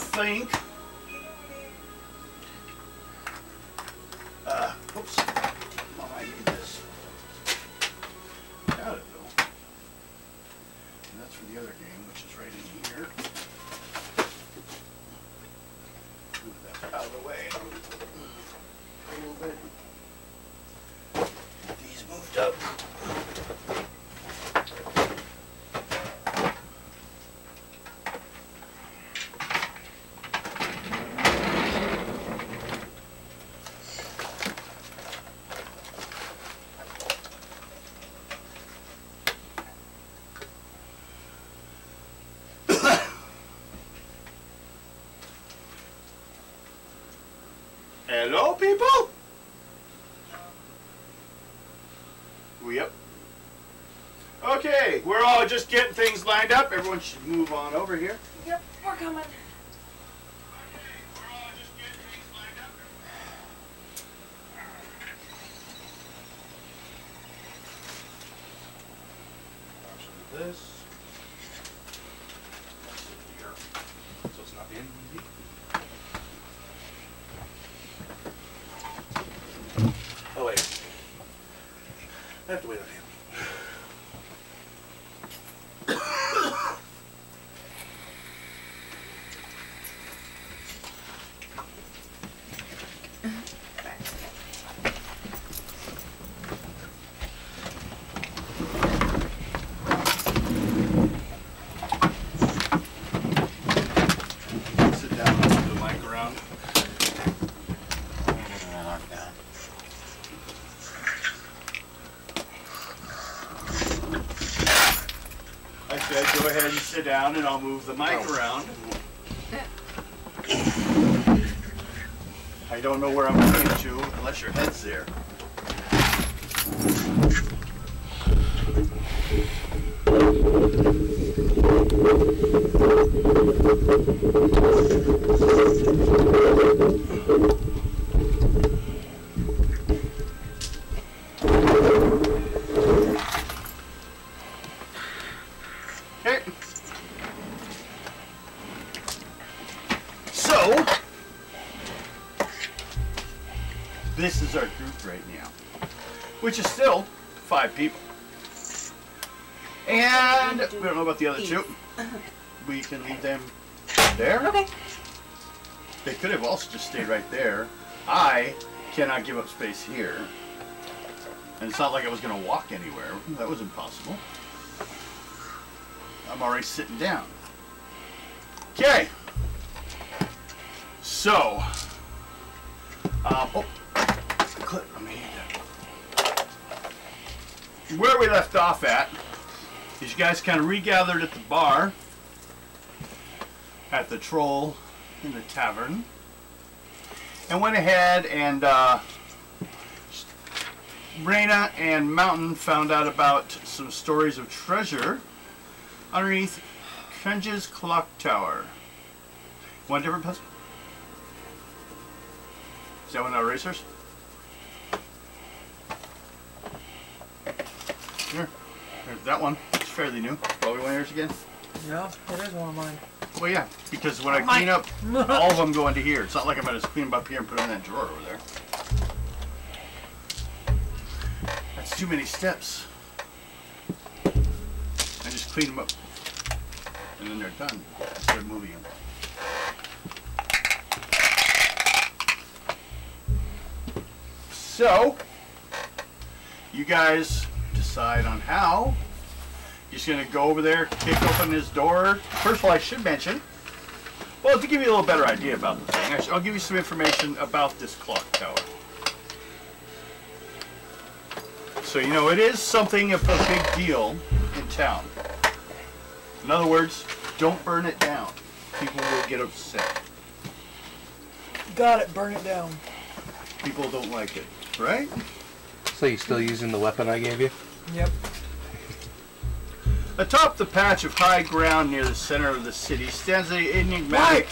think. Oops. Mom, I need this. Got it though. And that's for the other game, which is right in here. Move that out of the way a little bit. Get these moved up. Hello, people? We up? Okay, we're all just getting things lined up. Everyone should move on over here. Yep, we're coming. This. Here. So it's not being easy. Oh wait. I have to wait on him. Sit down and move the mic around. I said go ahead and sit down and I'll move the mic around. I don't know where I'm going to unless your head's there. Okay. So, this is our group right now, which is still 5 people. And we don't know about the other 2. We can leave them there. Okay. They could have also just stayed right there. I cannot give up space here. And it's not like I was going to walk anywhere. That was impossible. I'm already sitting down. Okay. So. Oh. Clip. I mean, where we left off at is you guys kind of regathered at the bar at the Troll in the tavern and went ahead and Raina and Mountain found out about some stories of treasure underneath Krunges clocktower. One different puzzle? Is that one of our racers? Here. There's that one. It's fairly new. Probably one of yours again? Yeah, it is one of mine. Well, yeah, because when I clean up, all of them go into here. It's not like I'm going to clean them up here and put them in that drawer over there. That's too many steps. I just clean them up. And then they're done. Instead of moving them. So, you guys decide on how. You're just going to go over there, kick open his door. First of all, I should mention, well, to give you a little better idea about the thing, I'll give you some information about this clock tower. So, you know, it is something of a big deal in town. In other words, don't burn it down. People will get upset. Got it, burn it down. People don't like it, right? So you still using the weapon I gave you? Yep. Atop the patch of high ground near the center of the city stands the enigmatic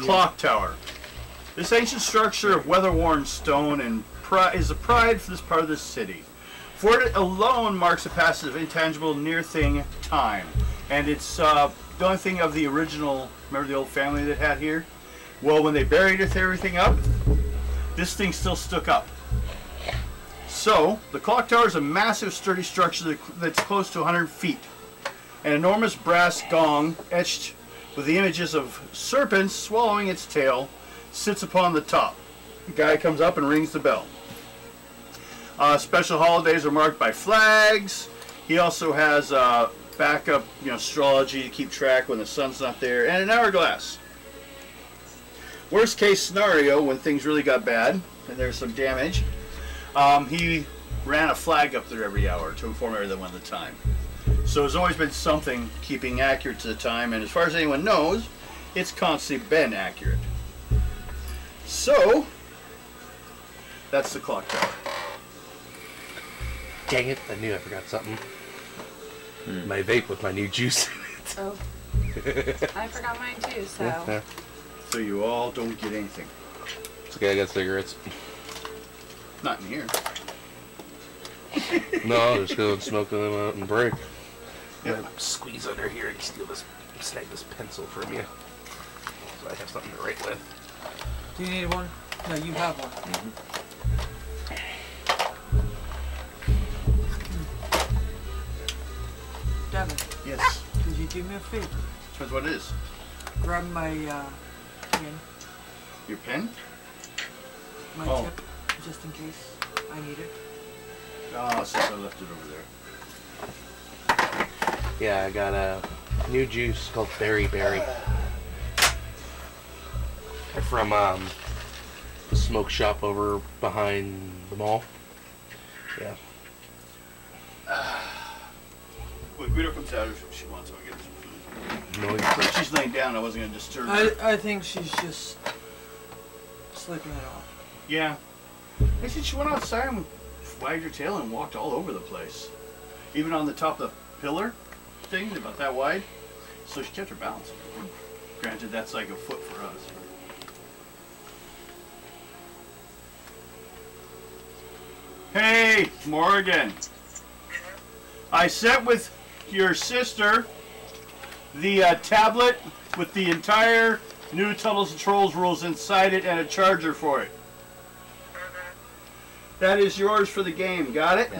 clock tower. This ancient structure of weather-worn stone and is a pride for this part of the city. For it alone marks a passage of intangible near-thing time, and it's the only thing of the original, remember the old family that had here? Well, when they buried everything up, this thing still stuck up. So, the clock tower is a massive sturdy structure that's close to 100 feet. An enormous brass gong etched with the images of serpents swallowing its tail sits upon the top. The guy comes up and rings the bell. Special holidays are marked by flags. He also has backup, astrology to keep track when the sun's not there, and an hourglass. Worst case scenario, when things really got bad and there's some damage, he ran a flag up there every hour to inform everyone of the time. So there's always been something keeping accurate to the time, and as far as anyone knows, it's constantly been accurate. So, that's the clock tower. Dang it, I knew I forgot something. My vape with my new juice in it. Oh. I forgot mine too, so. Yeah. So you all don't get anything. It's okay, I got cigarettes. Not in here. No, I'll just go and smoke them out and break. Yep. Squeeze under here and snag this pencil from you. So I have something to write with. Do you need one? No, you have one. Devin, Yes. could you do me a favor? Depends what it is. Grab my pen, Your pen? my Oh. tip, just in case I need it. Oh, since I left it over there. Yeah, I got a new juice called Berry Berry. From the smoke shop over behind the mall. Yeah. When Guido comes out, if she wants, I'll get her some food. No, But she's laying down, I wasn't going to disturb her. I think she's just sleeping it off. Yeah. I said she went outside and wagged her tail and walked all over the place. Even on the top of the pillar thing, about that wide. So she kept her balance. Granted, that's like a foot for us. Hey, Morgan. I sent with your sister the tablet with the entire new Tunnels and Trolls rules inside it and a charger for it. That is yours for the game, got it?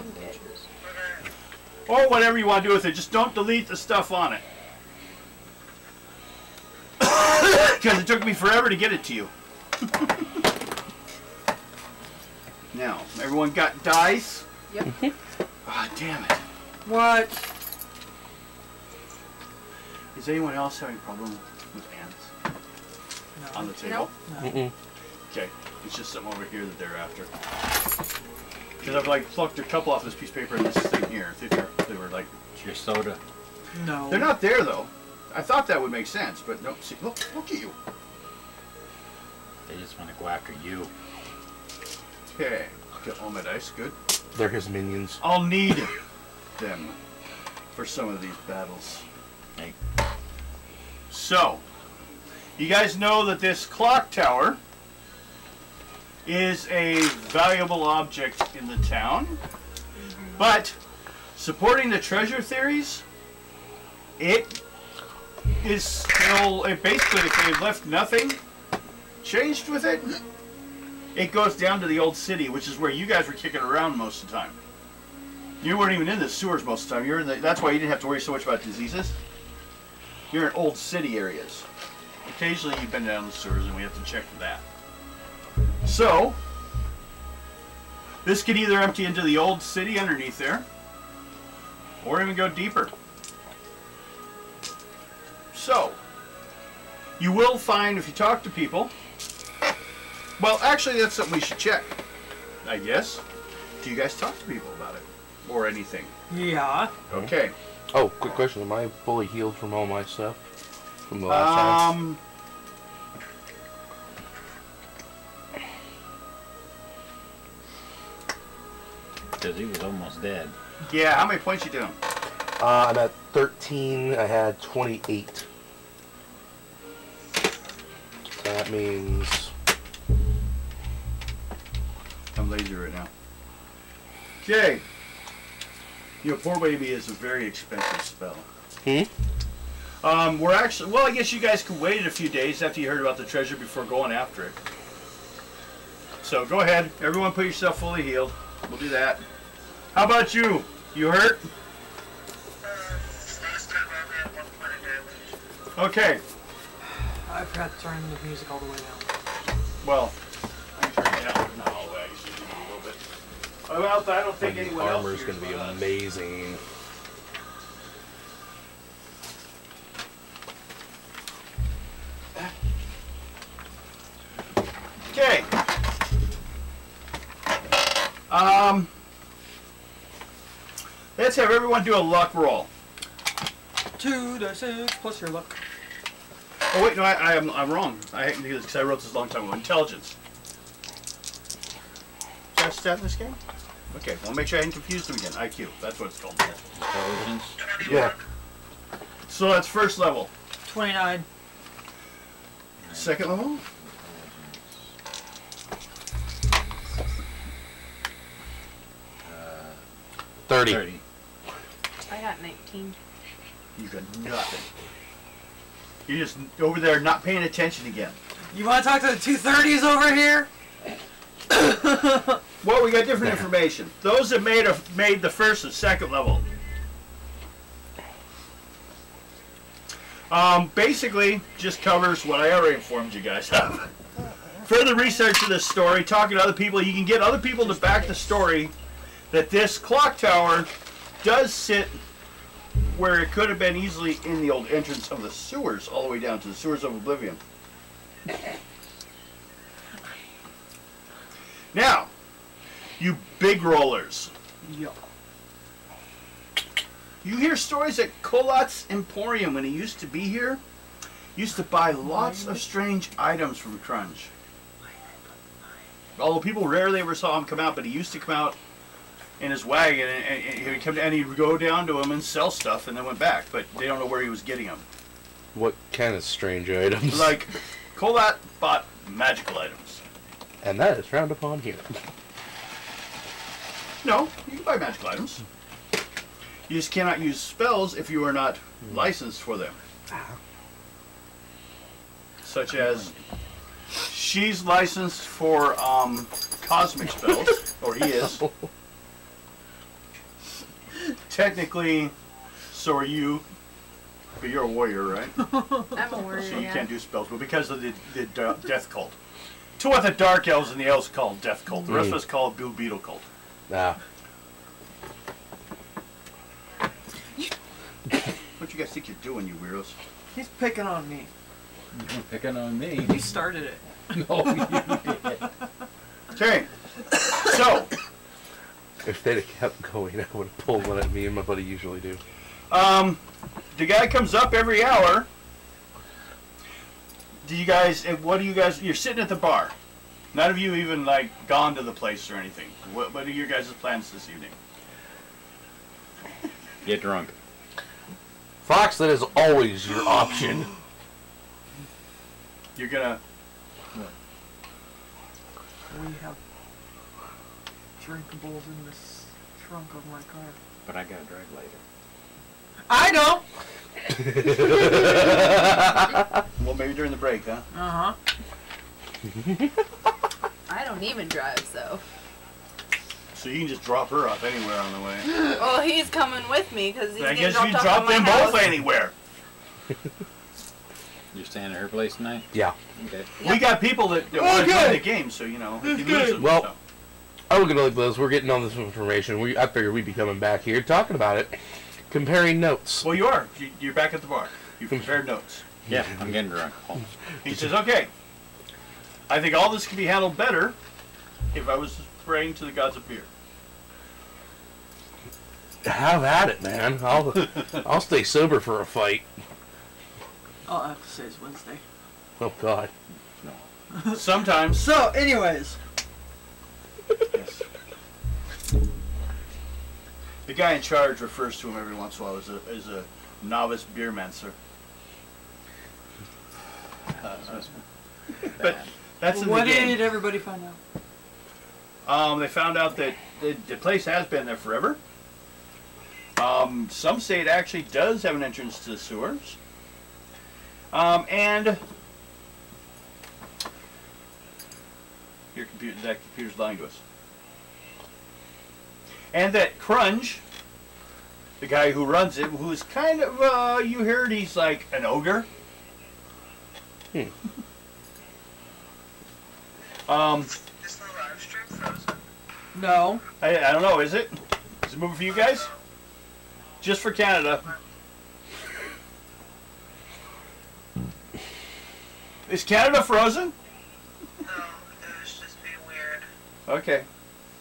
Or whatever you want to do with it, just don't delete the stuff on it. Because it took me forever to get it to you. Now, everyone got dice? Yep. Ah, damn it. What? Is anyone else having a problem with ants No. on the table? No. Mm-mm. Okay, it's just something over here that they're after. Because I've like plucked a couple off this piece of paper and this thing here. They were like, It's your soda. No. they're not there though. I thought that would make sense, but no. See, look at you. They just want to go after you. Okay, got all my dice. Good. They're his minions. I'll need them for some of these battles. Hey, So, you guys know that this clock tower is a valuable object in the town, but supporting the treasure theories, it is still, basically if they've left nothing changed with it, it goes down to the old city, which is where you guys were kicking around most of the time. You weren't even in the sewers most of the time. You're in that's why you didn't have to worry so much about diseases. You're in old city areas. Occasionally you've been down the sewers and we have to check for that. So, this could either empty into the old city underneath there, or even go deeper. So, you will find if you talk to people, well actually that's something we should check, I guess. Do you guys talk to people about it? Or anything? Yeah. Okay. Oh, quick question. Am I fully healed from all my stuff? From the last time? because he was almost dead. Yeah, how many points you doing? I'm at 13. I had 28. So that means... I'm lazy right now. Okay. Your poor baby is a very expensive spell. Hmm? We're actually, well, I guess you guys could wait a few days after you heard about the treasure before going after it. So go ahead, everyone put yourself fully healed. We'll do that. How about you? You hurt? Okay. I forgot to turn the music all the way down. Well, I'm turning it down. No, I should do a little bit. Well, I don't think His anyone else armor's hears going to be about us. amazing. Okay. Let's have everyone do a luck roll. 2d6 plus your luck. Oh wait, no, I'm wrong. Because I wrote this a long time ago. Intelligence. Is that a stat in this game? Okay, well, make sure I didn't confuse them again. IQ. That's what it's called. Intelligence. Yeah. So that's first level. 29. Second level. 30. 30. I got 19. You got nothing. You're just over there not paying attention again. You want to talk to the 230s over here? Well, we got different information. Those that made the first and second level. Basically, just covers what I already informed you guys of. Further research of this story, talking to other people, you can get other people to back the story that this clock tower does sit where it could have been easily in the old entrance of the sewers, all the way down to the sewers of Oblivion. Now, you big rollers. Yeah. You hear stories that Kolat's Emporium, when he used to be here, used to buy lots of strange items from Krunge. Although people rarely ever saw him come out, but he used to come out in his wagon and he'd go down to him and sell stuff and then went back, but they don't know where he was getting them. What kind of strange items? Like, Kolat bought magical items. And that is frowned upon here. No, you can buy magical items. You just cannot use spells if you are not licensed for them. Such as, she's licensed for cosmic spells, or he is. Technically, so are you, but you're a warrior, right? I'm a warrior. So you Yeah. can't do spells, but because of the death cult. To what the dark elves and the elves call death cult. The rest of us call it blue beetle cult. Ah. What you guys think you're doing, you weirdos? He's picking on me. You're picking on me. He started it. No, you did. Okay, so If they'd have kept going, I would have pulled one at me and my buddy usually do. the guy comes up every hour. Do you guys? What do you guys? You're sitting at the bar. None of you even like gone to the place or anything. What are your guys' plans this evening? Get drunk. Fox, that is always your option. You're gonna. We have drinkables in this trunk of my car. But I gotta drive later. I don't! Well, maybe during the break, huh? Uh-huh. I don't even drive, so. So you can just drop her off anywhere on the way. Well, he's coming with me because he's I getting guess dropped you off drop at my them house. both anywhere. You staying at her place tonight? Yeah. Okay. We got people that want to Okay. join the game, so you know. If you lose them, Well- so. I was gonna like this. We're getting all this information. I figured we'd be coming back here talking about it, comparing notes. Well, you are. You're back at the bar. You've compared notes. Yeah, I'm getting drunk. Oh. He says, okay, I think all this could be handled better if I was praying to the gods of beer. Have at it, man. I'll stay sober for a fight. All I have to say is Wednesday. Oh God. Sometimes. So, anyways. Yes. The guy in charge refers to him every once in a while as a novice beer mancer. But that's in the What game. did everybody find out? They found out that the place has been there forever. Some say it actually does have an entrance to the sewers. And that computer's lying to us. And that Krunge, the guy who runs it, who's kind of, you heard he's like an ogre. Is the live stream frozen? No. I don't know, is it? Is it moving for you guys? Just for Canada. Is Canada frozen? No, it was just being weird. Okay.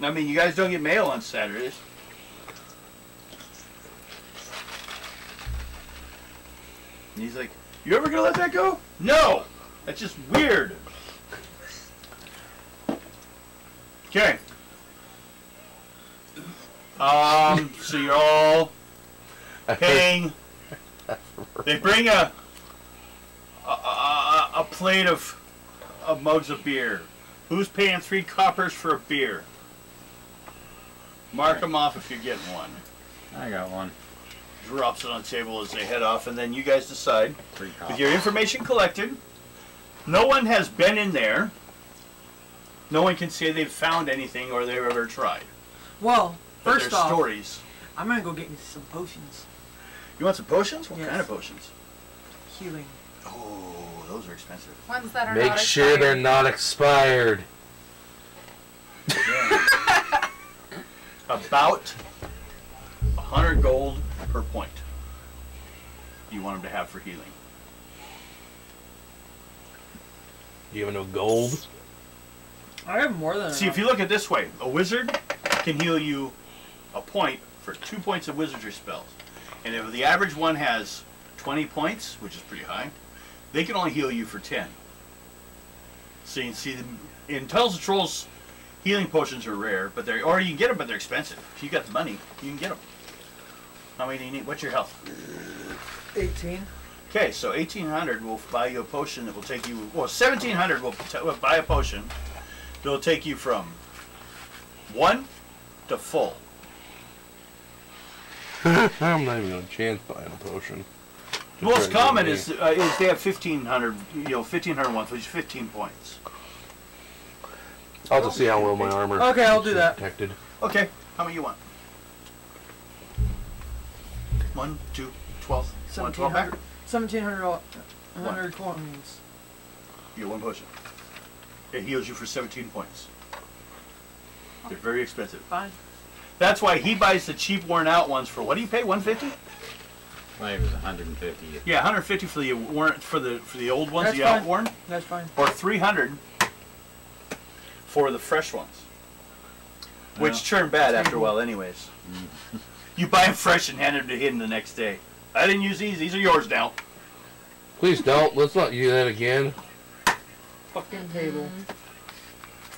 I mean, you guys don't get mail on Saturdays. And he's like, you ever gonna let that go? No! That's just weird. Okay. So you're all paying. They bring a plate of mugs of beer. Who's paying 3 coppers for a beer? Mark them off if you're getting one. I got one. Drops it on the table as they head off, and then you guys decide. 3 With copies. your information collected, no one has been in there. No one can say they've found anything or they've ever tried. Well, But first there's off, stories. I'm gonna go get me some potions. You want some potions? What Yes. kind of potions? Healing. Oh, those are expensive. Ones that are Make not sure expired. they're not expired. Yeah. About 100 gold per point. You want them to have for healing. You have no gold? I have more than See, if you look at it this way, a wizard can heal you a point for 2 points of wizardry spells. And if the average one has 20 points, which is pretty high, they can only heal you for 10. So you can see them in Tunnels of Trolls, healing potions are rare, but they're, or you can get them, but they're expensive. If you got the money, you can get them. How many do you need? What's your health? 18. Okay, so 1,800 will buy you a potion that will take you. Well, 1,700 will buy a potion that will take you from 1 to full. I'm not even going to chance buying a potion. The most Just common me. is they have 1,500. 1,500 ones, which is 15 points. I'll just see how well my armor Okay, I'll do is that. protected. Okay, how many you want? 1, 2, 12. 112 back. 1,700 coins. You get one potion. It heals you for 17 points. They're very expensive. Fine. That's why he buys the cheap, worn-out ones for what do you pay? 150? Well, it was 150. Yeah, 150 for the for the old ones, That's the fine. outworn, That's fine. or 300 for the fresh ones, which turn bad after a while, anyways. You buy them fresh and hand them to him the next day. I didn't use these; these are yours now. Please don't. Let's not do that again. Fucking table.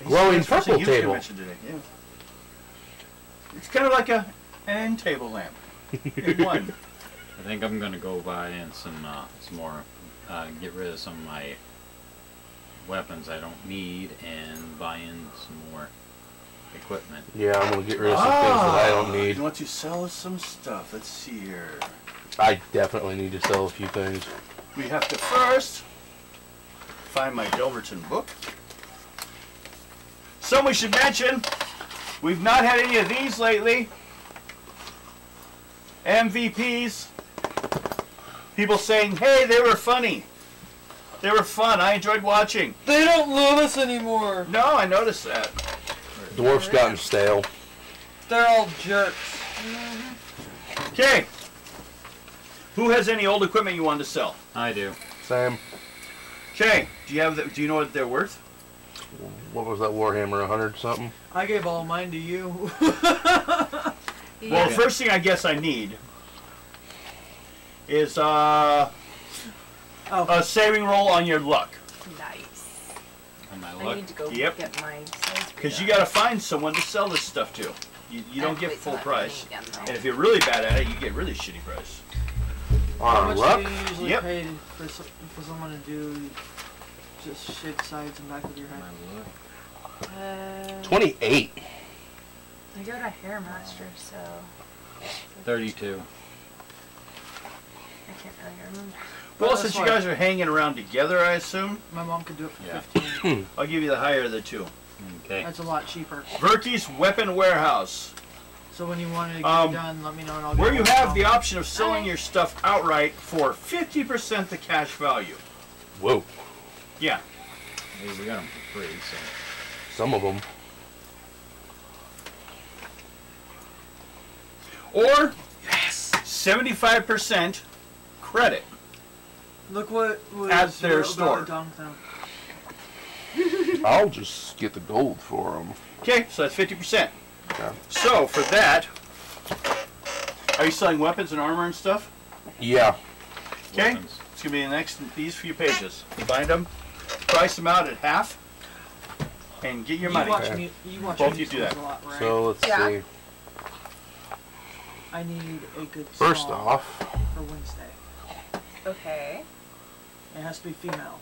Glowing It's supposed to purple use table. convention today, yeah. It's kind of like a end table lamp in one. I think I'm gonna go buy in some more, get rid of some of my weapons I don't need, and buy in some more equipment. Yeah, I'm going to get rid of some things that I don't need. You want to sell us some stuff? Let's see here. I definitely need to sell a few things. We have to first find my Delverton book. So we should mention, we've not had any of these lately. MVPs. People saying, hey, they were funny. They were fun. I enjoyed watching. They don't love us anymore. No, I noticed that. Dwarf's gotten stale. They're all jerks. Okay. Who has any old equipment you want to sell? I do. Sam, Okay. Do you know what they're worth? what was that Warhammer, 100 something? I gave all mine to you. Yeah. Well, first thing I guess I need is a saving roll on your luck. Nice. On my I luck. need to go Yep. get my Because you got to find someone to sell this stuff to. You don't get full price. Again, And if you're really bad at it, you get really shitty price. How On much luck? do you usually Yep. pay for someone to do just shake sides and back of your head? My luck. 28. I go to Hair Master, so 32. I can't really remember. Well, That's since you why guys are hanging around together, I assume, my mom could do it for Yeah. 15. I'll give you the higher of the two. Okay. That's a lot cheaper. Verti's Weapon Warehouse, So when you want to get Um, it done, let me know and I'll where get you one have as the well. option of selling your stuff outright for 50% the cash value. Whoa. Yeah. Hey, we got them for free, so. Some of them. Or 75% credit. Look what was At their wrote store. about Dong Thao. I'll just get the gold for them. Okay, so that's 50%. Okay. So for that, are you selling weapons and armor and stuff? Yeah. Okay, Weapons. it's gonna be the next these few pages. Bind them, price them out at half, and get your money. Watch me, you watch Both me you do that. a lot, right? So let's Yeah. see. I need a good First song off, for Wednesday. Okay. It has to be female.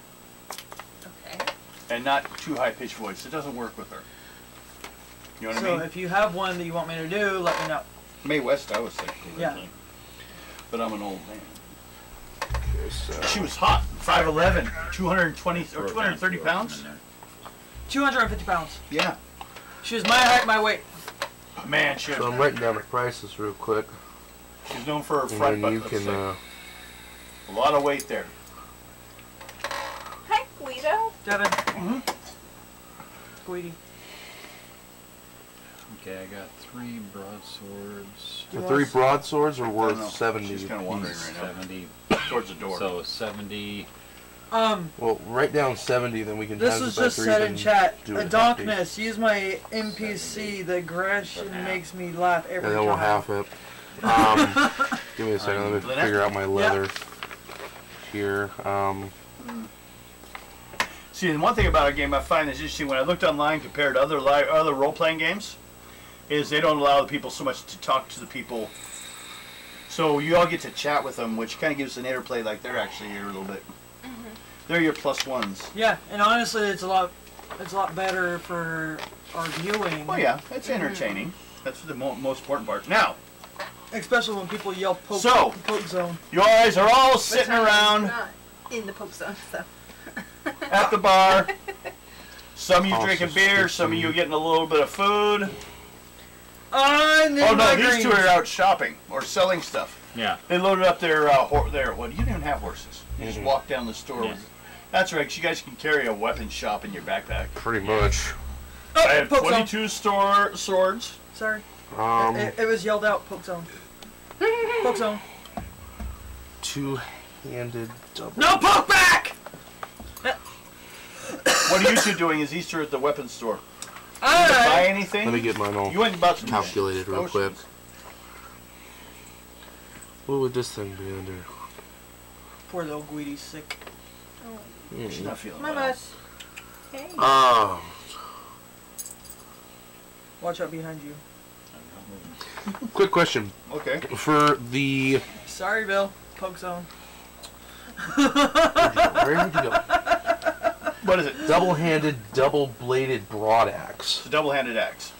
Okay. And not too high pitched voice. It doesn't work with her. You know what So I mean? if you have one that you want me to do, let me know. Mae West, I was thinking Yeah. originally. But I'm an old man. okay, so She was hot, 5'11", 220 or Throw 230 in pounds. there. 250 pounds. Yeah. She was my height, my weight. Man, she so I'm was, writing down the prices real quick, she's known for her and front then butt. you let's can. say. A lot of weight there. Hi, Guido. Devin. Mhm. Guidi. Okay, I got 3 broadswords. The 3 broadswords are I worth don't know. 70 She's kind of wandering apiece. right now. 70. Towards the door. So 70. Well, write down 70, then we can. This times was it by just 3, said in then chat. do A it half each. Donkness, use my NPC. The aggression half. makes me laugh every And then time. we'll half it. Give me a second. Let me Lynette? figure out my leather here. See, and one thing about our game I find is interesting when I looked online compared to other role-playing games, is they don't allow the people so much to talk to the people. So you all get to chat with them, which kind of gives an interplay like they're actually here a little bit. They're your plus ones. Yeah, and honestly, it's a lot better for our viewing. Well, yeah, it's entertaining. That's the most important part. Now, Especially when people yell poke, So- poke zone. you guys are all But sitting Tyler's around not in the poke zone, so. at the bar. Some of you Also drinking beer, some of you getting a little bit of food. I need Oh no, my these two greens. are out shopping or selling stuff. Yeah. They loaded up their well, you didn't even have horses. You just walked down the store. Yeah. With, that's right. 'Cause you guys can carry a weapon shop in your backpack. Pretty much. Oh, I have poke zone. 22 swords. Sorry, Um, it was yelled out. Poke zone. Poke zone. 2-handed double. No poke back. What are you two doing? Is Easter at the weapons store? All Buy right. anything? Let me get mine all You went and bought some calculated real quick. potions. What would this thing be under? Poor little Guidi's sick. She's not feeling My well. bus. Hey. Oh, Watch out behind you. quick question. Okay. For the Sorry, Bill. Poke zone. where did you go? What is it? Double-handed, double-bladed broadaxe. It's a double-handed axe.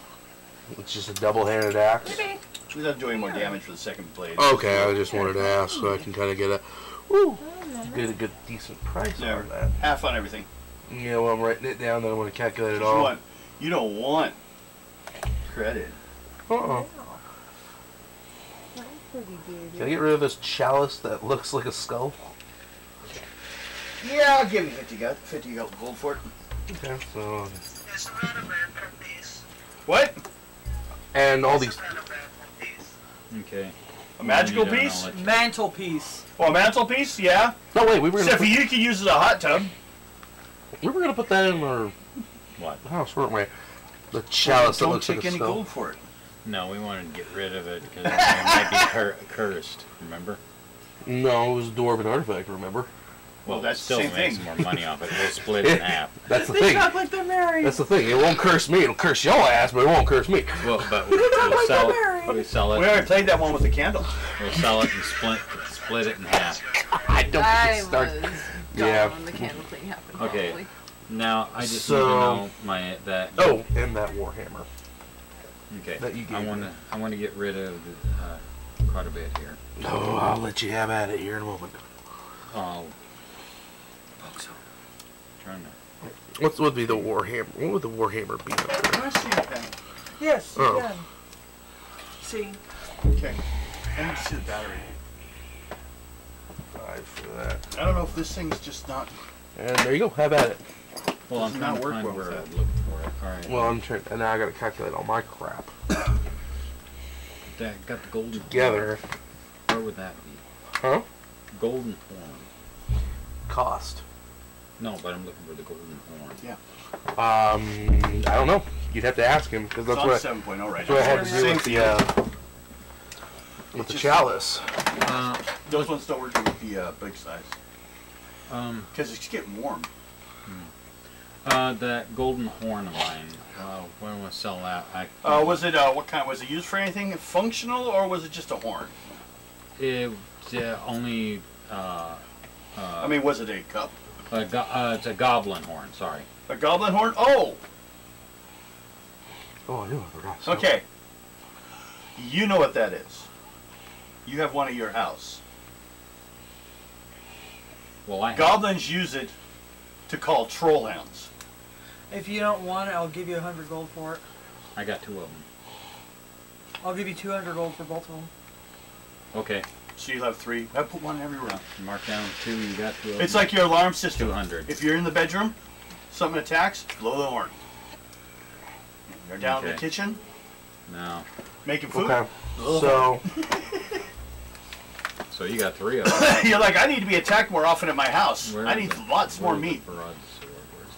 It's just a double-handed axe. Maybe. It doesn't do any more damage for the second blade. Okay, I just wanted to ask so I can kind of get a good decent price There. on that. Half on everything. Yeah, well, I'm writing it down. Then I'm going to calculate it You all. want- You don't want credit. Uh-oh. Can I get rid of this chalice that looks like a skull? Yeah, I'll give you 50 gold for it. Okay, so It's not a bad per piece. What? and all It's these. not a bad per piece. Okay. A magical You don't piece? know what- Mantelpiece. Oh, a mantelpiece? Yeah. No, wait, we were Except for gonna you can use it as a hot tub. put that in our What? house, weren't we? The chalice that Don't looks like take a any skull. gold for it. No, we wanted to get rid of it because it might be cursed. Remember? No, it was a dwarven artifact. Remember? Well, that's the still same make thing. some more money off it. We'll split it in half. That's the They thing. talk like they're married. That's the thing. It won't curse me. It'll curse your ass, but it won't curse me. Well, but we'll sell it. We sell We already it. played that one with the candle. We'll sell it and split it in half. I don't I start. was gone Yeah. when the candle thing happened. Okay. Probably. Now I just So- need to know that. Oh, and that warhammer. Okay. that you gave I want to get rid of quite a bit here. Oh, I'll let you have at it here in a moment. Oh, Poke zone. trying to. What would be the Warhammer? What would the Warhammer be? Up there? I see a pen. Yes, you Oh. can. See, Okay. And you see the battery. 5 for that. I don't know if this thing's just not. And there you go. Have at it. Well, I'm Does trying not to work find well where with I'm that. looking for it. All right. Well, I'm trying, and now I got to calculate all my crap That got the golden together. horn. Where would that be? Huh? Golden horn. Cost. No, but I'm looking for the golden horn. Yeah. I don't know. You'd have to ask him because It's that's on what 7.0 right that's what I now. had to do Same with thing. the Just- chalice. Those ones don't work with the big size. Um, Because it's getting warm. that golden horn line. When I want to sell that, Was it, what kind? Was it used for anything functional or was it just a horn? it only. I mean, was it a cup? It's a goblin horn. Sorry. A goblin horn? Oh! Oh, I knew I forgot. So. Okay. You know what that is. You have one at your house. Well, I Goblins use it to call troll hounds. if you don't want it, I'll give you 100 gold for it. I got 2 of them. I'll give you 200 gold for both of them. Okay. So you'll have 3. I put one in every room. Mark down 2. You got 2 of them. It's like your alarm system. 200. If you're in the bedroom, something attacks, blow the horn. You're down in the Okay. kitchen, No. making food. Okay. Blow the So So you got 3 of them. You're like, I need to be attacked more often at my house. Where I is need it? lots more Where's the meat. broadsword? Where's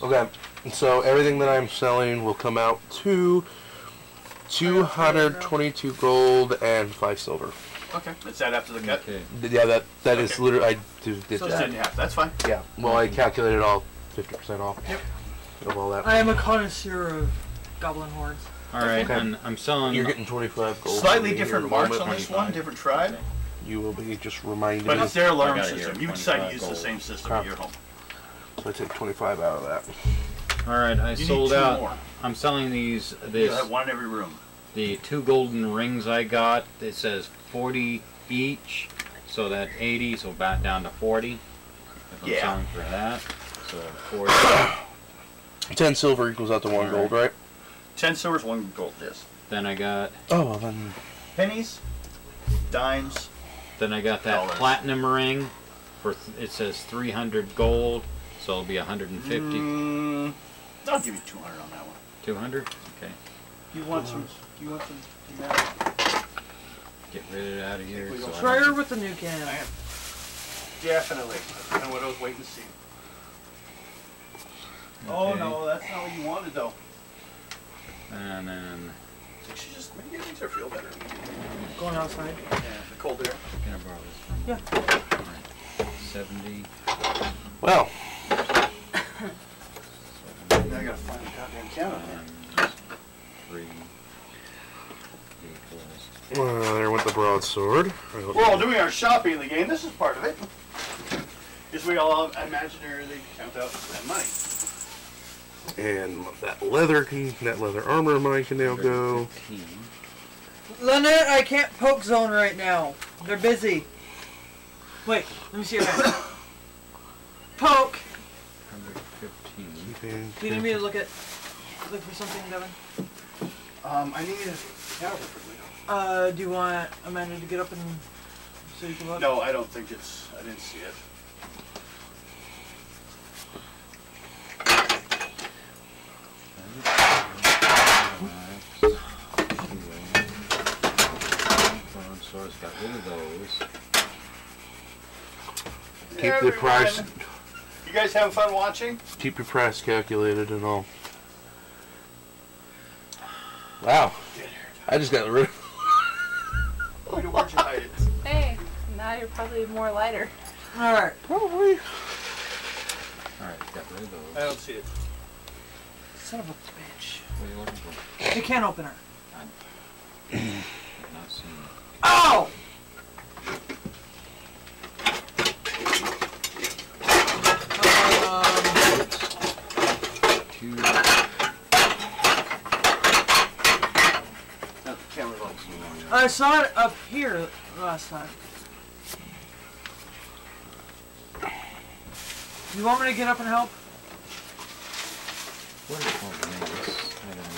the broadsword? okay. So everything that I'm selling will come out to 222 gold and 5 silver. Okay. Is that after the cut? Okay. Yeah, that is Okay. literally I did So it's that. in half. That's fine. Yeah. Well, I calculated all 50% off. Yep. Of all that. I am a connoisseur of goblin horns. All right, Okay. and I'm selling. You're getting 25 gold. Slightly from me different here in a marks moment. on this one, 25. different tribe. Okay. You will be just reminded. But it's their alarm I got it system. here, You decide to 25 use the gold. same system Huh. at your home. So I take 25 out of that. All right, I You need sold 2 out. more. I'm selling these. You'll This have one in every room. the 2 golden rings I got. It says 40 each, so that's 80. So back down to 40. If I'm Yeah. selling for that, so 40. 10 silver equals out to 1 gold, right? 10 silvers, 1 gold. Yes. Then I got. Oh, well then. Pennies, dimes. Then I got that Dollars. platinum ring. It says 300 gold, so it'll be 150. I'll give you 200 on that one. 200. Okay. You want some? You want some? Yeah. Get rid of it out of here. We So don't I Try don't- her with the new I can. am. Definitely. That's kind of what I was waiting to see. Oh Okay. no, that's not what you wanted though. And then I think she just maybe it makes her feel better. Going outside. Yeah, the cold air. can I borrow this from? Yeah. All right. 70. Well, Now I gotta find the goddamn counter. And 3 equals. there went the broadsword. We're all doing our shopping in the game. This is part of it. Because we all imaginarily count out that money. And that leather armor of mine can now go. 115. Lynette, I can't poke zone right now. They're busy. Wait, let me see your hand. Poke. 115. Do you need me to look for something, Devin? I need a counter for Do you want Amanda to get up and so you can look? No, I don't think it's. I didn't see it. Broadswords, got rid of those. Keep the price. You guys having fun watching? Keep your price calculated and all. Wow. I just got rid of. Where'd you hide it? Hey, now you're probably more lighter. Alright. Probably. Alright, got rid of I those. don't see it. Son of a bitch. What are you looking for? The can opener. I've not seen it. Oh! Two. No, the camera's on. I saw it up here last time. Where do you want your height? Alright, 2 You guys having fun watching? Alright, so I saw it up here last time. You guys having fun watching? Keep the price. You guys having fun watching? You want me to get up and help? What is called the maze? I don't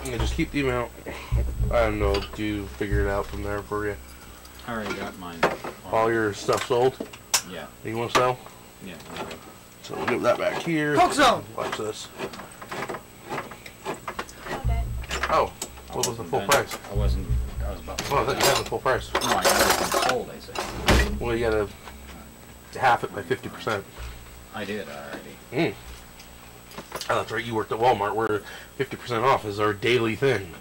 know. Yeah, just keep the amount. I don't know. Do you figure it out from there for you? I already got mine. All your stuff sold? Yeah. You want to sell? Yeah. Okay. So we'll give that back here. Poke zone! Watch this. Found it. Oh, what was the full price? I was about to. Oh, I thought you had the full price. No, I got it sold, I said. Well, you gotta half it by 50%. I did already. Oh, that's right. You worked at Walmart, where 50% off is our daily thing.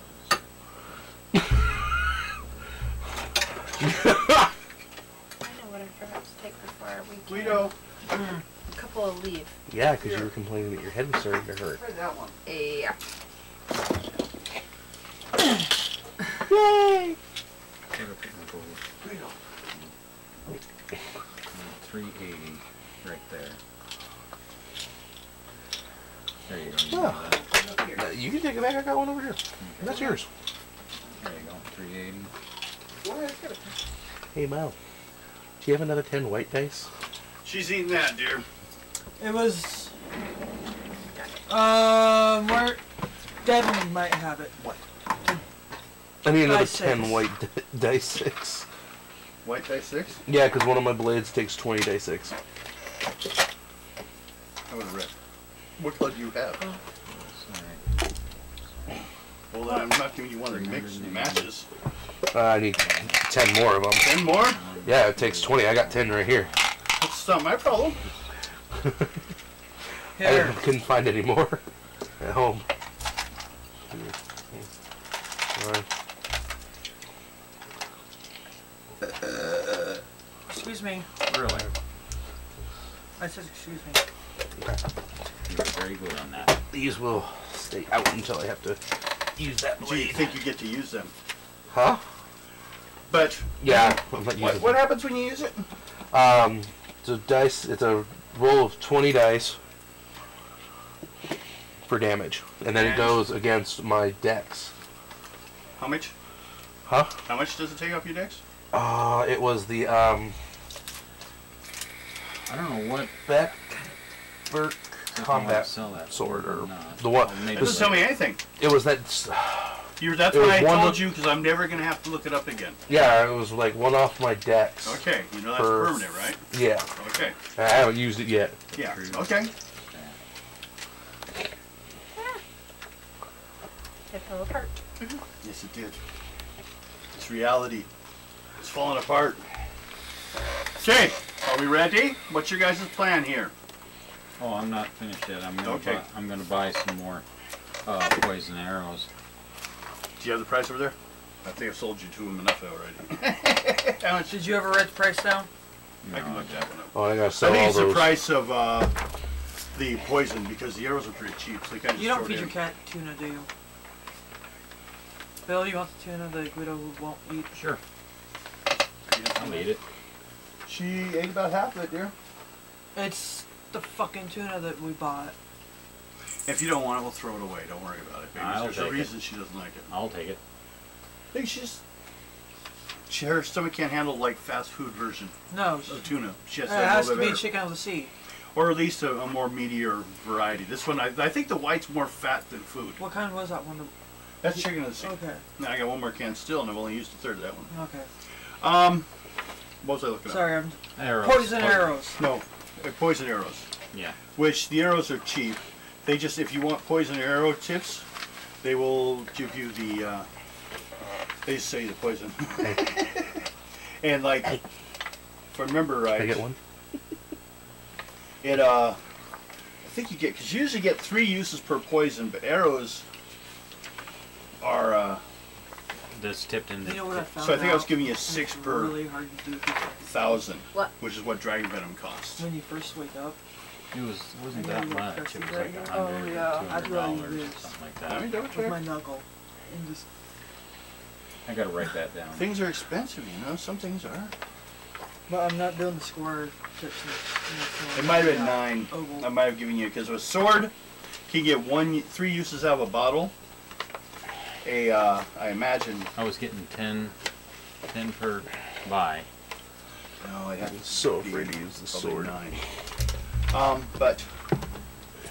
I know what I forgot to take before we came. Guido. A couple of leave. Yeah, because you were complaining that your head was starting to hurt. Try that one. Yeah. Yay! Guido. 380 right there. There you go. You, Oh. can do that. You can take it back. I got one over here. That's yours. There you go. 380. Hey, Mo. Do you have another 10 white dice? She's eating that, dear. It was... where... Devin might have it. What? I need another Dice 10 six. white dice 6. White dice 6? Yeah, because one of my blades takes 20 dice 6. I would have read. What color do you have? Alright. Well, then I'm not giving you one that mix and matches. I need 10 more of them. 10 more? Yeah, it takes 20. I got 10 right here. That's not my problem. Here. I couldn't find any more at home. Alright. Excuse me. Really? I said excuse me. You were very good on that. These will stay out until I have to use that Do you blade. think you get to use them? Huh? But Yeah. I'm not using what happens when you use it? It's a dice. It's a roll of 20 dice for damage, and then it And- goes against my dex. How much? Huh? How much does it take off your dex? It was the I don't know what Beckberg if I wanna combat sell that sword for or not. the what? Well, It maybe doesn't tell me anything. It was that. That's It was why I one told of- you, because I'm never going to have to look it up again. Yeah, it was like one off my dex. Okay, you know that's For- permanent, right? Yeah, Okay. I haven't used it yet. Yeah, okay. It fell apart. Yes, it did. It's reality. It's falling apart. Okay, are we ready? What's your guys' plan here? Oh, I'm not finished yet. Okay. I'm gonna buy some more poison arrows. Do you have the price over there? I think I've sold you to them enough already. How much? Did you ever write the price down? I can look that one up. Oh, I gotta I sell think all it's the those. price of the poison, because the arrows are pretty cheap. So they kind of You don't feed your cat tuna, do you? Bill, you want the tuna that Guido won't eat? Sure. I'll eat it. She ate about half of it, dear. It's the fucking tuna that we bought. If you don't want it, we'll throw it away. Don't worry about it. Maybe I'll there's a take it. reason she doesn't like it. I'll take it. I think her stomach can't handle like fast food version No, of tuna. She has it to have has a to little be bit better. chicken of the sea. Or at least a more meatier variety. This one, I think the white's more fat than food. What kind was that one? That's chicken of the sea. Okay, Now I got one more can still, and I've only used a third of that one. okay. What was I looking Sorry, I'm Arrows. poison arrows. at? No, poison arrows. Yeah. Which the arrows are cheap. They just, if you want poison arrow tips, they will give you the. They just say the poison. And like, if I remember right, Can I get one? it I think you get, because you usually get 3 uses per poison, but arrows are This tipped in the. You know what I found so I think I was out? giving you It's 6 per really hard to do 1,000, What? which is what dragon venom costs. when you first wake up. Wasn't I that know much. what It was pressure like that- $100 oh, or yeah, I'd rather $200 or use- something like Let me that. double With check. my knuckle. And just, I gotta write that down. Things are expensive, you know. Some things are. but I'm not doing the square tips. It might have been 9. Oval. I might have given you, because with sword, you get 3 uses out of a bottle. I imagine. I was getting 10 per buy. No, I'd have to So be afraid to use the probably sword. 9. But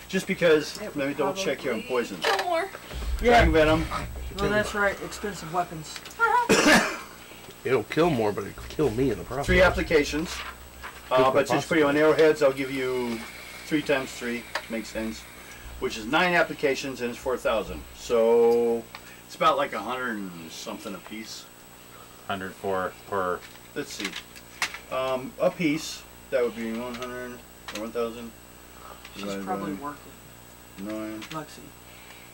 just because, let me double check here on poison. Kill more. Dragon venom. Well, that's right. Expensive weapons. It'll kill more, but it'll kill me in the process. 3 applications. But since you put you on arrowheads, I'll give you 3 times 3. Makes sense. Which is 9 applications and it's 4,000. So it's about like 100 and something a piece. 104 per. Let's see. A piece, that would be 100 or 1,000. She's probably working. 9. Lexi.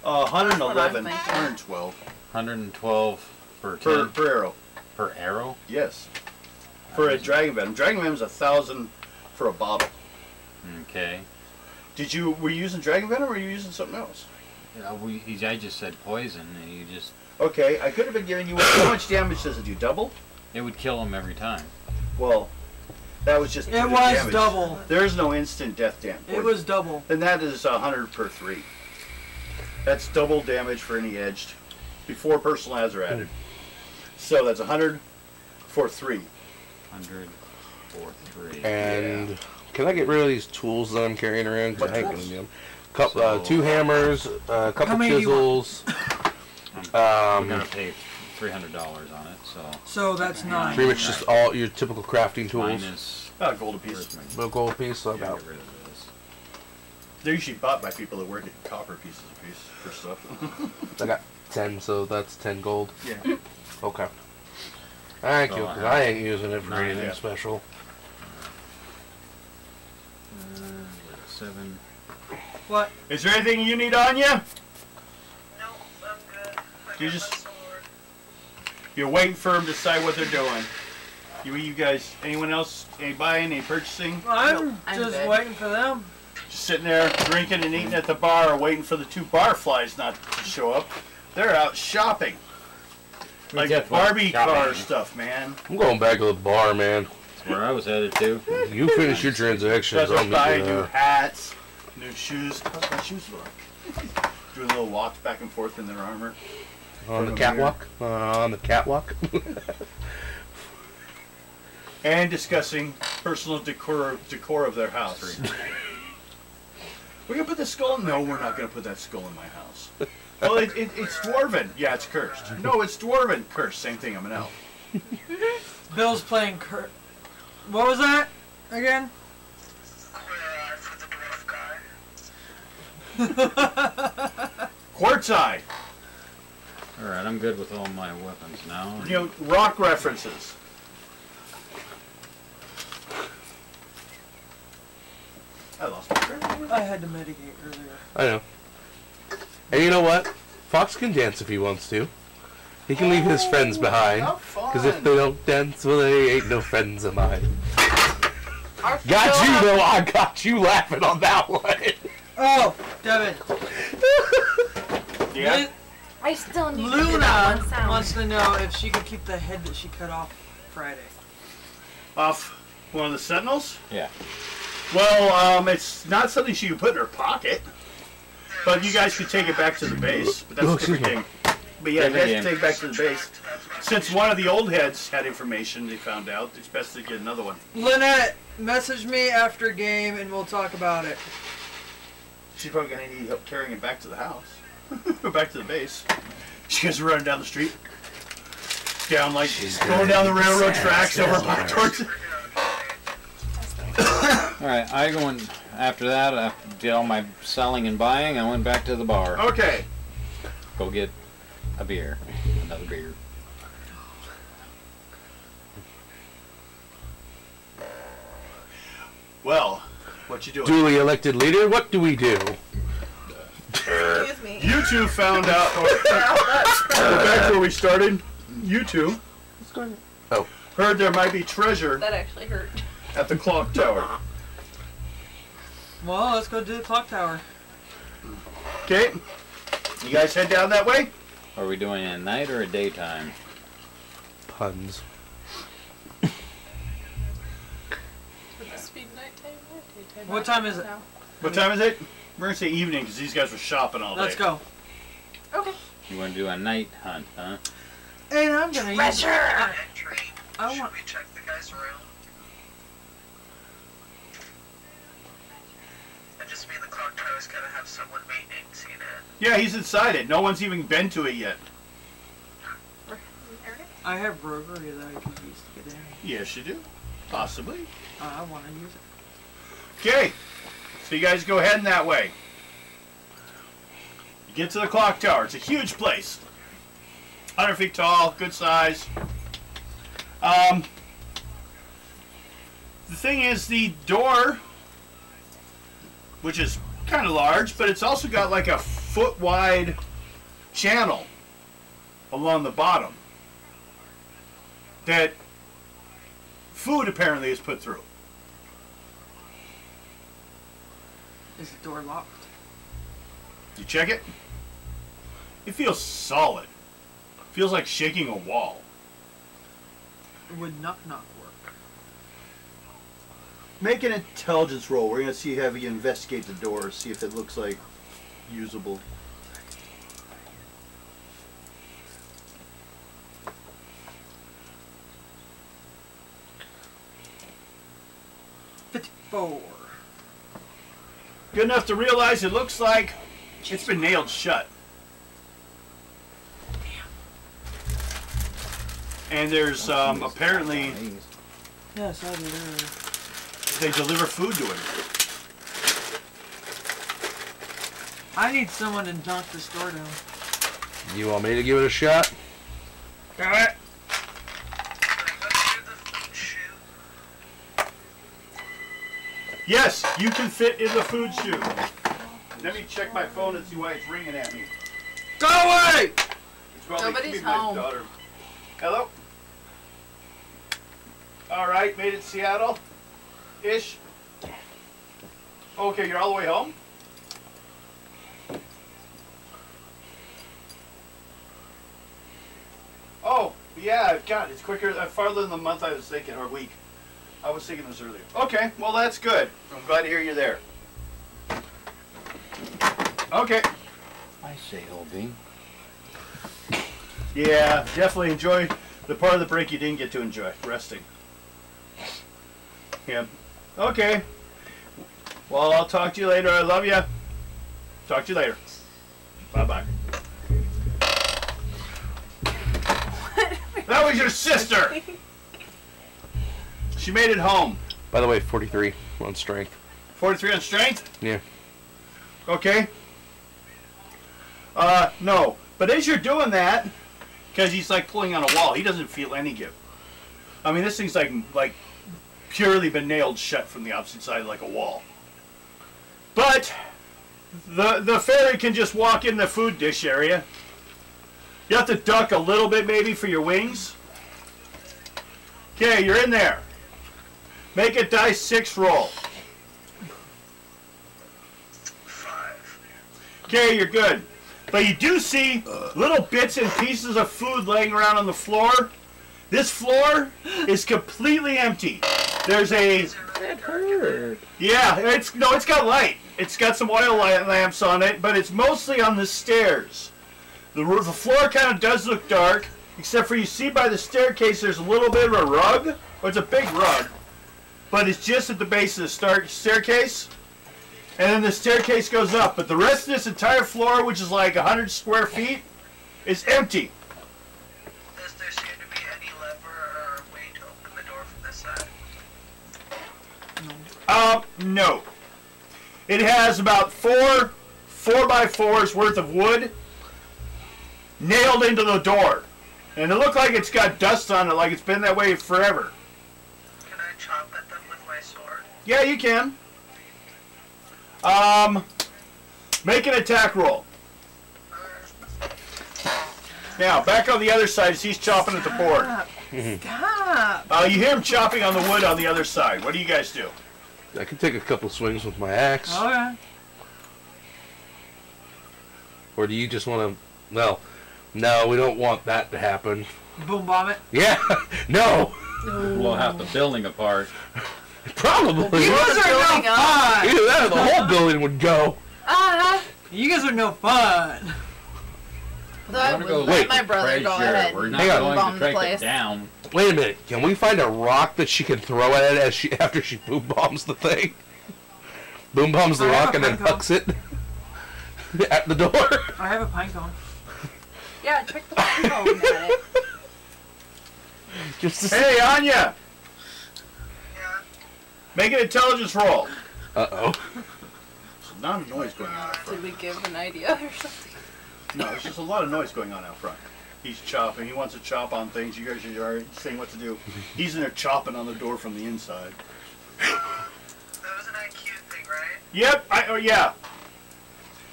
111. That's what I'm 112 112 per 10 per arrow. per arrow. Yes. For a dragon venom. Dragon venom is 1,000 for a bottle. Okay. Were you using dragon venom or were you using something else? I just said poison, and you just. Okay, I could have been giving you how much damage does it do? Double? It would kill him every time. Well, that was just It the was damage. double. There is no instant death damage. It was double. And that is 100 per 3. That's double damage for any edged before personal ads are added. So that's 100 for 3. 100 for 3. And can I get rid of these tools that I'm carrying around? 'Cause What I ain't tools? gonna need them. 2 hammers, a couple many do you want? chisels. I'm gonna pay $300 on it, so. So that's 9. Pretty much just all your typical crafting tools. Minus. Gold a piece. Where's my? No gold piece, so Get about. rid of this. They're usually bought by people that work at copper pieces a piece for stuff. I got 10, so that's 10 gold. Yeah. Okay. Thank you, 'cause I ain't using it for Nine, anything yeah. special. 7. What? Is there anything you need on you? No, I'm good. I You got just- my sword. You're waiting for them to decide what they're doing. You guys, anyone else, any buying, any purchasing? I'm I'm just good. waiting for them. Just sitting there drinking and eating at the bar, waiting for the 2 barflies not to show up. They're out shopping. Like just Barbie went shopping. car stuff, man. I'm going back to the bar, man. That's where I was headed to. You finish your transactions. Guys I'll are meet buying you new there. hats, new shoes. How's my shoes look? Doing little walks back and forth in their armor. On the catwalk? On the catwalk? And discussing personal decor of their house. We're gonna put the skull. No, we're not gonna put that skull in my house. Well, it's dwarven. Yeah, it's cursed. No, it's dwarven. Cursed. Same thing. I'm an elf. Bill's playing What was that again? Queer eye for the dwarf guy. Quartz eye. Alright, I'm good with all my weapons now. You know, rock references. I lost my train. I had to medicate earlier. I know. And you know what? Fox can dance if he wants to. He can leave his friends behind. How fun. Because if they don't dance, well, they ain't no friends of mine. Our Got you, Philip- though. I got you laughing on that one. Oh, Devin. Yeah. I still need to do that Luna one sound. wants to know if she could keep the head that she cut off Friday. Off one of the sentinels. Yeah. Well, it's not something she could put in her pocket. But you guys could take it back to the base. But that's Oh, a different excuse me. thing. But yeah, you guys Different can take it back to the base. Since one of the old heads had information they found out, it's best to get another one. Lynette, message me after game and we'll talk about it. She's probably gonna need help carrying it back to the house. Or back to the base. She goes running down the street. Down like going down the railroad tracks over back towards Alright, I went after that, after did all my selling and buying, I went back to the bar. Okay. Go get a beer. Another beer. Well, what you doing? Duly elected leader, what do we do? Excuse me. You two found out. Back to where we started. You two heard there might be treasure That actually hurt. at the clock tower. Well, let's go do the clock tower. Okay. You guys head down that way? Are we doing it at night or at daytime? Puns. Would this be nighttime or daytime? What time is it? No. What time is it? We're gonna say evening because these guys were shopping all day. Let's go. Okay. You want to do a night hunt, huh? And I'm gonna use. Treasure! Entry. I Should want. we check the guys around? always gotta have someone maintaining it. Yeah, he's inside it. No one's even been to it yet. I have rotary that I could use to get in. Yes, you do. Possibly. I want to use it. Okay. So you guys go heading that way. You get to the clock tower. It's a huge place. 100 feet tall, good size. The thing is, the door, which is kind of large, but it's also got like a foot wide channel along the bottom that food apparently is put through. Is the door locked? You check it? It feels solid. Feels like shaking a wall. Would knock work? Make an intelligence roll. We're going to see how you investigate the door, see if it looks like usable. Four. Good enough to realize it looks like it's been nailed shut. And there's apparently Yes, I did earlier. they deliver food to him. I need someone to knock this door down. You want me to give it a shot? Got it. Let's do the food shoot. Yes, you can fit in the food chute. Let me check my phone and see why it's ringing at me. Go away! It's probably Nobody's my home. daughter. Hello? Alright, made it Seattle-ish. Okay, you're all the way home? Oh, yeah, God, it's quicker, farther than the month I was thinking, or week. I was thinking this earlier. Okay, well that's good. I'm glad to hear you're there. Okay. I say, Obi. Yeah, definitely enjoy the part of the break you didn't get to enjoy, resting. Yeah. Okay. Well, I'll talk to you later. I love you. Talk to you later. Bye-bye. That was your sister! She made it home. By the way, 43 on strength. 43 on strength? Yeah. Okay. No. But as you're doing that, because he's like pulling on a wall, he doesn't feel any give. I mean, this thing's like purely been nailed shut from the opposite side like a wall. But the fairy can just walk in the food dish area. You have to duck a little bit maybe for your wings. Okay, you're in there. Make a dice 6 roll. 5. Okay, you're good. But you do see little bits and pieces of food laying around on the floor. This floor is completely empty. There's a... That hurt. Yeah, it's got light. It's got some oil lamps on it, but it's mostly on the stairs. The floor kind of does look dark, except for you see by the staircase there's a little bit of a rug. Well, it's a big rug, but it's just at the base of the staircase. And then the staircase goes up, but the rest of this entire floor, which is like 100 square feet, is empty. Does there seem to be any lever or way to open the door from this side? No. It has about 4 4x4s worth of wood nailed into the door. And it looked like it's got dust on it, like it's been that way forever. Can I chop at them with my sword? Yeah, you can. Make an attack roll. Now, back on the other side as he's chopping at the board. Stop! You hear him chopping on the wood on the other side. What do you guys do? I can take a couple swings with my axe. Okay. Or do you just want to... Well, no, we don't want that to happen. Boom bomb it. Yeah, no. Blow half the building apart. Probably. You guys are no Building up. fun! Either that or the whole building would go. You guys are no fun! Though I We're would gonna let wait. my brother go Pretty ahead We're and not Hang on. going bomb to the take it place. down. Wait a minute. Can we find a rock that she can throw at it as after she boom bombs the thing? Boom bombs the I have rock a and then pentacle. hucks it? At the door. I have a pine cone. Yeah, check the phone at it. Just to Hey, Anya! Yeah. Make an intelligence roll. Uh-oh. There's not a noise going on out front. Did we give an idea or something? No, there's just a lot of noise going on out front. He's chopping. He wants to chop on things. You guys are already saying what to do. He's in there chopping on the door from the inside. That was an IQ thing, right? Yep. Yeah.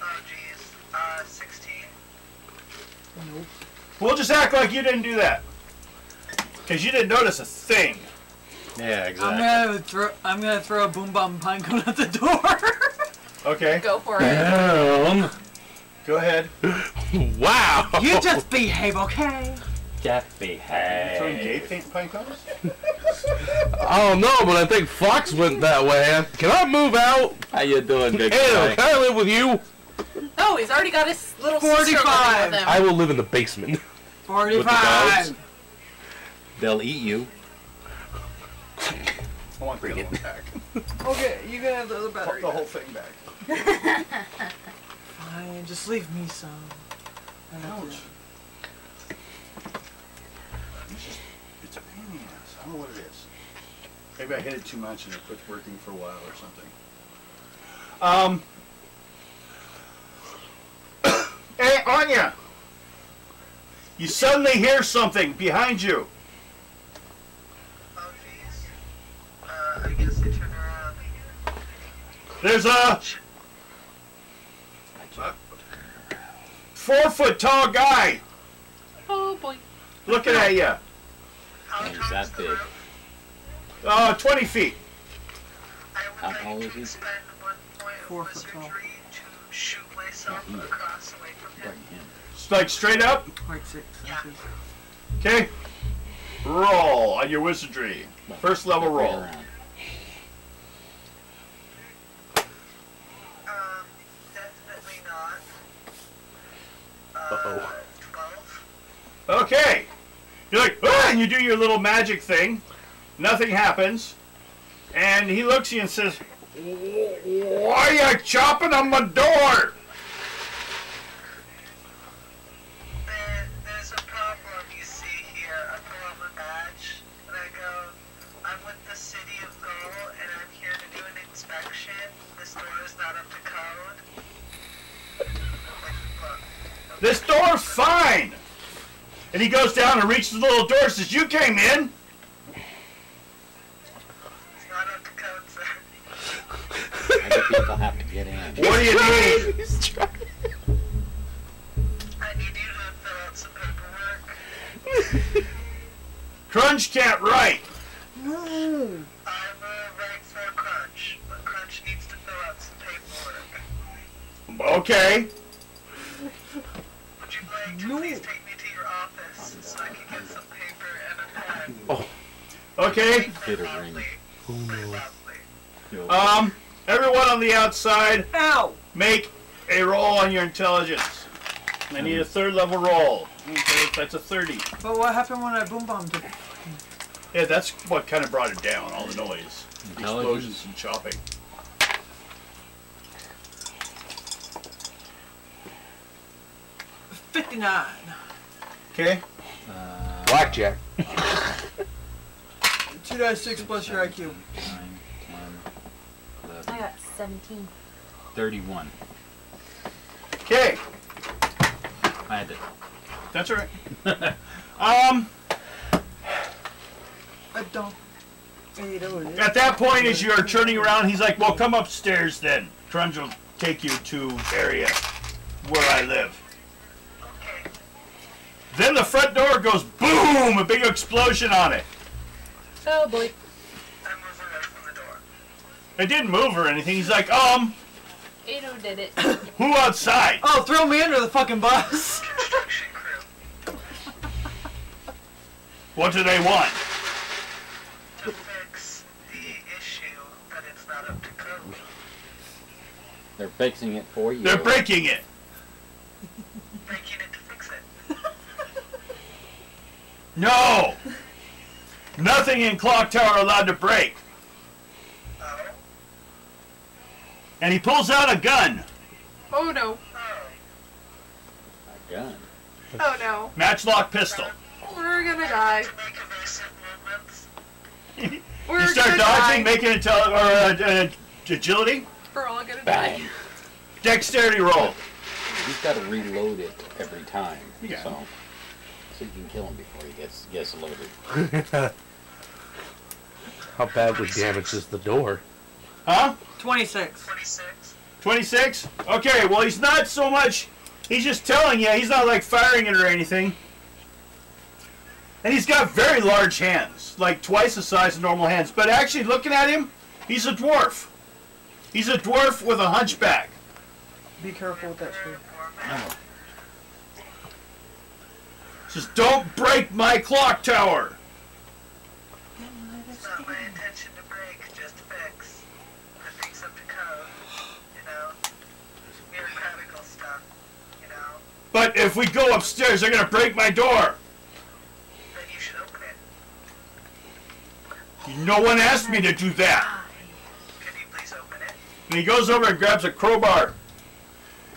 Oh, jeez. 16. Nope. We'll just act like you didn't do that. Because you didn't notice a thing. Yeah, exactly. I'm gonna throw a boom bomb pine cone at the door. Okay. Go for it. Damn. Go ahead. Wow. You just behave, okay? Jeffy, Throwing hey. gay pine cones? I don't know, but I think Fox went that way. Can I move out? How you doing, big Hey, guy? can I live with you? Oh, he's already got his little sister 45. living with him. I will live in the basement. 45. They'll eat you. I want the other one back. Okay, you can have the other The battery. whole thing back. Fine, just leave me some. I don't Ouch. do It's a pain in the ass. I don't know what it is. Maybe I hit it too much and it quit working for a while or something. Hey, Anya! You suddenly hear something behind you. Oh, jeez. I guess they turned around. There's a 4-foot tall guy Oh boy. looking at you. How Is tall that is the big? roof? 20 feet. I How would tall like is to he? spend 1 point of 4 foot tall. wizardry to shoot myself Yeah, he is. across away from him. Right, him. It's like straight up. Like 6 Yeah. inches. Okay. Roll on your wizardry. First level Right roll. around. Definitely not. Uh-oh. 12. Okay. You're like, ah, and you do your little magic thing. Nothing happens. And he looks at you and says, why are you chopping on my door? There's a problem, you see here. I pull out my badge and I go, I'm with the City of Gull and I'm here to do an inspection. This door is not up to code. Look. This door's fine. And he goes down and reaches the little door and says, you came in. It's not up to code, sir. Other people have to get in. What do you need? I need you to fill out some paperwork. Krunge can't write. No. I'm right for Crunch, but Crunch needs to fill out some paperwork. Okay. Would you like to No. please take me to your office so I can get some paper and a pen? Okay. Get a ring. Very loudly. You'll- Everyone on the outside, Ow! make a roll on your intelligence. I need a third level roll. Okay, that's a 30. But what happened when I boom bombed it? Yeah, that's what kind of brought it down, all the noise. The Intelligence. explosions and chopping. $59. Okay. Blackjack. 2 dice 6 plus your IQ. 9, 10, 11, I got 17. 31. Okay. I had to. That's all right. I don't. Hey, that was it. At that point, as you're turning around, he's like, well, come upstairs then. Krunge will take you to area where I live. Okay. Then the front door goes boom, a big explosion on it. Oh boy. I move away from the door. It didn't move or anything. He's like, Ado did it. who outside? Oh, throw me under the fucking bus! Construction crew. What do they want? To fix the issue that it's not up to code. They're fixing it for you. They're breaking it. Breaking it to fix it. No! Nothing in Clocktower allowed to break. Oh? And he pulls out a gun. Oh no. Oh. gun. Oh no. Matchlock pistol. We're gonna die. To make evasive movements. We're You start gonna dodging, die. making agility. We're all gonna Bang. die. Dexterity roll. He's got to reload it every time. Yeah. So you can kill him before he gets loaded. How badly damaged is the door? Huh? 26. 26. 26? Okay, well, he's not so much. He's just telling you. He's not like firing it or anything. And he's got very large hands, like twice the size of normal hands. But actually, looking at him, he's a dwarf. He's a dwarf with a hunchback. Be careful with that shit. Says, don't break my clock tower. It's not my intention to break, just fix. Put things up to code. You know? Bureaucratical stuff. You know? But if we go upstairs, they're going to break my door. Then you should open it. No one asked me to do that. Can you please open it? And he goes over and grabs a crowbar.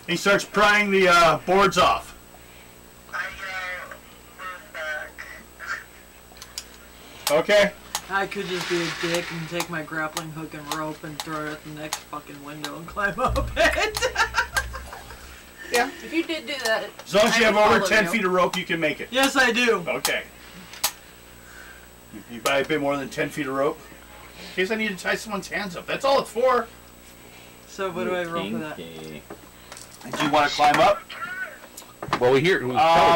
He starts prying the boards off. I move back. Okay? I could just be a dick and take my grappling hook and rope and throw it at the next fucking window and climb up it. Yeah. If you did do that, As long as you I have would over follow 10 you. feet of rope, you can make it. Yes, I do. Okay. You buy a bit more than 10 feet of rope? In case I need to tie someone's hands up. That's all it's for. So what do I roll for that? Kinky. Do you want to climb up? Well, we probably hear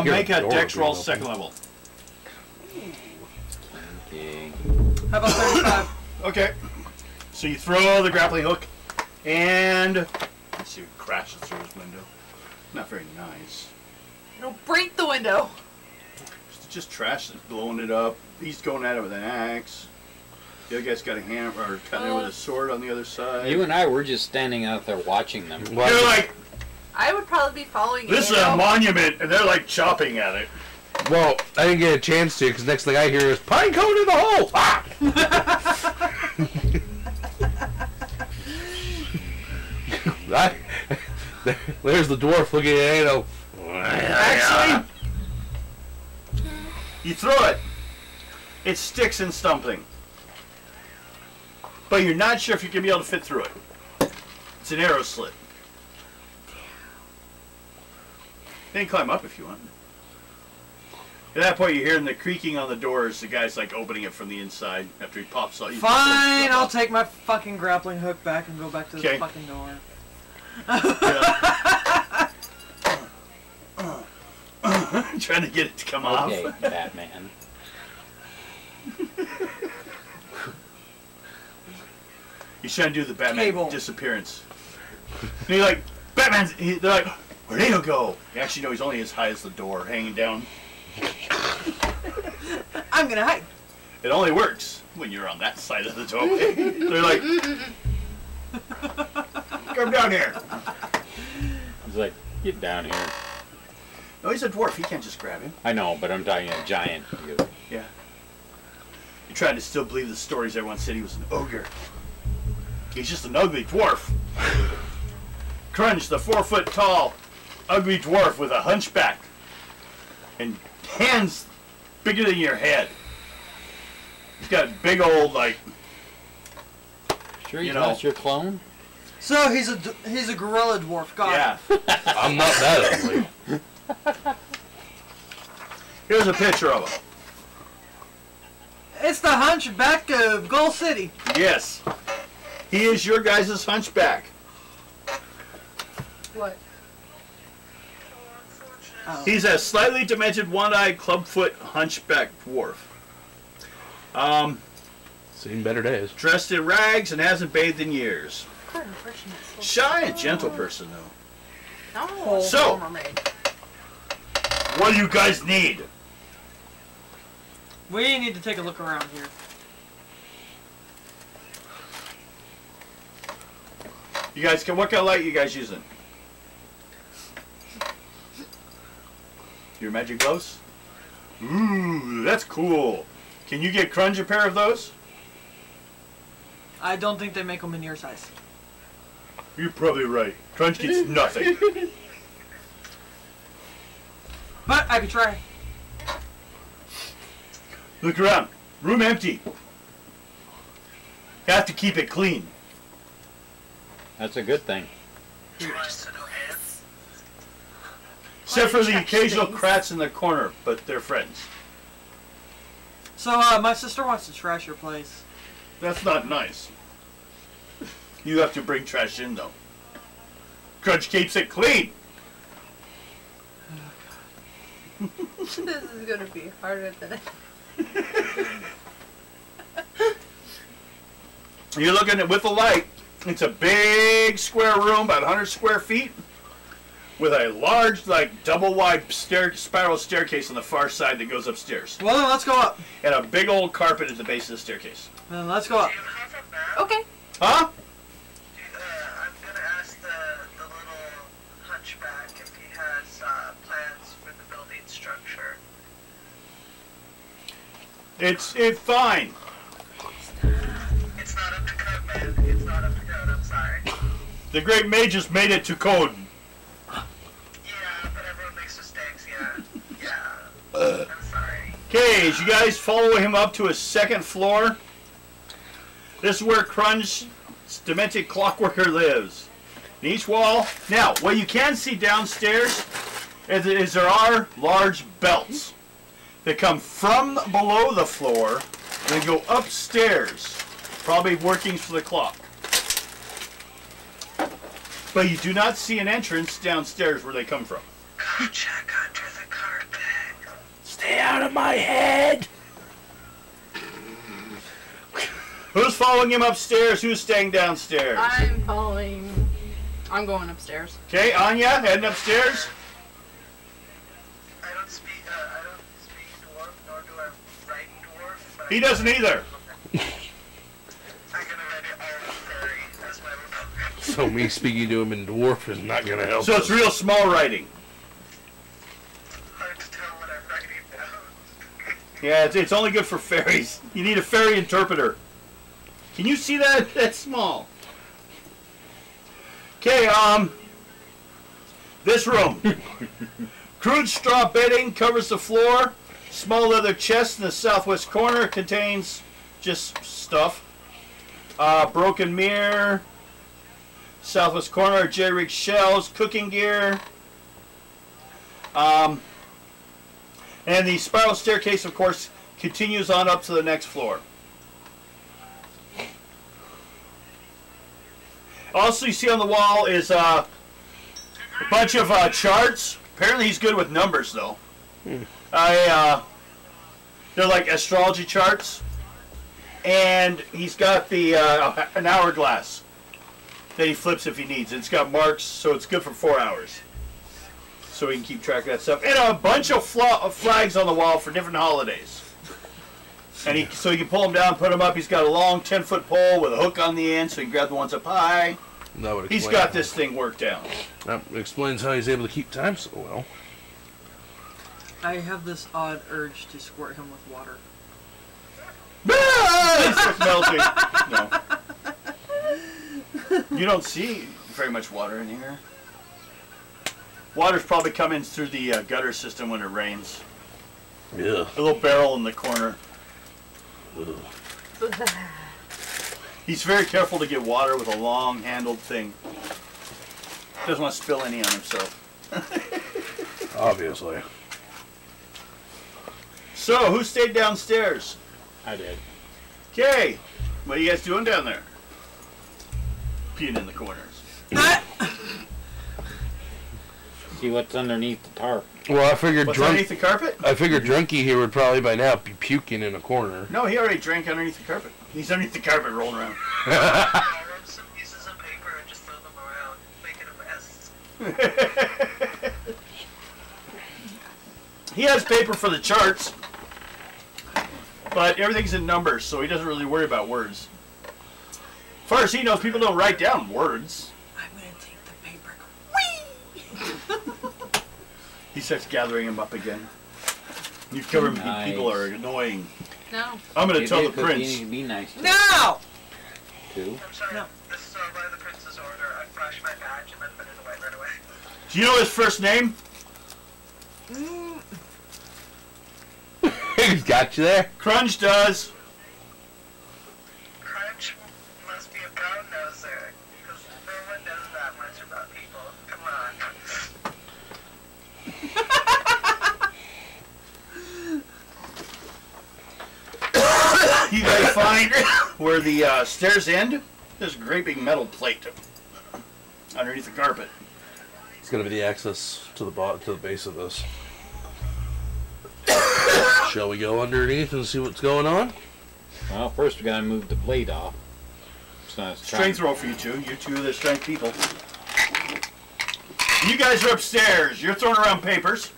Make a door dex being roll opened. second level. Kinky. How about 35? Okay. So you throw the grappling hook and let's see, it crashes through his window. Not very nice. It'll break the window. Just trash it, blowing it up. He's going at it with an axe. The other guy's got a hammer or cutting it with a sword on the other side. You and I were just standing out there watching them. Well, They're like, I would probably be following this is you. a monument, and they're like chopping at it. well, I didn't get a chance to because next thing I hear is pine cone in the hole. Ah! There's the dwarf looking at Ano. Actually, you throw it. It sticks in something. But you're not sure if you're going to be able to fit through it. It's an arrow slit. You can climb up if you want. At that point, you're hearing the creaking on the doors. The guy's like opening it from the inside after he pops out. Fine, I'll take my fucking grappling hook back and go back to the Okay. fucking door. Trying to get it to come Okay, off. Batman. He's trying to do the Batman Cable. disappearance. And you're like, Batman's. They're like, where'd Ano go? You actually know he's only as high as the door, hanging down. I'm gonna hide. It only works when you're on that side of the doorway. They're like, come down here. He's like, get down here. No, he's a dwarf. He can't just grab him. I know, but I'm talking a giant. Yeah. You're trying to still believe the stories everyone said he was an ogre. He's just an ugly dwarf. Krunges, the 4-foot-tall, ugly dwarf with a hunchback and hands bigger than your head. He's got big old, like, Sure You he's know. not your clone? So he's a gorilla dwarf. God. yeah. I'm not that ugly. Here's a picture of him. It's the hunchback of Gull City. Yes. He is your guys' hunchback. What? Oh. He's a slightly demented, one-eyed, clubfoot hunchback dwarf. Seen better days. Dressed in rags and hasn't bathed in years. Quite unfortunate. Shy and gentle person, though. No. So- mermaid. What do you guys need? We need to take a look around here. You guys, what kind of light you guys using? Your magic gloves? Ooh, that's cool. Can you get Krunges a pair of those? I don't think they make them in your size. You're probably right. Krunges gets nothing. But I could try. Look around. Room empty. Have to keep it clean. That's a good thing. Except for the trash occasional things. crats in the corner, but they're friends. So, my sister wants to trash your place. That's not nice. You have to bring trash in, though. Krunge keeps it clean. This is gonna be harder than You're looking at with the light. It's a big square room, about 100 square feet, with a large, like double wide spiral staircase on the far side that goes upstairs, Well, then let's go up. and a big old carpet at the base of the staircase. Then let's go up. Do you have a map? Okay. Huh? I'm gonna ask the little hunchback if he has plans for the building structure. It's fine. It's not up to code, man. It's not up to code. I'm sorry. The great mages made it to code. Yeah, but everyone makes mistakes. Yeah. I'm sorry. Okay, as you guys follow him up to a second floor, this is where Krunge's demented clockworker lives. In each wall. Now, what you can see downstairs is there are large belts that come from below the floor and then go upstairs, probably workings for the clock. But you do not see an entrance downstairs where they come from. Go check under the carpet. Stay out of my head! Who's following him upstairs? Who's staying downstairs? I'm following. I'm going upstairs. Okay, Anya, heading upstairs. I don't speak dwarf, nor do I write dwarf. But He doesn't either. I'm gonna write it all fairy as my republic. So me speaking to him in dwarf is not gonna help So us. it's real small writing. Hard to tell what I'm writing down. Yeah, it's only good for fairies. You need a fairy interpreter. Can you see that? That's small. Okay, this room. Crude straw bedding covers the floor. Small leather chest in the southwest corner contains just stuff. Broken mirror. Southwest corner, jerry-rigged shells, cooking gear. And the spiral staircase, of course, continues on up to the next floor. Also, you see on the wall is a bunch of charts. Apparently, he's good with numbers, though. They're like astrology charts, and he's got the an hourglass that he flips if he needs. It's got marks, so it's good for 4 hours. So we can keep track of that stuff. And a bunch of flags on the wall for different holidays. And so you can pull them down, put them up. He's got a long 10-foot pole with a hook on the end, so you can grab the ones up high. That would He's explain got this thing worked out. That explains how he's able to keep time so well. I have this odd urge to squirt him with water. It's melting. No. You don't see very much water in here. Water's probably coming through the gutter system when it rains. Yeah. A little barrel in the corner. He's very careful to get water with a long-handled thing. Doesn't want to spill any on himself. Obviously. So, who stayed downstairs? I did. Okay. What are you guys doing down there? Peeing in the corners. See what's underneath the tarp. Well, I figured What's underneath the carpet? I figured Drunky here would probably by now be puking in a corner. No, he already drank underneath the carpet. He's underneath the carpet rolling around. I'll rub some pieces of paper and just throw them around, making a mess. He has paper for the charts, but everything's in numbers, so he doesn't really worry about words. As far as he knows, people don't write down words. I'm gonna take the paper. He starts gathering them up again. You cover him. Nice. People are annoying. No. I'm going to You tell do, the 'cause You need prince. to be nice to No! too. I'm sorry, No. this is all by the prince's order. I flashed my badge and then put it away right away. Do you know his first name? He's got you there. Krunge does. Crunch must be a brown noser, because no one knows that much about people. Come on. You guys find where the stairs end? There's a great big metal plate underneath the carpet. It's gonna be the access to the base of this. Shall we go underneath and see what's going on? Well, first we gotta move the plate off. So Strength roll for you two. You two are the strength people. You guys are upstairs. You're throwing around papers.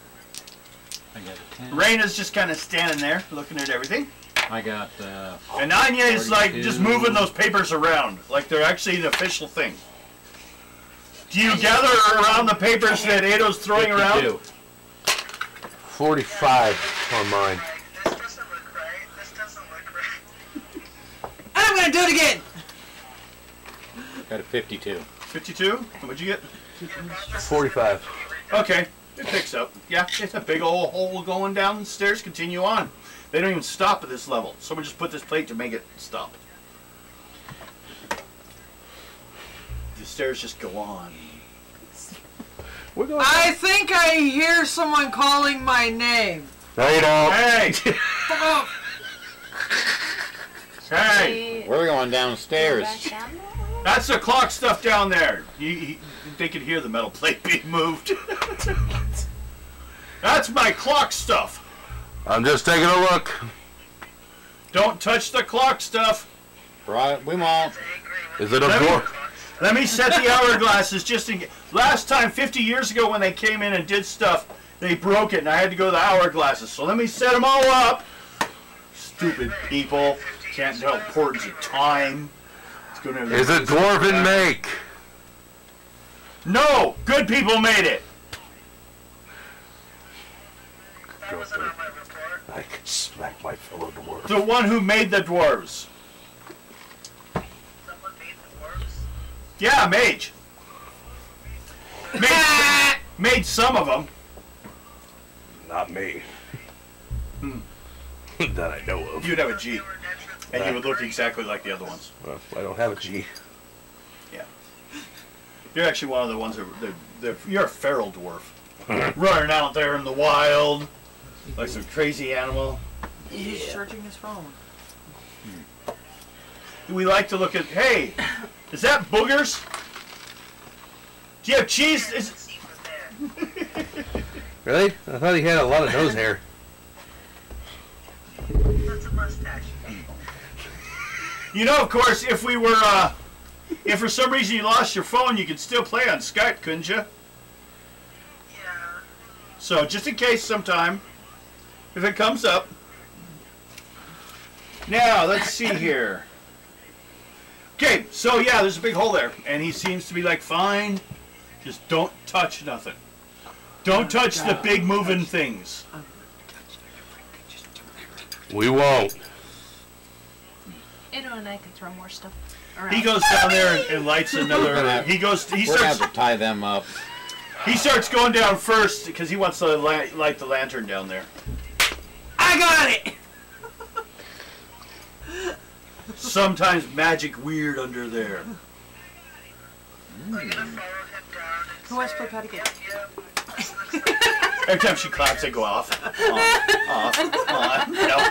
I got a 10. Raina's just kind of standing there looking at everything. I got And Anya is like 42. just moving those papers around like they're actually an official thing. Do you gather around the papers that Ado's throwing around? 52. 45 on mine. This doesn't look right. This doesn't look right. And I'm gonna do it again. Got a 52. 52? What'd you get? 45. Okay, it picks up. Yeah, it's a big old hole going down the stairs. Continue on. They don't even stop at this level. Someone just put this plate to make it stop. The stairs just go on. We're going. I think I hear someone calling my name. No, you don't. Hey! Oh, Hey! We're going downstairs. That's the clock stuff down there. They could hear the metal plate being moved. That's my clock stuff. I'm just taking a look. Don't touch the clock stuff. Right, we won't. Is it a Let me- door? Let me set the hourglasses just in. Last time, 50 years ago, when they came in and did stuff, they broke it, and I had to go to the hourglasses. So let me set them all up. Stupid people can't tell importance of time. It's gonna Is it dwarven make? No, good people made it. That wasn't on my report. I can smack my fellow dwarf. The one who made the dwarves. Someone made the dwarves. Yeah, mage. Made some of them. Not me. That I know of. You'd have a G, They were naturally and you would look exactly like the other ones. Well, I don't have a G. You're actually one of the ones that you're a feral dwarf, running out there in the wild like some crazy animal. he's charging his phone. We like to look at. Hey, is that boogers? Do you have cheese? the Is, seat was there. Really? I thought he had a lot of nose hair. That's a mustache. you know, of course, if we were, if for some reason you lost your phone, you could still play on Skype, couldn't you? Yeah. So just in case, sometime, if it comes up. Now let's see here. Okay, so yeah, there's a big hole there, and he seems to be like fine. Just don't touch nothing. Don't touch the big moving things. We won't. Ado and I can throw more stuff around. He goes down there and lights another. He goes. He We're gonna starts. have to tie them up. He starts going down first because he wants to light the lantern down there. I got it. Sometimes magic weird under there. We're gonna follow him down and Who wants say, to play patty cake? Yep, this looks like Every time she claps, they go off. Off. No.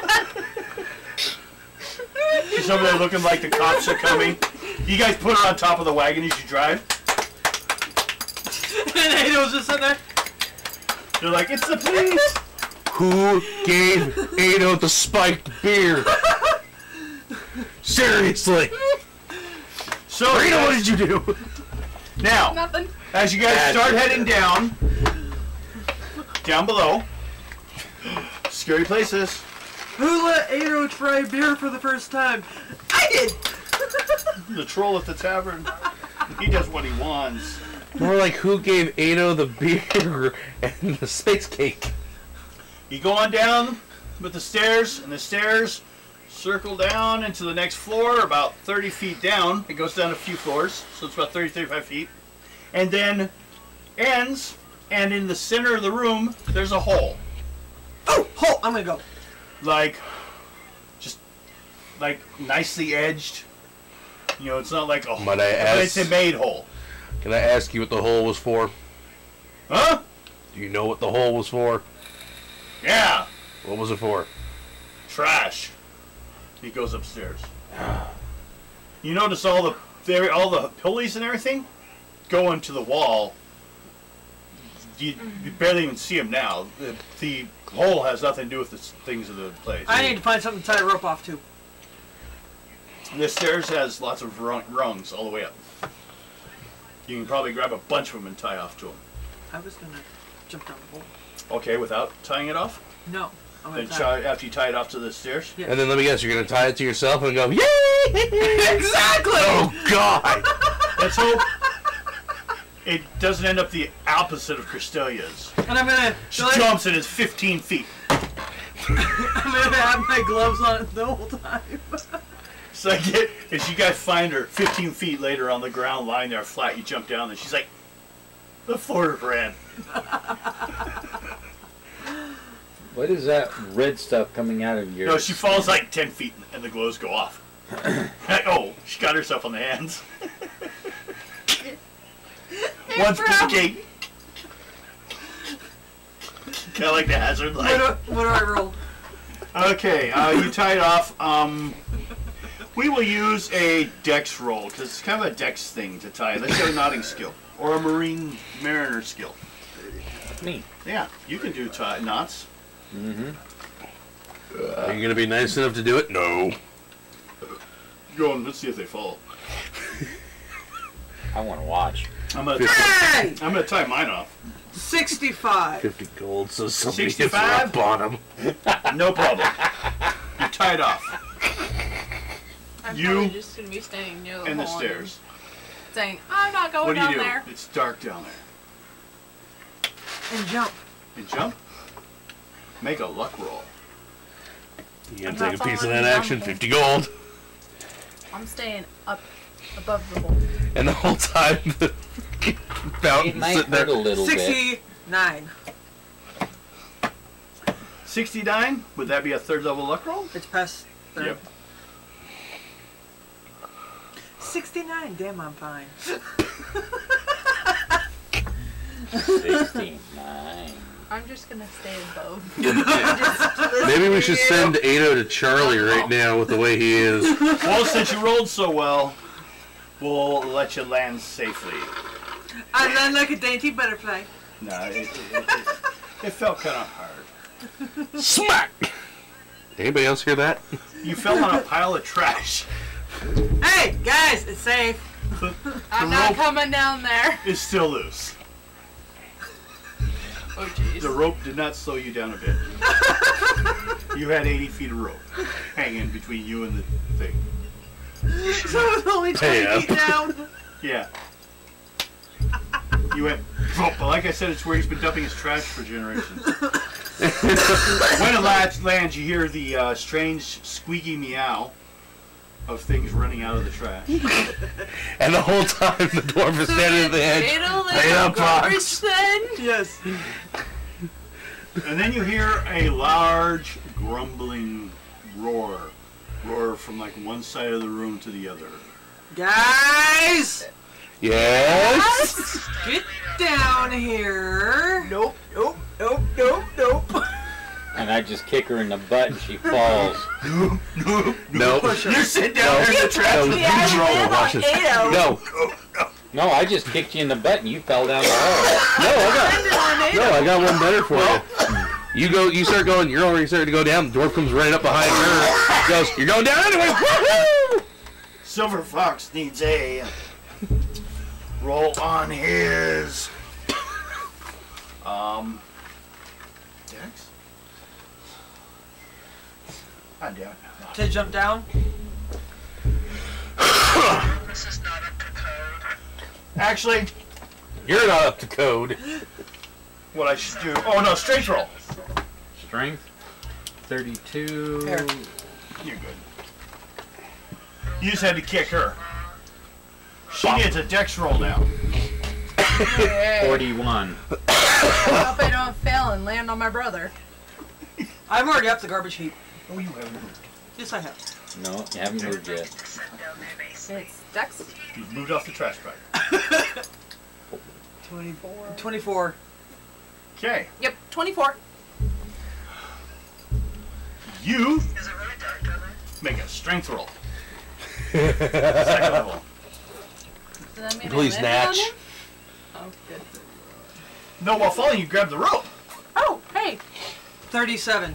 She's over there looking like the cops are coming. You guys put her on top of the wagon as you drive. And Ado's just sitting there. They're like, it's the police. Who gave Ado the spiked beer? Seriously. So, Ado, what did you do? now, Nothing. as you guys start heading down below, scary places. Who let Ado try beer for the first time? I did. The troll at the tavern. He does what he wants. More like who gave Ado the beer and the space cake? You go on down with the stairs, and the stairs circle down into the next floor, about 30 feet down. It goes down a few floors, so it's about 30, 35 feet. And then ends And in the center of the room, there's a hole. Oh, hole! I'm gonna go. Like, just, like, nicely edged. You know, it's not like a hole. Might I ask- It's a made hole. Can I ask you what the hole was for? Huh? Do you know what the hole was for? Yeah. What was it for? Trash. He goes upstairs. You notice all the pulleys and everything go into the wall. You barely even see them now. The hole has nothing to do with the things of the place. I need to find something to tie a rope off to. The stairs has lots of rungs all the way up. You can probably grab a bunch of them and tie off to them. I was gonna jump down the hole. Okay, without tying it off? No. I'm Then gonna tie. after you tie it off to the stairs? Yeah. And then let me guess, you're going to tie it to yourself and go, yay! Exactly! Oh, God! Let's hope it doesn't end up the opposite of Cristelia's. And I'm gonna. She jumps and it's 15 feet. I'm gonna have my gloves on the whole time. It's like, as you guys find her 15 feet later on the ground, lying there flat, you jump down and she's like, the floor ran. What is that red stuff coming out of your... No, she falls like 10 feet and the glows go off. Oh, she got herself on the hands. One's peeking. Kind of like the hazard light. What do I roll? Okay, you tie it off. We will use a dex roll, because it's kind of a dex thing to tie. Let's go knotting skill. Or a mariner skill. Me. Yeah, you can do knots. Mm-hmm. Are you going to be nice enough to do it? No. Go on, let's see if they fall. I want to watch. I'm gonna Hey! tie mine off. 65. 50 gold, so somebody 65? gets up on him. No problem. You tie it off. I'm You probably just gonna be standing near the And the hole stairs. saying, I'm not going What do down you do? there. It's dark down there. And jump. You jump. Make a luck roll. You I'm going to take not a piece of following that you action, down the 50 gold. I'm staying up above the hole. And the whole time the It fountain's might sitting hurt there. a little bit. 69. 69? Would that be a third level luck roll? It's past 30. Yep. 69. Damn, I'm fine. 69. I'm just gonna stay above. Maybe we should send Ado to Charlie right now with the way he is. Well, since you rolled so well, we'll let you land safely. I land like a dainty butterfly. No, it felt kind of hard. Smack! Anybody else hear that? You fell on a pile of trash. Hey, guys, it's safe. I'm The not rope coming down there. is still loose. Oh jeez. The rope did not slow you down a bit. You had 80 feet of rope hanging between you and the thing. So it's only 20 feet down. Yeah. You went, but like I said, it's where he's been dumping his trash for generations. When it lands, you hear the strange squeaky meow of things running out of the trash. And the whole time the dwarf is standing at the edge. Lay up, garbage then? Yes. And then you hear a large grumbling roar from like one side of the room to the other. Guys, Yes? get down here. Nope. Nope, nope, nope, nope. And I just kick her in the butt and she falls. No. You sit down there in the trash. No, you roll. Watch this. No. No, I just kicked you in the butt and you fell down the hole. I got one better for you. You start going, you're already starting to go down, the dwarf comes right up behind her, goes, you're going down anyway, woohoo! Silver Fox needs a roll on his Dex? God damn it. To jump down? This is not up to code. Actually, You're not up to code. what I should do. Oh no, strength roll. Strength 32. Here. You're good. You just had to kick her. She gets a dex roll now. Hey. 41. I hope I don't fail and land on my brother. I'm already up the garbage heap. Oh, you haven't moved. Yes, I have. No, you haven't moved yet. Sit down there nicely. It's Dex. You've moved off the trash bag. 24. Okay. Yep, 24. You Is it really dark down there? make a strength roll. Second level. Does that mean I Please landed on natch. him? Oh, good. No, while falling, you grab the rope. Oh, hey. 37.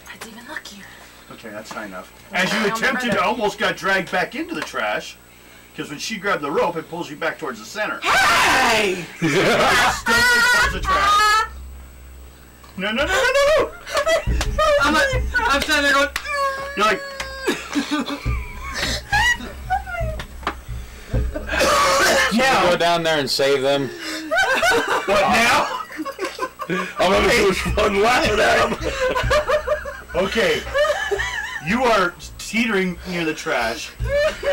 That's even luckier. Okay, that's high enough. As you Wow, attempted brother. to almost got dragged back into the trash, because when she grabbed the rope, it pulls you back towards the center. Hey! Still towards the trash. No, no, no, no, no! I'm standing there going. You're like, Go down there and save them. what now? I'm having so much fun laughing at him. Okay. You are teetering near the trash.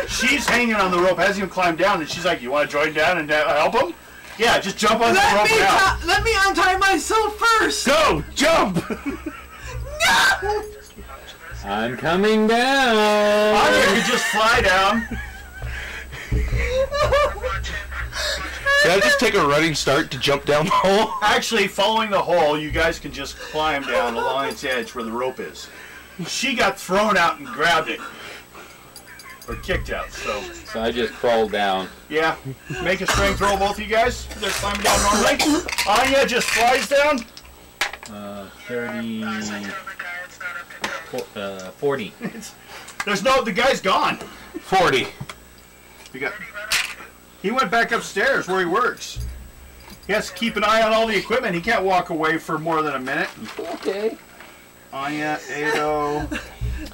She's hanging on the rope, hasn't even climbed down, and she's like, you want to join down and help him? Yeah, just jump on the rope now. Let me untie myself first. Go, jump! I'm coming down. Anya could just fly down. Can I just take a running start to jump down the hole? Actually, following the hole, you guys can just climb down along its edge where the rope is. She got thrown out and grabbed it. Or kicked out, so. So I just crawled down. Yeah. Make a strength roll, both of you guys. They're climbing down normally. Anya just flies down. 30, Guys, I told the guy it's not up to code. 40. There's no, the guy's gone. 40. We got, he went back upstairs where he works. He has to keep an eye on all the equipment. He can't walk away for more than a minute. Okay. Anya, Ado,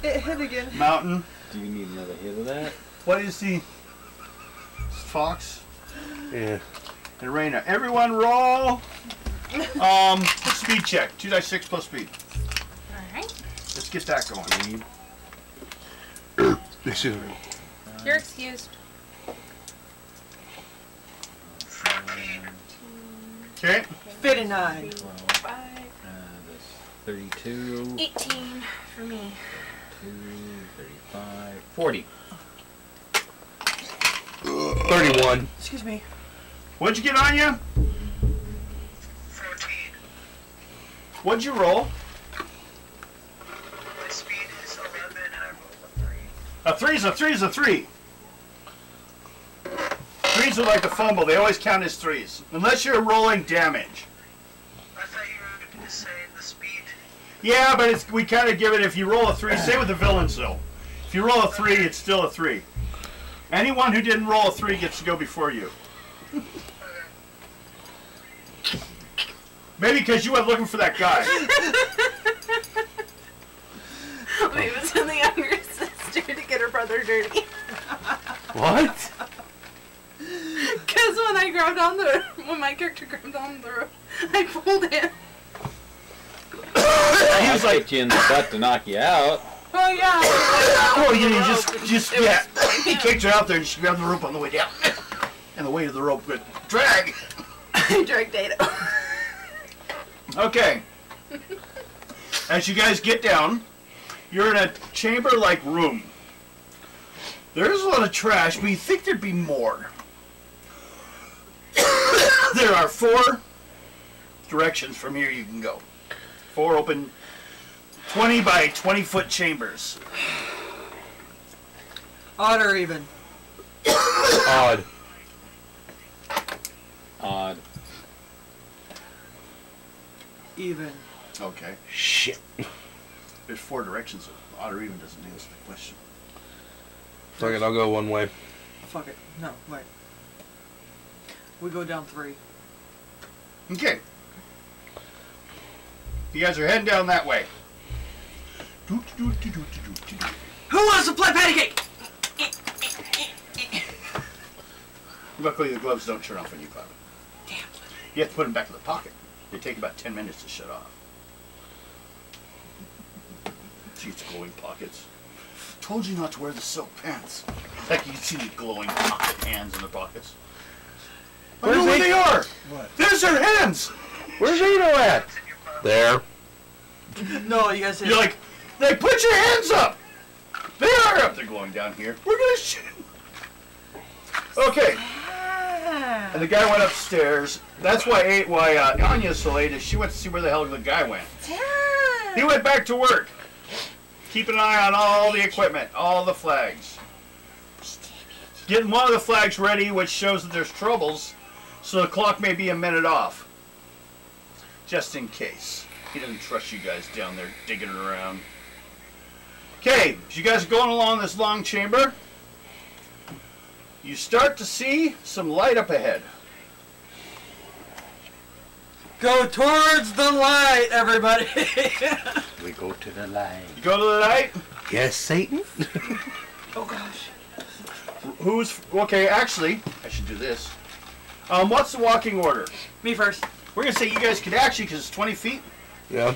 It hit again. Mountain. Do you need another hit of that? What is the Fox Yeah. and Raina? Everyone roll. Speed check. 2d6 plus speed. Alright. Let's get that going. Excuse me. You're excused. 14. Okay. 59. 5. That's 32, 18 for me. 2, 35, 40. 31. Excuse me. What'd you get, Anya? 14. What'd you roll? My speed is 11 and I rolled a 3. A three's a three's a three. Threes are like a fumble. They always count as threes. Unless you're rolling damage. I thought you were just saying the speed. Yeah, but it's, we kind of give it, if you roll a three, same with the villains though. If you roll a three, it's still a three. Anyone who didn't roll a three gets to go before you. Maybe because you went looking for that guy. We was in the younger sister to get her brother dirty. What? Because when my character grabbed on the rope, I pulled him. He was like, Kicked you in the butt to knock you out. Oh yeah. oh, you yeah. He kicked her out there and she grabbed the rope on the way down. And the weight of the rope would drag. I dragged Data. Okay. As you guys get down, you're in a chamber-like room. There's a lot of trash, but you think there'd be more. There are 4 directions from here you can go. 4 open 20 by 20 foot chambers. Odd or even? Odd. Odd. Even. Okay. Shit. There's 4 directions. Odd or even doesn't answer the question. Fuck it, I'll go one way. Fuck it. No, wait. We go down 3. Okay. You guys are heading down that way. Who wants to play patty cake? Luckily, the gloves don't turn off when you clap. Damn. You have to put them back in the pocket. They take about 10 minutes to shut off. See, it's glowing pockets. Told you not to wear the silk pants. Like you can see the glowing pocket hands in the pockets. I know where they are. What? There's their hands. Where's Ado at? There. No, you guys. You're like, they put your hands up. They are up. They're going down here. We're gonna shoot. Okay. And the guy went upstairs. That's why Anya's so late is she went to see where the hell the guy went. He went back to work. Keep an eye on all the equipment, all the flags. Getting one of the flags ready, which shows that there's troubles, so the clock may be a minute off. Just in case. He doesn't trust you guys down there digging around. Okay, as you guys are going along this long chamber, you start to see some light up ahead. Go towards the light, everybody. We go to the light. You go to the light. Yes, Satan. Oh gosh. Who's okay? Actually, I should do this. What's the walking order? Me first. We're gonna say you guys could actually, because it's 20 feet, Yeah.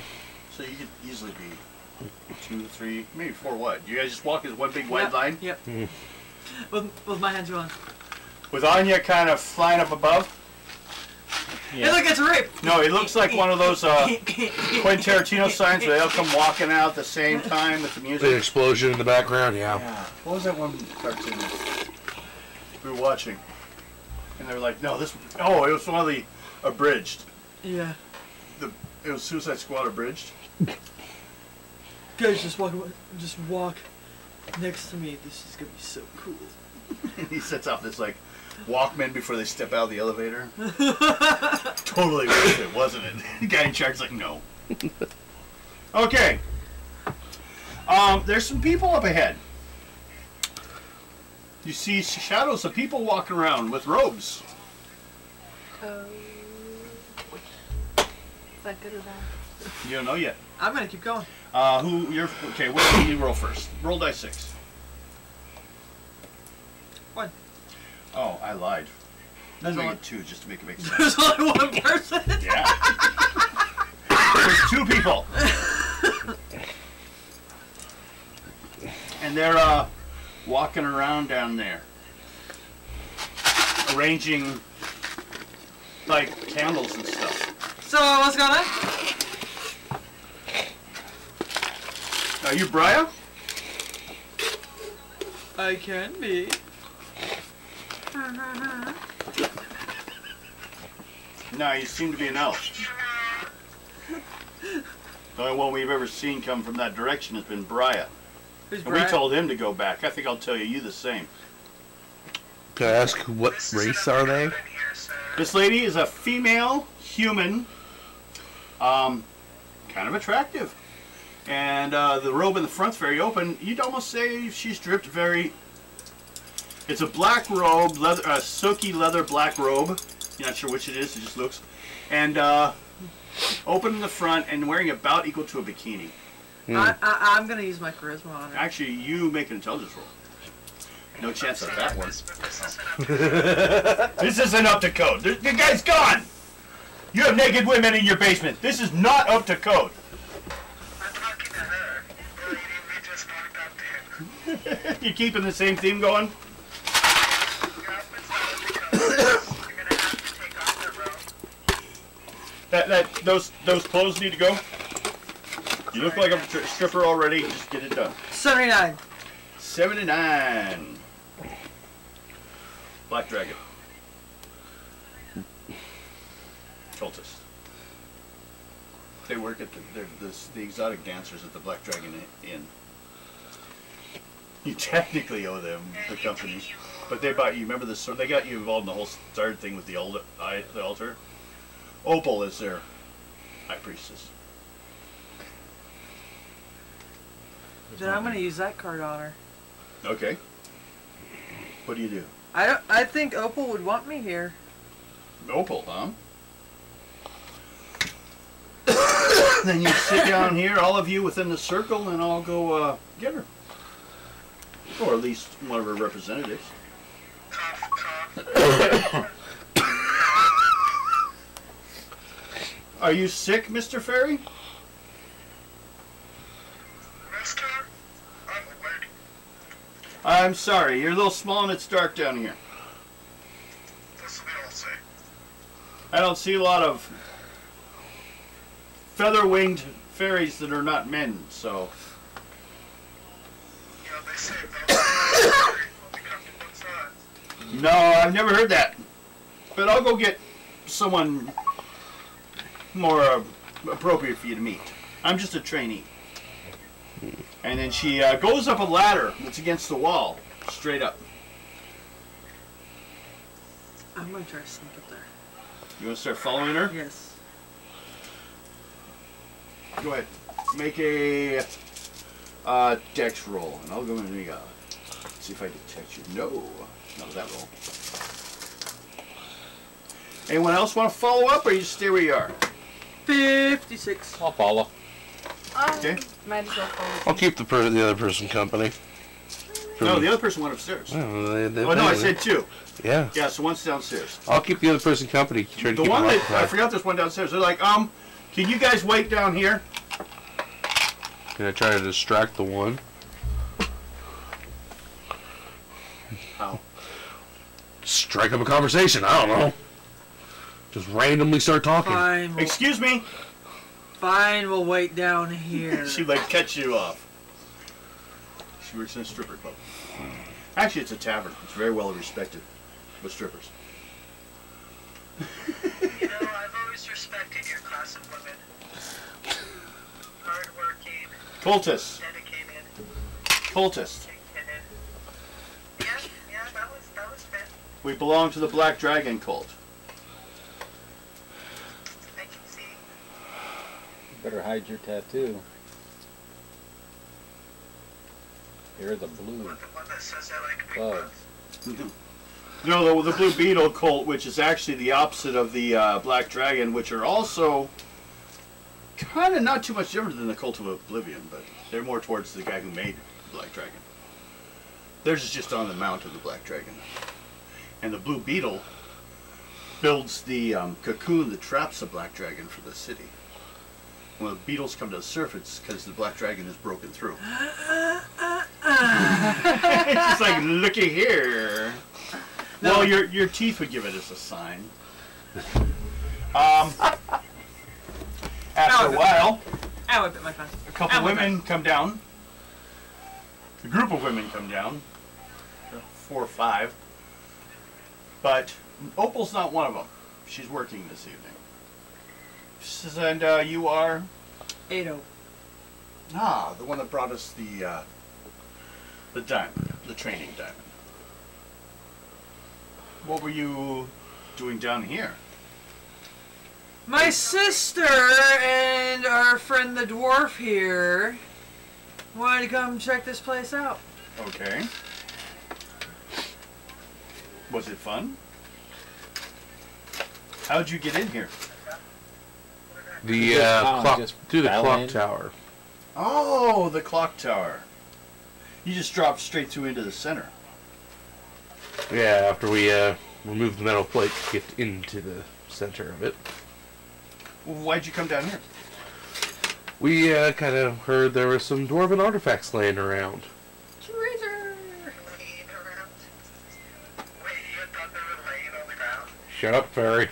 so you could easily be 2, 3, maybe 4. What? You guys just walk as one big wide Yep, line Yep. With my hands going. with Anya kind of flying up above. Hey, look, it's a rape. No, it looks like one of those Quentin Tarantino signs where they all come walking out at the same time with the The music. explosion in the background, yeah. Yeah. What was that one cartoon we were watching? And they were like, no, this. Oh, it was one of the abridged. Yeah. It was Suicide Squad abridged. Guys, just walk next to me. This is gonna be so cool. And he sets off this like Walkman before they step out of the elevator. Totally worth it, wasn't it? The guy in charge is like, no. Okay. There's some people up ahead. You see shadows of people walking around with robes. Oh. Is that good or bad? You don't know yet. I'm gonna keep going. Okay, what do you roll first? Roll die 6. 1. Oh, I lied. Let's There's make only- it 2 just to make it make sense. There's only one person. Yeah. There's 2 people. And they're walking around down there. Arranging like candles and stuff. So what's going on? Are you Briar? I can be. No, you seem to be an elf. The only one we've ever seen come from that direction has been Briar. Who's And we Brad? told him to go back. I think I'll tell you the same. Can I ask what race are they? This lady is a female human, kind of attractive. And the robe in the front's very open. You'd almost say she's dripped very... It's a black robe, silky leather black robe. You're not sure which it is, it just looks. And open in the front and wearing about equal to a bikini. I'm gonna use my charisma on her. Actually, you make an intelligence roll. No chance of that one. This isn't up to code. The guy's gone! You have naked women in your basement. This is not up to code. I'm talking to her. The lady we just walked up to. You keeping the same theme going? Your outfit's not up to code. You're gonna have to take off that robe. Those clothes need to go. You look like a stripper already. Just get it done. 79. 79. Black Dragon. Cultist. They work at they're the exotic dancers at the Black Dragon Inn. You technically owe them the company, but they bought you. Remember this? They got you involved in the whole started thing with the altar. Opal is their high priestess. Then I'm gonna use that card on her. Okay. What do you do? I think Opal would want me here. Opal, huh? Then you sit down here, all of you within the circle, and I'll go get her. Or at least one of her representatives. Are you sick, Mr. Fairy? Mister, I'm a lady. I'm sorry, you're a little small and it's dark down here. That's what we all say. I don't see a lot of feather-winged fairies that are not men, so. You know, they say those will become one size. No, I've never heard that. But I'll go get someone more appropriate for you to meet. I'm just a trainee. And then she goes up a ladder that's against the wall, straight up. I'm gonna try to sneak up there. You want to start following her? Yes. Go ahead. Make a dex roll, and I'll go and see if I detect you. No, not that roll. Anyone else want to follow up, or you just stay where you are? 56. I'll follow. Okay. Might as well follow. I'll keep the other person company. No, the other person went upstairs. Oh, Oh no, I said two. Yeah. Yeah, so one's downstairs. I'll keep the other person company. Try to The keep one them that I occupied. forgot, there's one downstairs. They're like, can you guys wait down here? Can I try to distract the one? How? Strike up a conversation. I don't know. Just randomly start talking. Fine. We'll, Excuse me. fine, we'll wait down here. She like cut you off. She works in a stripper club. Actually, it's a tavern. It's very well respected with strippers. You know, I've always respected your class of women. Hardworking, Cultist. dedicated, Cultist. big-headed. Yeah, that was fair. We belong to the Black Dragon cult. I can see. Better hide your tattoo. You're the blue. The one that says I like big Glove. butts. No, the Blue Beetle cult, which is actually the opposite of the Black Dragon, which are also kind of not too much different than the Cult of Oblivion, but they're more towards the guy who made the Black Dragon. Theirs is just on the mount of the Black Dragon. And the Blue Beetle builds the cocoon that traps the Black Dragon for the city. When the beetles come to the surface, because the Black Dragon is broken through. It's just like, looky here. No. Well, your teeth would give it as a sign. After a while, I whip it my phone. a couple Ow, my women come down. A group of women come down. 4 or 5. But Opal's not one of them. She's working this evening. She says, and you are? 80. Ah, the one that brought us the diamond, the training diamond. What were you doing down here? My sister and our friend the dwarf here wanted to come check this place out. Okay. Was it fun? How'd you get in here? The Just clock just through the fell clock in. tower. Oh, the clock tower. You just dropped straight through into the center. Yeah, after we removed the metal plate to get into the center of it. Why'd you come down here? We kind of heard there were some dwarven artifacts laying around. Laying around. Wait, you thought they were laying on the ground? Shut up, fairy.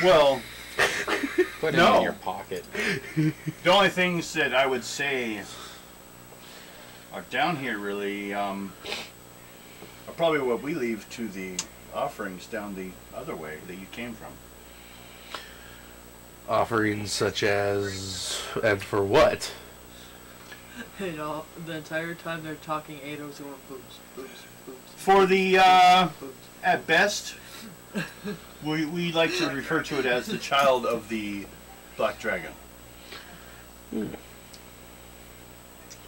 Well, Put it No. in your pocket. the only things that I would say are down here really are probably what we leave to the offerings down the other way that you came from. Offerings such as... and for what? And all, the entire time they're talking, Ado's going boobs, boobs, boobs. For the, boobs. at best, we like to refer to it as the child of the Black Dragon.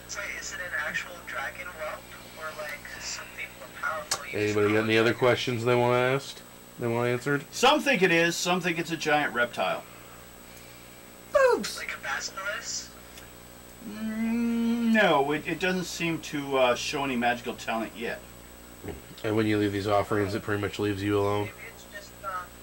So is it an actual dragon whelp or like something more powerful? Anybody got any other questions they want asked? They want answered? Some think it is, some think it's a giant reptile. Boobs! Like a basilisk? No, it doesn't seem to show any magical talent yet. And when you leave these offerings, it pretty much leaves you alone. Maybe it's just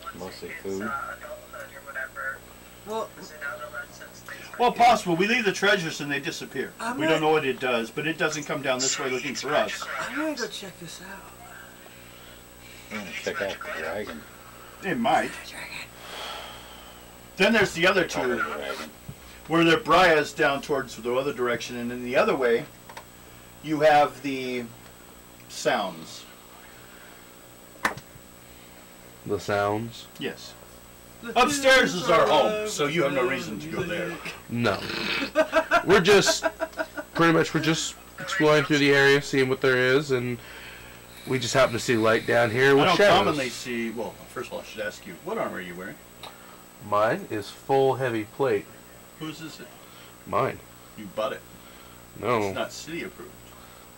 once Mostly it hits food. adulthood or whatever. Well, Is it adolescence? Things like Well, that. possible. We leave the treasures and they disappear. I'm We not- don't know what it does, but it doesn't come down this So way he looking eats for us. magical I'm gonna items? go check this out. I'm gonna check out the dragon. It might. Then there's the other two, where the Bria's down towards the other direction, and in the other way, you have the sounds. The sounds? Yes. Upstairs is our home, so you have no reason to go there. No. We're just exploring through the area, seeing what there is, and we just happen to see light down here with I don't shadows. commonly see. Well, first of all, I should ask you, what armor are you wearing? Mine is full heavy plate. Whose is it? Mine. You bought it. No. It's not city approved.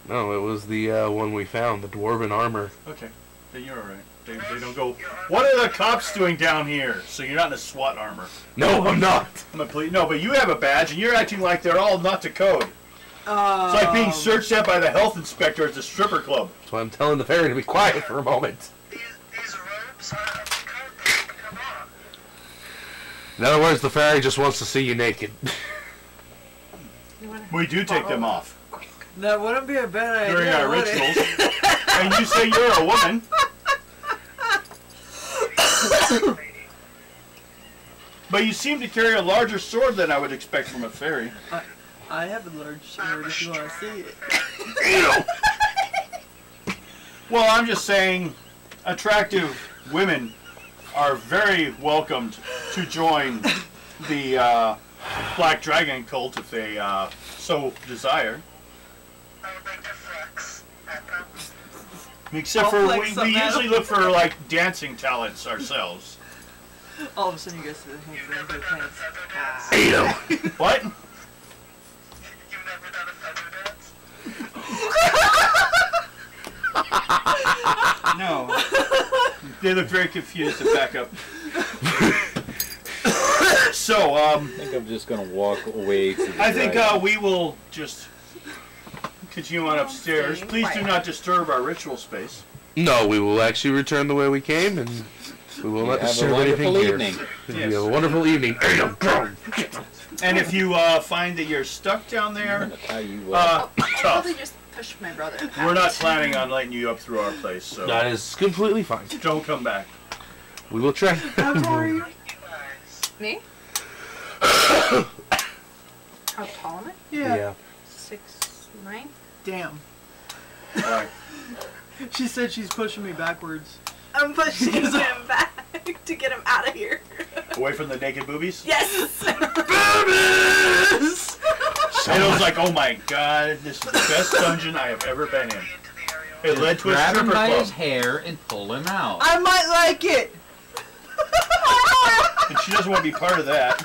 No, it was the one we found, the dwarven armor. Okay, then you're all right. They don't go. What are the cops doing down here? So you're not in a SWAT armor. No, I'm not. No, but you have a badge, and you're acting like they're all not to code. It's like being searched at by the health inspector at the stripper club. That's why I'm telling the fairy to be quiet for a moment. These robes are up to code. They need to come off. In other words, the fairy just wants to see you naked. We do take them off That wouldn't be a bad idea. during our would it? rituals. And you say you're a woman. But you seem to carry a larger sword than I would expect from a fairy. I have a large sword if you want to see it. Well, I'm just saying, attractive women are very welcomed to join the Black Dragon cult if they so desire. I would like to flex at them. Except I'll for flex we something out. usually look for like dancing talents ourselves. All of a sudden you guys see the hands You've in never their done a pants. feather dance? What? You've never done a feather dance? No. They look very confused and back up. So, I think I'm just gonna walk away to the I think dragon. we will just continue on upstairs. Please do not disturb our ritual space. No, we will actually return the way we came, and we will not Have a disturb anything wonderful here. evening. We have a wonderful evening. And if you find that you're stuck down I'm there, gonna tie you up. I'll tough. probably just push my brother. We're not out. planning on letting you up through our place, so That is completely fine. don't come back. We will try. How tall are you? You guys. Me? How tall am I? Yeah. 6'9". Damn. Alright. She said she's pushing me backwards. I'm pushing him back to get him out of here. Away from the naked boobies? Yes. Sailor's like, oh my god, this is the best dungeon I have ever been in. Into the area. It led to a Grab him stripper by club. his hair and pull him out. I might like it. And she doesn't want to be part of that.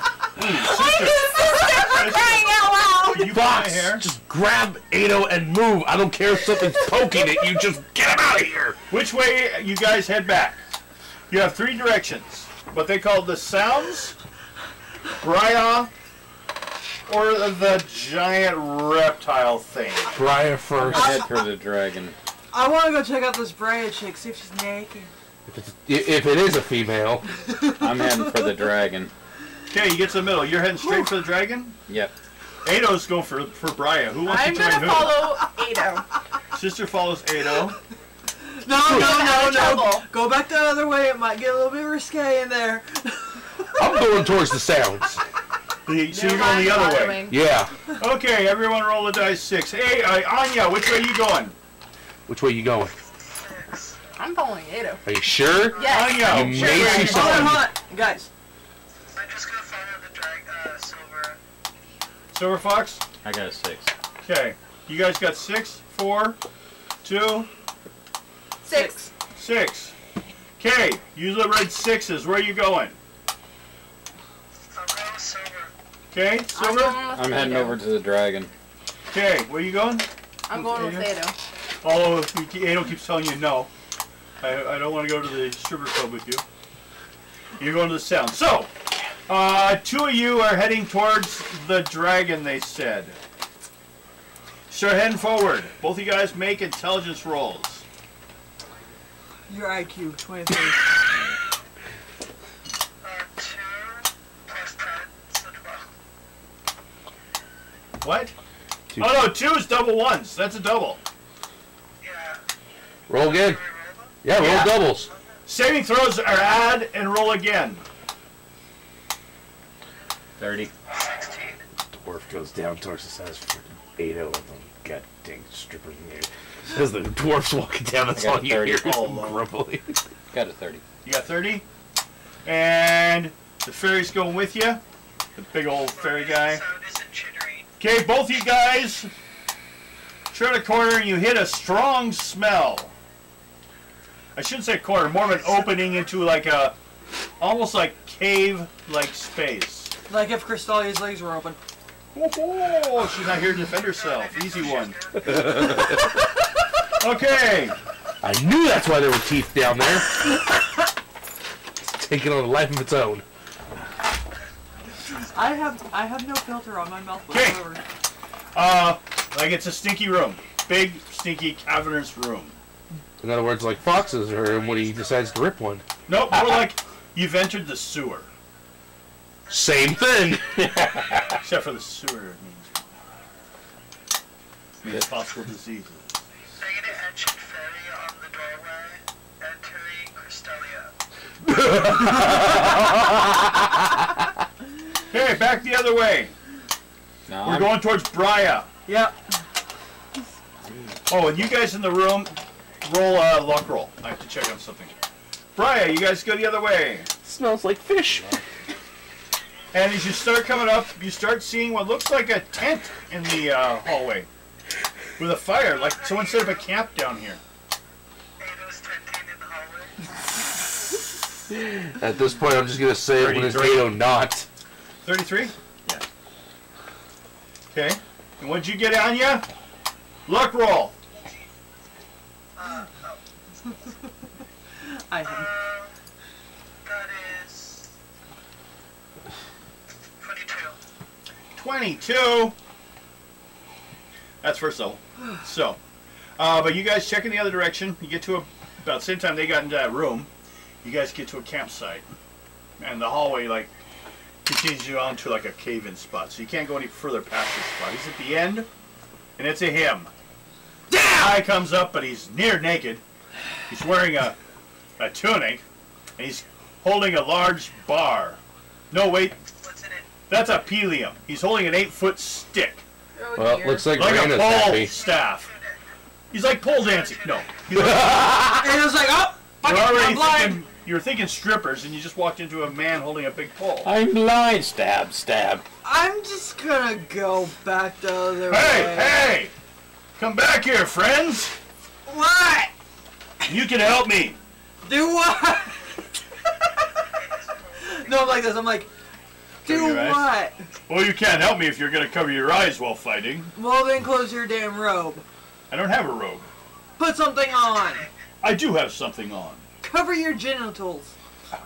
Crying out loud. Can you pull my Box, hair? just grab Ado and move. I don't care if something's poking it. You just get him out of here. Which way you guys head back? You have three directions. What they call the sounds, Brya, or the giant reptile thing. Briar I'm first. gonna head for the dragon. I want to go check out this Bria chick, see if she's naked. If it is a female, I'm heading for the dragon. Okay, you get to the middle. You're heading straight for the dragon? Yep. Ado's going for Brya. Who wants I'm to join gonna who? follow Ado. Sister follows Ado. No. Go back the other way. It might get a little bit risque in there. I'm going towards the sounds. So you're going the other way. Yeah. Okay, everyone roll the dice 6. Hey, Anya, which way are you going? Which way you going? I'm following Ado. Are you sure? Yes. Anya, You which may way are see you something. going? Hold on. Guys. I'm just gonna follow the silver. Silver Fox? I got a 6. Okay, you guys got 6, 4, 2, 6. 6. Okay, use the red 6s. Where are you going? I'll go silver. Okay, I'm Silver? going with I'm heading Ado. over to the dragon. Okay, where are you going? I'm going with Ado. Although Ado keeps telling you no. I don't want to go to the stripper club with you. You're going to the sound. So, two of you are heading towards the dragon, they said. Start heading forward. Both of you guys make intelligence rolls. Your IQ, 23. 2 plus 10, so 12. What? Two. Oh no, 2 is double ones. That's a double. Yeah. Roll again. Can we roll them? Yeah, roll Yeah. doubles. Saving throws are add and roll again. 30. 16. Dwarf goes down towards the size of freaking 8-0 of them. God dang strippers in there. As the dwarf's walking down, that's I got all you 30. hear is Oh, them Lord. grumbling. Got a 30. You got 30? And the fairy's going with you. The big old fairy guy. Sound isn't jittery. Okay, both you guys turn a corner and you hit a strong smell. I shouldn't say corner, more of an opening into like a, almost like cave-like space. Like if Crystalia's legs were open. Oh, she's not here to defend herself. Easy one. Okay. I knew that's why there were teeth down there. It's taking on a life of its own. I have no filter on my mouth Okay. whatsoever. Like it's a stinky room. Big, stinky, cavernous room. In other words, like foxes are when he decides to rip one. Nope, more like you've entered the sewer. Same thing. Except for the sewer means possible diseases. Negative ancient fairy on the doorway. Entering Crystalia. Okay, back the other way. No, We're going towards Briar. Yep. Oh, and you guys in the room, roll a luck roll. I have to check on something. Briar, you guys go the other way. Smells like fish. And as you start coming up, you start seeing what looks like a tent in the hallway. With a fire, like someone set up a camp down here. Ado's tenting in the hallway. At this point, I'm just going to say it when it's 33. 8-0 not. 33? Yeah. Okay. And what'd you get on ya? Luck roll. I have. That is 22. 22. That's first level. So, but you guys check in the other direction. You get to about the same time they got into that room. You guys get to a campsite, and the hallway like continues you on to like a cave-in spot. So you can't go any further past this spot. He's at the end, and it's a him. Guy comes up, but he's near naked. He's wearing a tunic, and he's holding a large bar. No, wait, What's in it? that's a pelium. He's holding an 8-foot stick. Oh, Well, dear. looks like Like a Raina's pole happy. staff. He's like pole dancing. No. He's like, And it was like, oh, fuck you're it, already I'm blind. thinking, you were thinking strippers, and you just walked into a man holding a big pole. I'm blind. Stab, stab. I'm just gonna go back the other Hey, way. hey! Come back here, friends! What? You can help me. Do what? No, I'm like this. I'm like, do Cover your eyes. what? Well, you can't help me if you're going to cover your eyes while fighting. Well, then close your damn robe. I don't have a robe. Put something on. I do have something on. Cover your genitals. The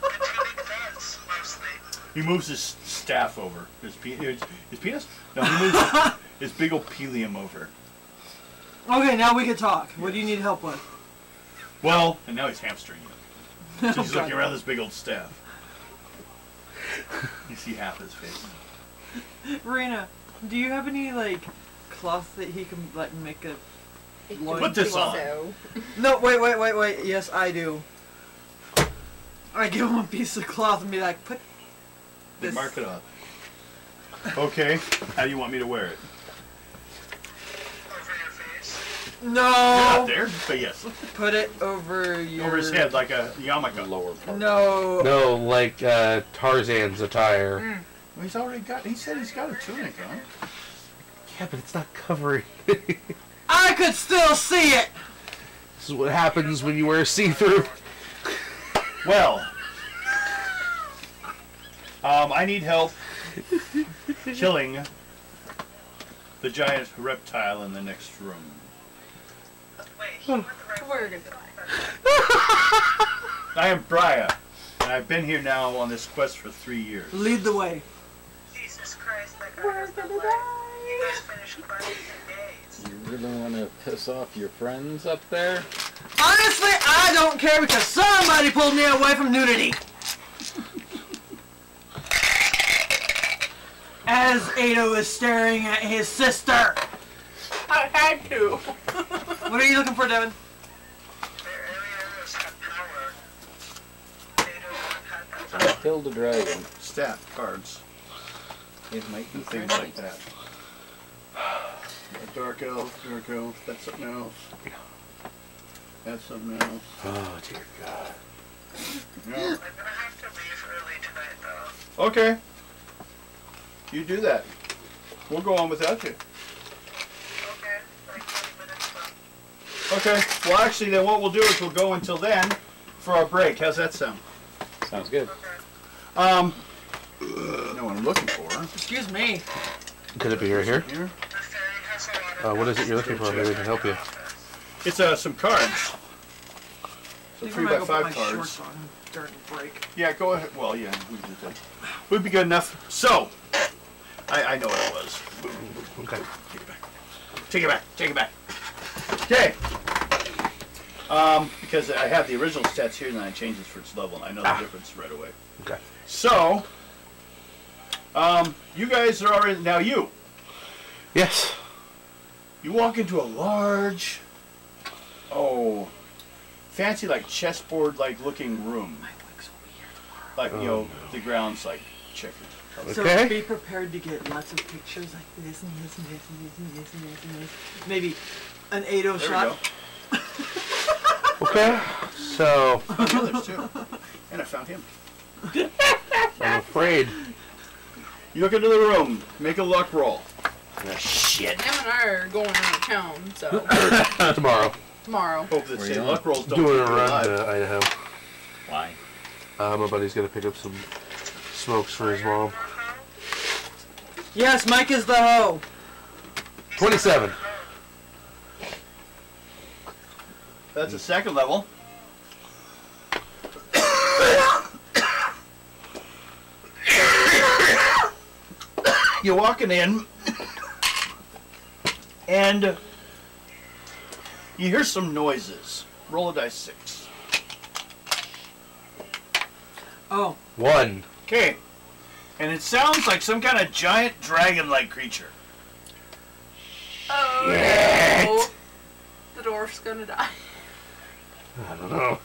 tunic does, mostly. He moves his staff over. His penis? No, he moves his big old pelium over. Okay, now we can talk. What do you need help with? Well, and now he's hamstring you. So he's Oh, looking God. around this big old staff. You see half his face. Rena, do you have any like cloth that he can like make a loin? Put this on. So. No, wait. Yes, I do. I give him a piece of cloth and be like, put They this. mark it up. Okay. How do you want me to wear it? Over your face. You're not No. there, but yes. Put it over your. Over his head like a yarmulke. Lower part. No. No, like Tarzan's attire. Well, he's already got. He said he's got a tunic on. Yeah, but it's not covering. I could still see it. This is what happens when you wear see-through. Well, I need help killing the giant reptile in the next room. Wait, he went the right We're way. gonna I am Briar, and I've been here now on this quest for 3 years. Lead the way. Jesus Christ, that guy We're has no gonna life. die. You guys finished questing in days. You really want to piss off your friends up there? Honestly, I don't care because somebody pulled me away from nudity. As Ado is staring at his sister. I had to. What are you looking for, Devin? Their area was Kill the dragon. Stat cards. It might be And things like that. Dark elf, that's something else. That's something else. Oh dear God. No. I'm gonna have to leave early tonight, though. Okay. You do that. We'll go on without you. Okay, like 20 minutes left. Okay. Well, actually, then what we'll do is we'll go until then for our break. How's that sound? Sounds good. Know what I'm looking for. Excuse me. Could it be right here? Here. The ferry has a lot of What is it you're looking for? Maybe we can help you. It's some cards. So I think 3 I by might go 5 put my cards. shorts on during the break. Yeah, go ahead. Well, yeah, we did that. Would be good enough. So, I know what it was. Okay. Take it back. Take it back. Okay. Because I have the original stats here, and then I changed this for its level, and I know the difference right away. Okay. So, you guys are already now. Yes. You walk into a large, fancy like chessboard like looking room. Like the ground's like checkered. So Okay. be prepared to get lots of pictures like this and this and this and this and this and this and this. Maybe an 8-0 There we shot. go. Okay. So Found the others too, and I found him. I'm afraid. You look into the room. Make a luck roll. Shit. Him and I are going out of town, so Tomorrow. tomorrow. Hope that Where say you going? luck rolls don't Doing a keep you run alive. to Idaho. Why? My buddy's gonna pick up some smokes for his mom. Yes, Mike is the hoe. 27. That's a second level. You're walking in, and you hear some noises. Roll a dice 6. Oh, 1. Okay. And it sounds like some kind of giant dragon-like creature. Oh no! The dwarf's gonna die. I don't know.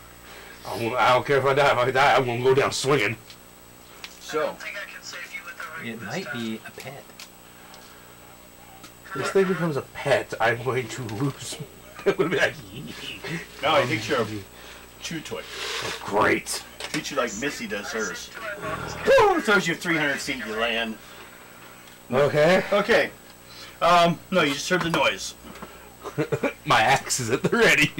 I don't care if I die. If I die, I'm gonna go down swinging. I So, don't think I can save you with the ring It this might time. be a pet. This thing becomes a pet. I'm going to lose. I'm gonna be like, now I think you're a chew toy. great. Treat you like Missy does hers. Do I love this? Throws you 300 feet, you land. Okay. Okay. No, you just heard the noise. My axe is at the ready.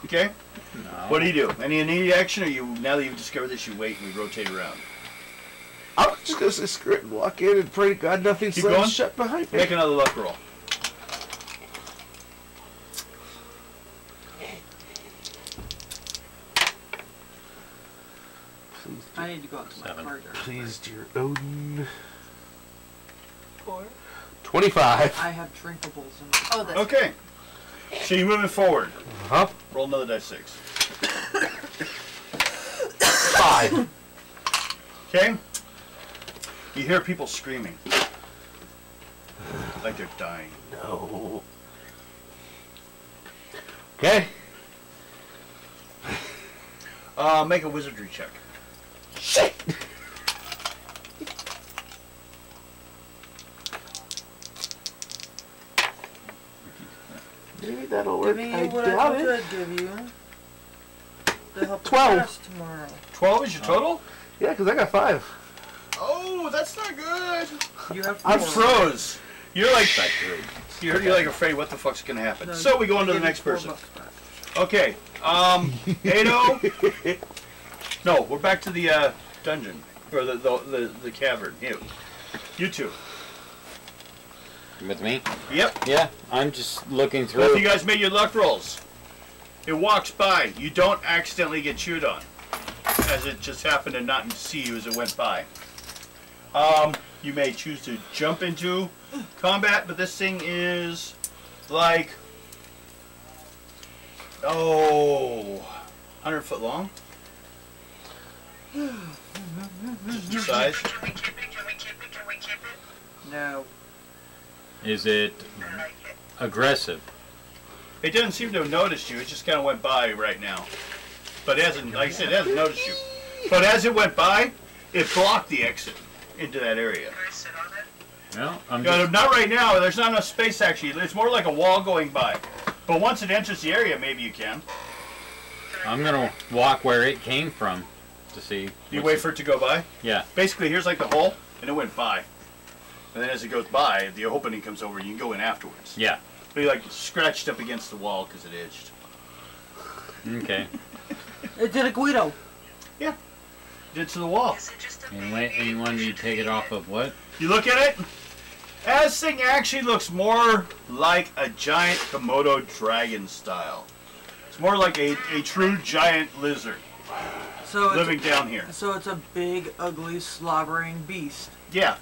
Okay? No. What do you do? Any immediate action, or you, now that you've discovered this, you wait and we rotate around? I'm just gonna say screw it and walk in and pray to God nothing Keep slams going. shut behind me. Make another luck roll. Please, I need to go out to my 7. car. There. please, dear Odin. 4. 25. I have drinkables in Oh, that's Okay. So you're moving forward. Huh? Roll another dice 6. 5. Okay? You hear people screaming. Like they're dying. No. Okay. Make a wizardry check. Shit. Maybe that'll work. Giving I you what I doubt it. could give you. To help 12. us tomorrow. 12 is your total? Yeah, because I got 5. Oh, that's not good. You have I 4. froze. You're like Back 3. you're like afraid what the fuck's gonna happen. No, So we go on to I the give next you $4 person. back. Okay. Ado. No, we're back to the dungeon or the cavern. You two. With me? Yep. Yeah, I'm just looking Both through. of you guys made your luck rolls. It walks by. You don't accidentally get chewed on, as it just happened to not see you as it went by. You may choose to jump into combat, but this thing is like 100 foot long. Just the size. Can we keep it? Can we keep it? Can we keep it? No. Is it I like it. aggressive? It doesn't seem to have noticed you. It just kind of went by right now. But it hasn't, like I said, it hasn't noticed you. But as it went by, it blocked the exit into that area. Can I sit on it? Well, I'm No, just, not right now. There's not enough space actually. It's more like a wall going by. But once it enters the area, maybe you can. I'm gonna walk where it came from to see. You wait for it to go by. Yeah. Basically, here's like the hole, and it went by. And then as it goes by, the opening comes over, and you can go in afterwards. Yeah. But you like scratched up against the wall because it edged. Okay. It did a Guido. Did to the wall. Is it just a And baby? you wanted me to take it off of what? You look at it. This thing actually looks more like a giant Komodo dragon style. It's more like a true giant lizard So living down here. So it's a big, ugly, slobbering beast. Yeah.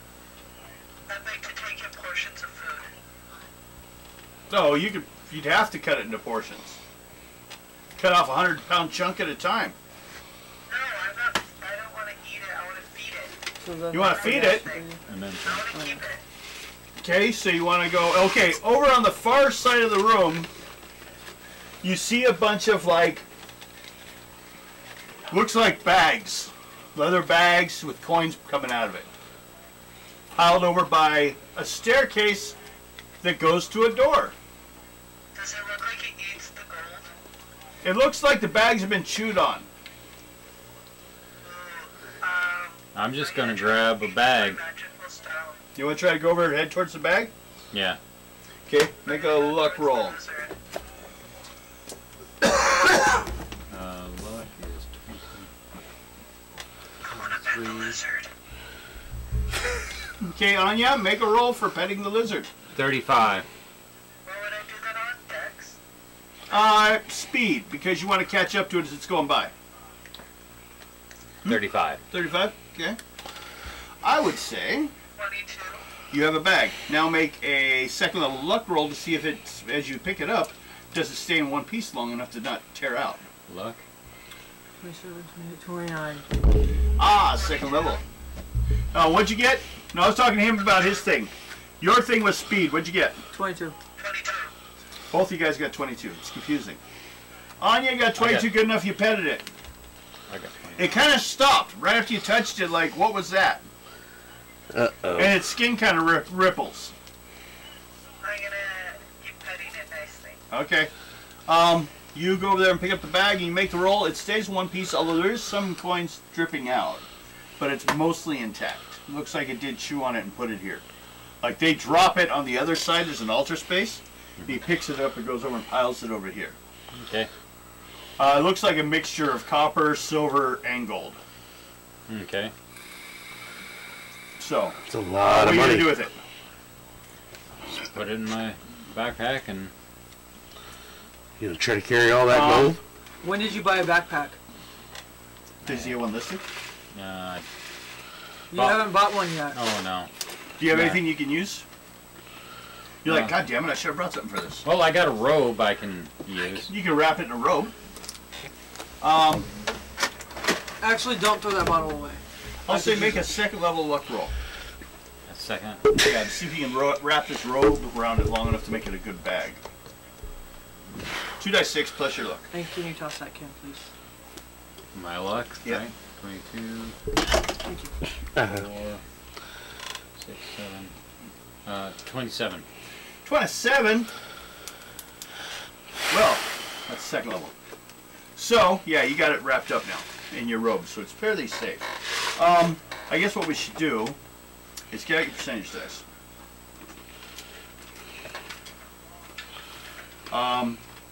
I'd like to take in portions of food. So you'd have to cut it into portions. Cut off a 100-pound chunk at a time. No, I'm not. I don't want to eat it. I want to feed it. So then You wanna feed it? And then I want to keep it. Okay, so you want to go. Okay, over on the far side of the room, you see a bunch of like. Looks like bags, leather bags with coins coming out of it. Piled over by a staircase that goes to a door. Does it look like it eats the gold? It looks like the bags have been chewed on. I'm just gonna grab a bag. Magical stone. You want to try to go over and head towards the bag? Yeah. Okay, make a luck roll. Luck is I want to pet the lizard. Okay, Anya, make a roll for petting the lizard. 35. What would I do that on? Dex? Speed, because you want to catch up to it as it's going by. 35. 35? Okay. I would say 22. you have a bag. Now make a second level luck roll to see if it, as you pick it up, does it stay in one piece long enough to not tear out. Luck. 27, 29. Second level. What'd you get? No, I was talking to him about his thing. Your thing was speed. What'd you get? 22. 22. Both you guys got 22. It's confusing. Anya got 22, good enough you petted it. I got 20. It kind of stopped right after you touched it, like, what was that? Uh-oh. And its skin kind of ripples. I'm gonna keep petting it nicely. Okay. You go over there and pick up the bag and you make the roll. It stays one piece, although there is some coins dripping out. But it's mostly intact. It looks like it did chew on it and put it here. Like they drop it on the other side, there's an altar space. He picks it up and goes over and piles it over here. Okay. It looks like a mixture of copper, silver, and gold. Okay. So, It's a lot what are of you going money. to do with it? Put it in my backpack and You know, try to carry all that Um, gold. When did you buy a backpack? Does he have one listed? You haven't bought one yet. oh no. Do you have Yeah. anything you can use? You're like, No. God damn it, I should have brought something for this. Well, I got a robe I can use. You can wrap it in a robe. Actually, don't throw that bottle away. I'll say make a second level luck roll. A second. Yeah, to see if you can wrap this robe around it long enough to make it a good bag. 2 dice 6 plus your luck. And can you toss that can, please? My luck. Yeah. Right. 22, Thank you. 4, 6, 7. 27. 27. Well, that's second level. So, yeah, you got it wrapped up now in your robe, so it's fairly safe. I guess what we should do is get out your percentage dice.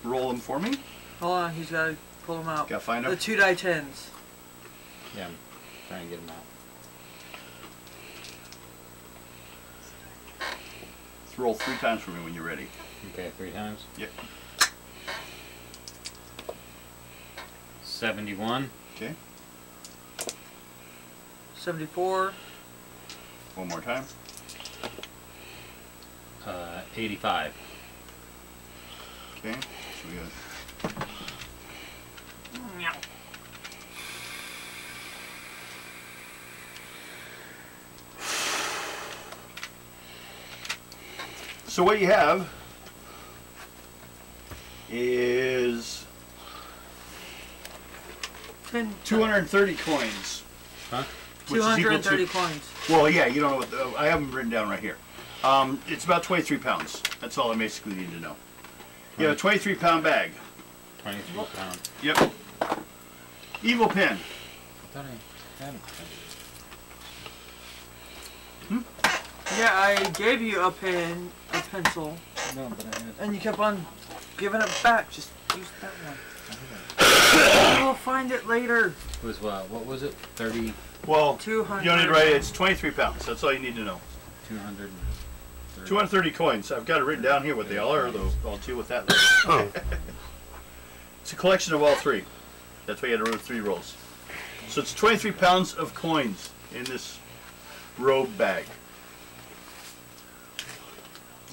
Roll them for me. Hold on, he's got to pull them out. Gotta find The them. 2 die 10s. Yeah, I'm trying to get them out. Roll 3 times for me when you're ready. Okay, 3 times. Yep. 71. Okay. 74. One more time. 85. Okay. So we got. So what you have is 10. 230 coins. Huh? which is equal 230 to. coins. Well, yeah, you don't know what I have them written down right here. It's about 23 pounds. That's all I basically need to know. You have a 23-pound bag. 23 pounds. Yep. Evil pin. I thought I had a pen. Yeah, I gave you a pen, a pencil, No, but I had. and you kept on giving it back. Just use that one. We'll find it later. It was what was it? 30, Well, 200. you don't need to write it. It's 23 pounds. That's all you need to know. 230. 230 coins. I've got it written down here what they all are, though. I'll deal with that later. Oh. It's a collection of all three. That's why you had to roll 3 rolls. So it's 23 pounds of coins in this robe bag.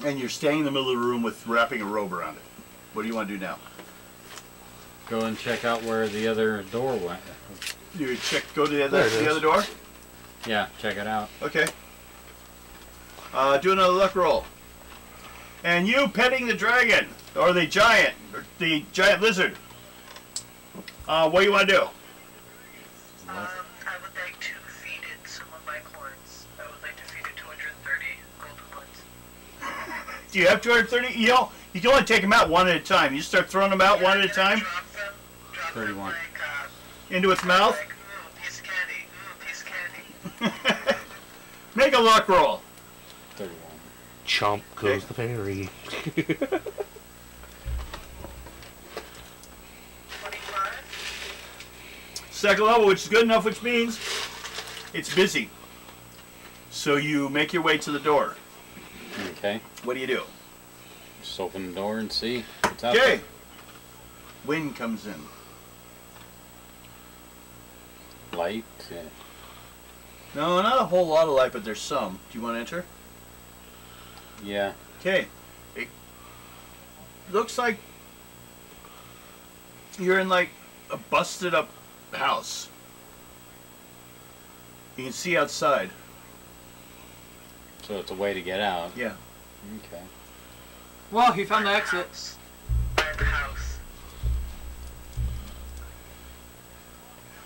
And you're standing in the middle of the room with wrapping a robe around it. What do you want to do now? Go and check out where the other door went. You check, go to the There other, it is. the other door? Yeah, check it out. Okay. Do another luck roll. And you petting the dragon, or the giant lizard. What do you want to do? I would like to feed it some of my coins. I would like to feed it 230 golden coins. Do you have 230? You know, you can only take them out one at a time. You just start throwing them out one at a time Drop them 31. like, into its mouth. like, ooh, piece of candy, piece of candy. Make a luck roll. 31. Chomp goes the fairy. 25. Second level, which is good enough, which means it's busy. So you make your way to the door. Okay. What do you do? Just open the door and see what's out Okay. there. Wind comes in. Light. No, not a whole lot of light, but there's some. Do you want to enter? Yeah. Okay. It looks like you're in like a busted up house. You can see outside. So it's a way to get out. Yeah. Okay. Well, he found the exit. By the house.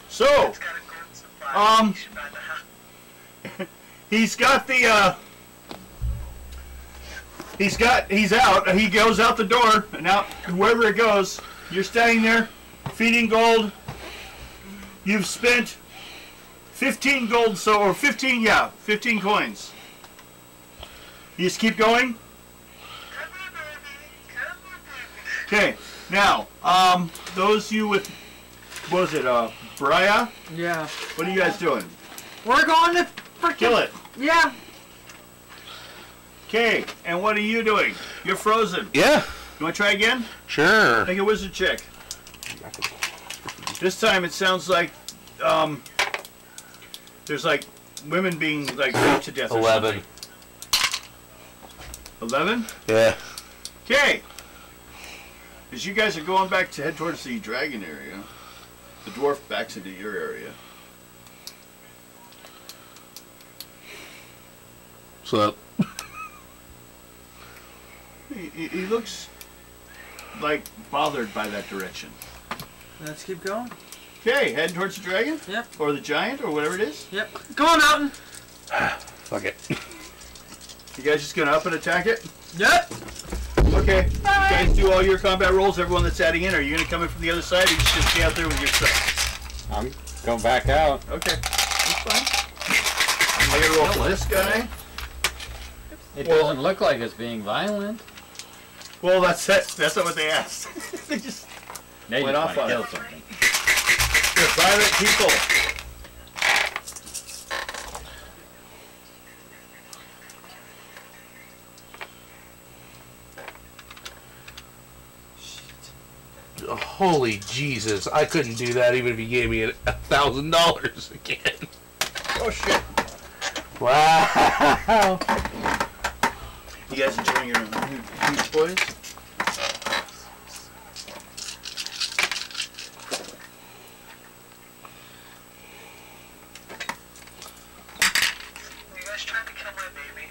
So, It's got a gold supply. You should buy the house. he's got the he's out. He goes out the door, and out wherever it goes. You're standing there, feeding gold. You've spent 15 gold, or 15 coins. You just keep going. Come here, baby. Come here, baby. Okay, now, those you with, what was it, Briar? Yeah. What are you guys doing? We're going to freaking... Kill it. Yeah. Okay, and what are you doing? You're frozen. Yeah, You want to try again? sure. Make a wizard check. This time it sounds like, there's like women being like raped to death or 11. something. 11? Yeah. Okay. As you guys are going back to head towards the dragon area, the dwarf backs into your area. So, He looks like bothered by that direction. Let's keep going. Okay, heading towards the dragon? Yep. Or the giant, or whatever it is. Yep. Come on, Mountain. fuck it. You guys just gonna up and attack it? Yep. Okay. You guys do all your combat rolls, everyone that's adding in. Are you gonna come in from the other side, or you just stay out there with your stuff? I'm going back out. Okay. That's fine. I gotta roll for this guy. It Well- doesn't look like it's being violent. Well, that's it. That's not what they asked. They just, They Went just off want to on kill it. something. they're violent people. Holy Jesus, I couldn't do that even if you gave me $1,000 again. Oh shit. Wow. You guys enjoying your huge boys? Are you guys trying to kill my baby?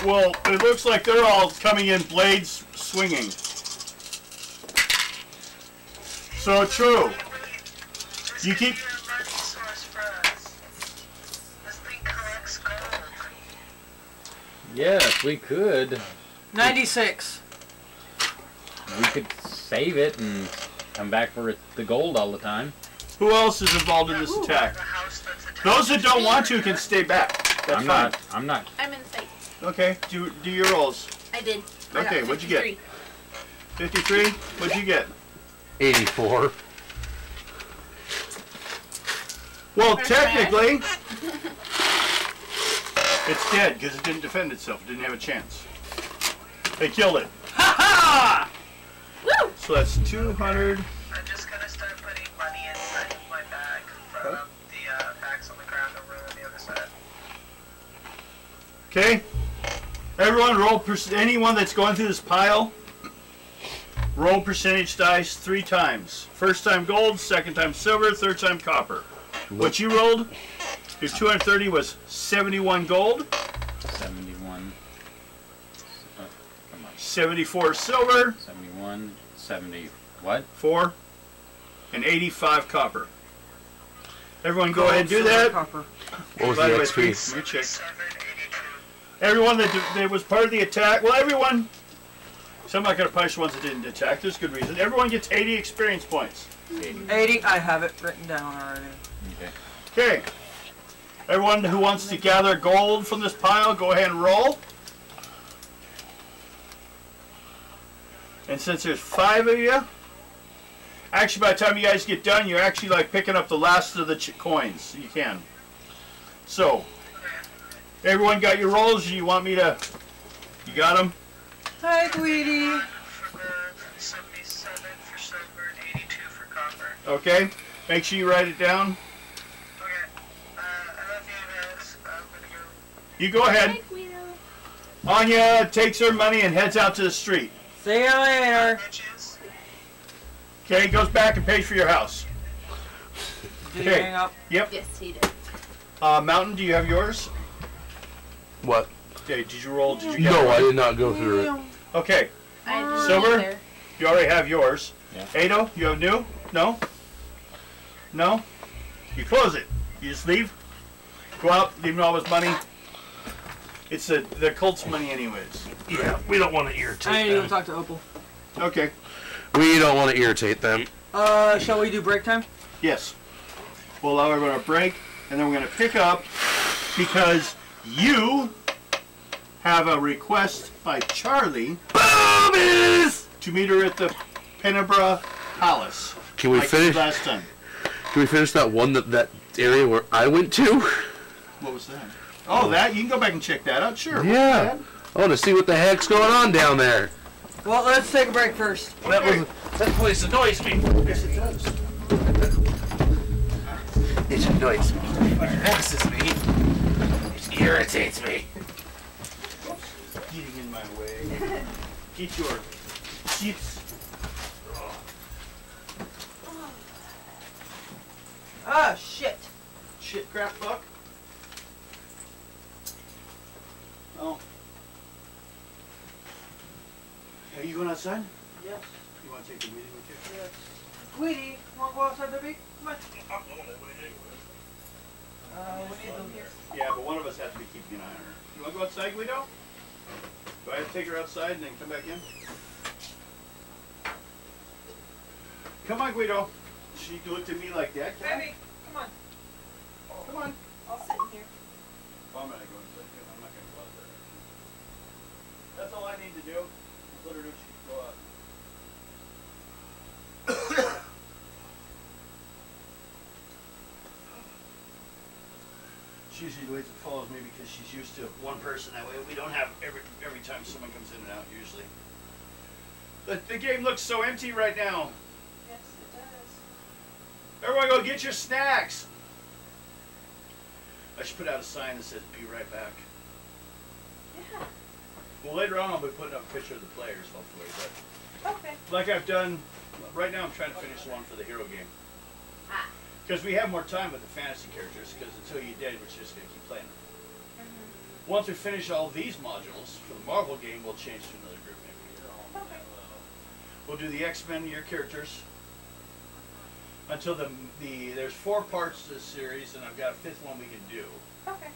Well, it looks like they're all coming in blades swinging. So true. This You could keep- be a mercy source for us. Yes, we could. 96. We could save it and come back for the gold all the time. Who else is involved in this attack? The house that's attached. Those that don't want to can stay back. That's I'm fine. not. I'm not. I'm in sight. Okay, do your rolls. I did. I got Okay, what'd you get? 53. 53? What'd you get? 84. Well, Press technically, it's dead because it didn't defend itself. It didn't have a chance. They killed it. Ha ha! Woo! So that's 200. I'm just gonna start putting money inside of my bag from the bags on the ground over on the other side. Okay. Everyone roll, anyone that's going through this pile, roll percentage dice 3 times. First time gold, second time silver, third time copper. What you rolled, your 230 was 71 gold, 71. Come on. 74 silver, 71. 70. What? 4, and 85 copper. Everyone go ahead and do that. Copper. What was the Divided by XP? 3. You check. 782. Everyone that was part of the attack, well, everyone, so I'm not going to punish the ones that didn't attack. There's good reason. Everyone gets 80 experience points. 80. I have it written down already. Okay. Okay. Everyone who wants to gather gold from this pile, go ahead and roll. And since there's 5 of you, actually by the time you guys get done, you're actually like picking up the last of the coins. You can. So, everyone got your rolls? You want me to... You got them? Hi, Guidi. For gold, 77 for silver, and 82 for copper. Okay. Make sure you write it down. Okay. I love you guys. I'm gonna go. You go ahead. Hi, Guido. Anya takes her money and heads out to the street. See you later. Bitches. Okay, goes back and pays for your house. Did you Okay. hang up? Yep. Yes, he did. Mountain, do you have yours? What? Okay, did you roll? Did you get No, one? I did not go through it. Okay, I didn't Silver? either. you already have yours. Yeah. Ado, you have new? No? No? You close it. You just leave. Go out, leave all his money. It's the cult's money anyways. Yeah, we don't want to irritate I need to go them. talk to Opal. Okay. We don't want to irritate them. Shall we do break time? Yes. We'll allow everyone a break, and then we're going to pick up because you have a request by Charlie to meet her at the Penumbra Palace. Can we like you finish? last time? Can we finish that one that area where I went to? What was that? Oh, that? You can go back and check that out. Sure. Yeah. I want to see what the heck's going on down there. Well, let's take a break first. That place annoys me. Yes, it does. It annoys me. It vexes me. It irritates me. Getting in my way. Get your chips. Ah, shit. Shit, crap, fuck. Oh. Are you going outside? Yes. You want to take the meeting with you? Yes. Guidi, wanna go outside, baby? Come on. We need them here. Yeah, but one of us has to be keeping an eye on her. You want to go outside, Guido? Do I have to take her outside and then come back in? Come on, Guido. She looked at me like that. Come on. Baby, come on. Come on. I'll sit in here. Oh, I'm gonna go inside too. I'm not gonna go out there. That's all I need to do. Is let her know she can go out. She usually waits and follows me because she's used to one person. That way we don't have every time someone comes in and out usually. But the game looks so empty right now. Yes, it does. Everyone go get your snacks. I should put out a sign that says be right back. Yeah. Well, later on I'll be putting up a picture of the players hopefully, but Okay. like I've done, right now I'm trying to finish one for the hero game. Ah. Because we have more time with the fantasy characters, because until you're dead, we're just going to keep playing them. Mhm. Once we finish all these modules for the Marvel game, we'll change to another group maybe. Okay. We'll do the X-Men, your characters, until there's 4 parts to this series, and I've got a 5th one we can do. Okay.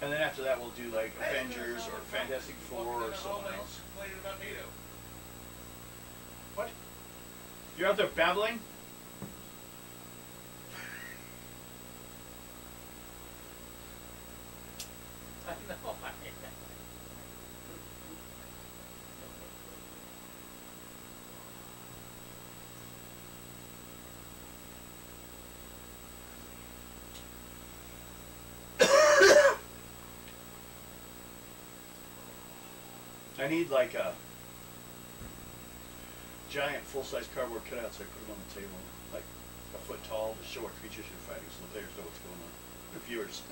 And then after that, we'll do like Avengers or Fantastic Four or someone else. What? You're out there babbling? I know. I need like a giant full-size cardboard cutout so I put them on the table, like a foot tall, to show what creatures you're fighting, so the players know what's going on. The viewers.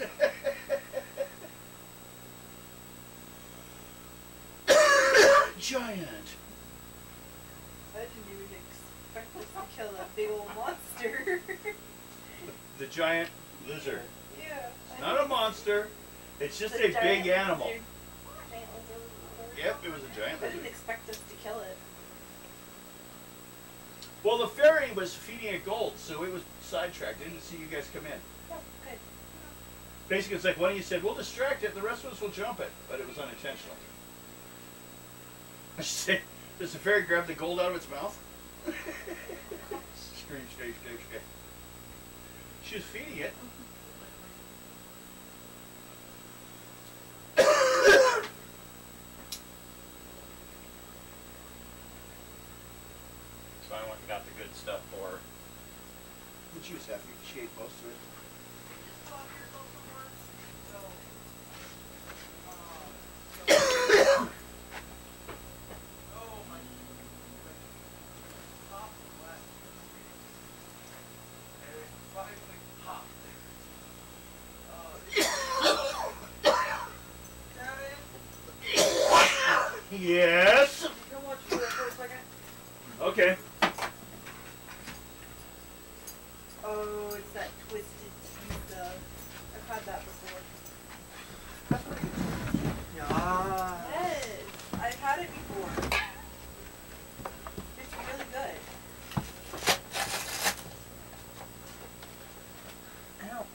Giant. I didn't even expect us to kill that big old monster. The giant lizard. Yeah. It's not a monster. It's just a big animal. Giant lizard. Yep, it was a giant I didn't lizard. expect us to kill it. Well, the fairy was feeding it gold, so it was sidetracked. Didn't see you guys come in. Oh, good. Basically, it's like one of you said, we'll distract it, the rest of us will jump it. But it was unintentional. I should say, does the fairy grab the gold out of its mouth? Scream, scream, scream, scream. She was feeding it. So I went and got the good stuff for her. But she was happy. She ate most of it. Yes. Come watch me for a second. Okay. Oh, it's that twisted tea stuff. I've had that before. Yeah. Yes, I've had it before. It's really good. Ow.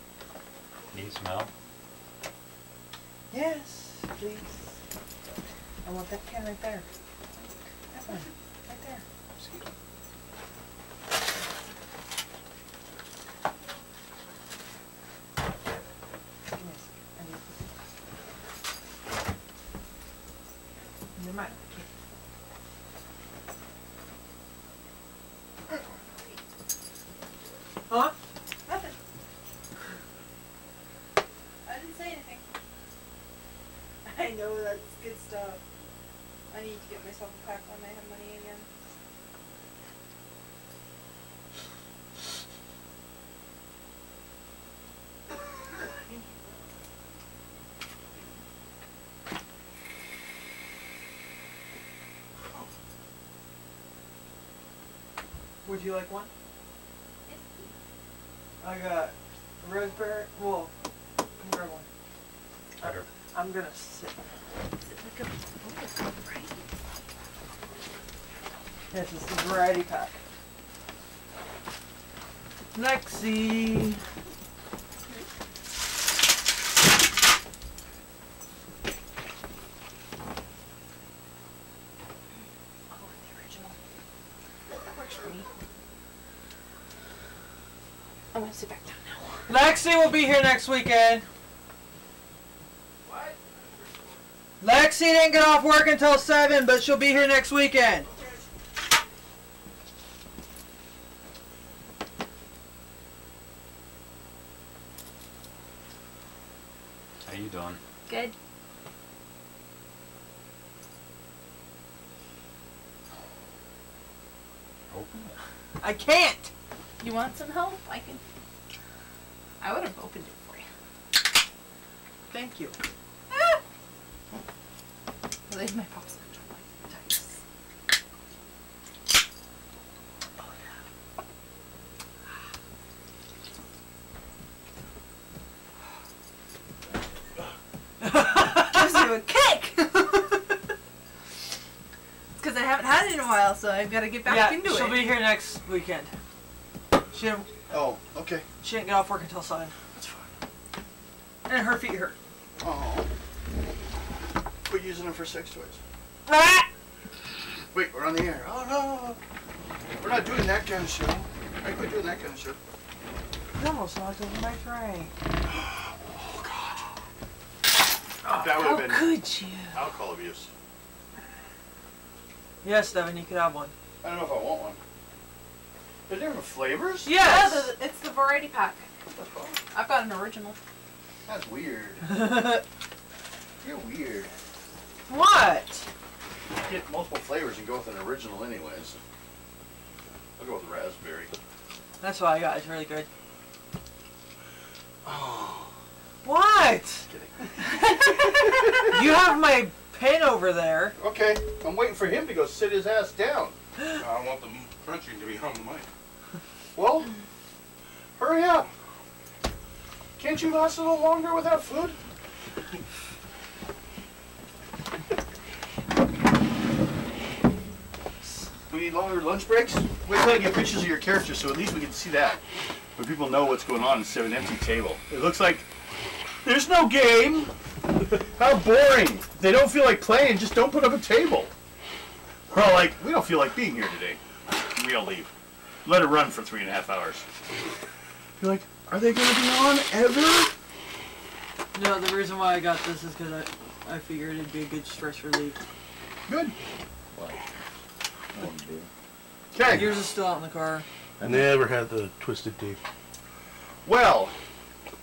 Need you smell? Yes, please. I want that can right there. That one. Right there. Give me a second. I need this. Never mind. Huh? Nothing. I didn't say anything. I know that's good stuff. I need to get myself a pack when I have money again. Would you like one? Yes, please. I got raspberry. Well, grab one. Better. I'm gonna sit. Is it like a oh, right? This is the variety pack. Lexi. Oh, the original. That works for me. I'm gonna sit back down now. Lexi will be here next weekend. What? Lexi didn't get off work until 7, but she'll be here next weekend. How you doing? Good. Open it. I can't. You want some help? I would have opened it for you. Thank you. Leave my pops on dice. Gives you a kick. It's because I haven't had it in a while, so I've got to get back into she'll it. be here next weekend. She Oh, okay. didn't get off work until 7. That's fine. And her feet hurt. Oh. Quit using them for sex toys. Ah! Wait, we're on the air. Oh no. We're not doing that kind of show. I quit doing that kind of show. You almost knocked over my tray. Oh God. That would How have been could you? alcohol abuse. Yes, Devin, you could have one. I don't know if I want one. Are there different flavors? Yes! Yeah, it's the variety pack. What the fuck? I've got an original. That's weird. You're weird. What? Get multiple flavors and go with an original anyways. I'll go with raspberry. That's what I got. It's really good. Oh. What? Just kidding. You have my pen over there. Okay, I'm waiting for him to go sit his ass down. I want the crunching to be on the mic. Well, hurry up. Can't you last a little longer without food? We need longer lunch breaks? Wait till I get pictures of your characters so at least we can see that. But people know what's going on instead of an empty table. It looks like there's no game. How boring. They don't feel like playing, just don't put up a table. We're all like, we don't feel like being here today. We all leave. Let it run for 3.5 hours. You're like, are they going to be on ever? No, the reason why I got this is because I figured it'd be a good stress relief. Good. What? Okay. Yours is still out in the car. I never had the twisted tea. Well,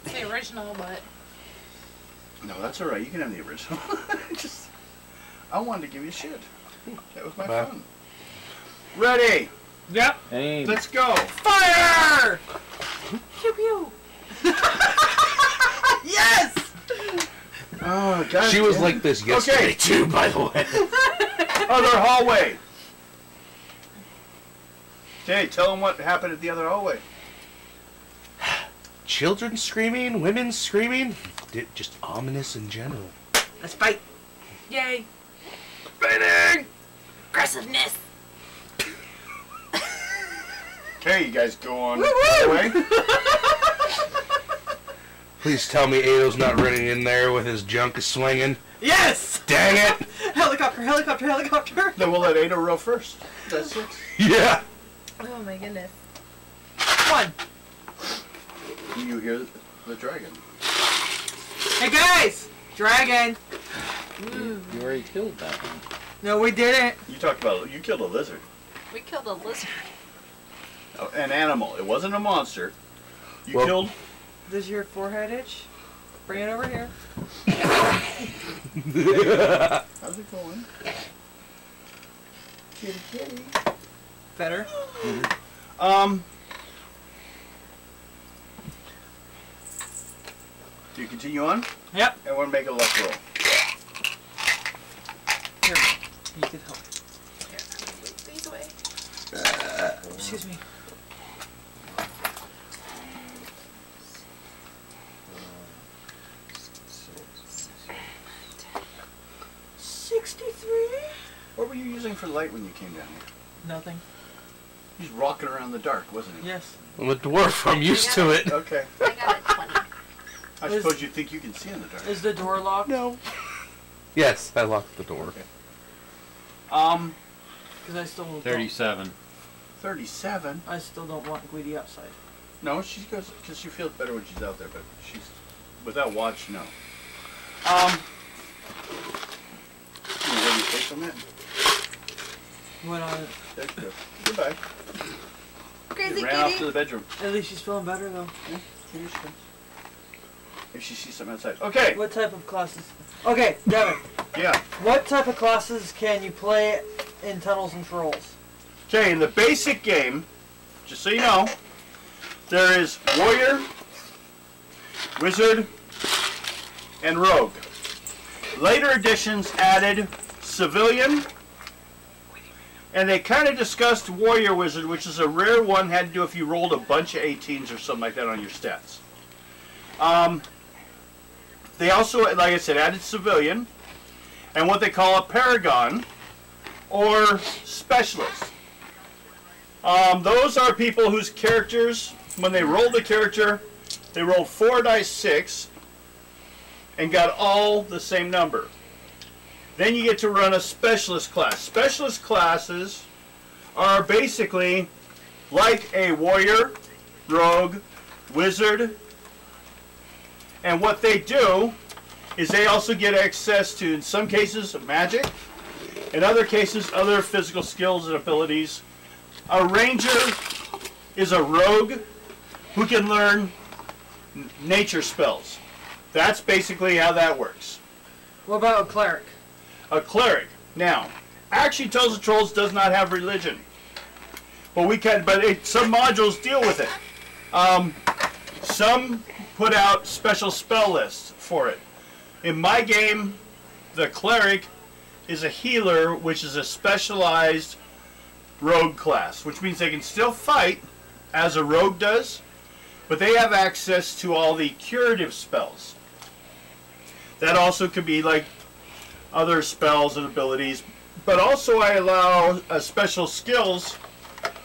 It's the original, but no, that's all right. You can have the original. Just, I wanted to give you shit. That was my Bye. fun. Ready? Yep. Hey, Let's go. Fire! pew pew. Yes! Oh, God. She was like this yesterday too, by the way. Other hallway. Okay, tell them what happened at the other hallway. Children screaming, women screaming, just ominous in general. Let's fight. Yay. Fighting! Aggressiveness. Okay, you guys go on the hallway. Please tell me Ado's not running in there with his junk swinging. Yes! Dang it! Helicopter, helicopter, helicopter. Then we'll let Ada row first. That's 6. Yeah! Oh my goodness. One. You hear the dragon. Hey guys! Dragon. you already killed that one. No, we didn't. You talked about, you killed a lizard. We killed a lizard. Oh, an animal. It wasn't a monster. You Well- killed... Does your forehead itch? Bring it over here. How's it going? Kitty, kitty. Better. Do you continue on? Yep. I want to make a luck roll. Here. You can help. Move these away. Excuse me. What were you using for light when you came down here? Nothing. He's rocking around in the dark, wasn't he? Yes. I'm a dwarf, I'm used to it. Okay. I got a 20. I suppose you think you can see in the dark. Is the door locked? No. Yes, I locked the door. Okay. Because I still don't. 37. 37. I still don't want Guidi outside. No, she goes because she feels better when she's out there, but she's without watch. No. You want to take on that? What on it? There you go. Goodbye. Crazy You ran off to kitty. the bedroom. At least she's feeling better though. Yeah, here she comes. If she sees something outside. Okay. What type of classes? Okay, Devin. Yeah. What type of classes can you play in Tunnels and Trolls? Okay, in the basic game, just so you know, there is warrior, wizard, and rogue. Later editions added civilian, and they kind of discussed warrior wizard, which is a rare one, had to do if you rolled a bunch of 18s or something like that on your stats. They also, like I said, added civilian, and what they call a paragon, or specialist. Those are people whose characters, when they rolled a character, they rolled 4 dice 6, and got all the same number. Then you get to run a specialist class. Specialist classes are basically like a warrior, rogue, wizard, and what they do is they also get access to, in some cases, magic, in other cases, other physical skills and abilities. A ranger is a rogue who can learn nature spells. That's basically how that works. What about a cleric? A cleric, now, actually Tales of Trolls does not have religion, but some modules deal with it. Some put out special spell lists for it. In my game, the cleric is a healer, which is a specialized rogue class, which means they can still fight as a rogue does, but they have access to all the curative spells. That also could be like other spells and abilities, but also I allow special skills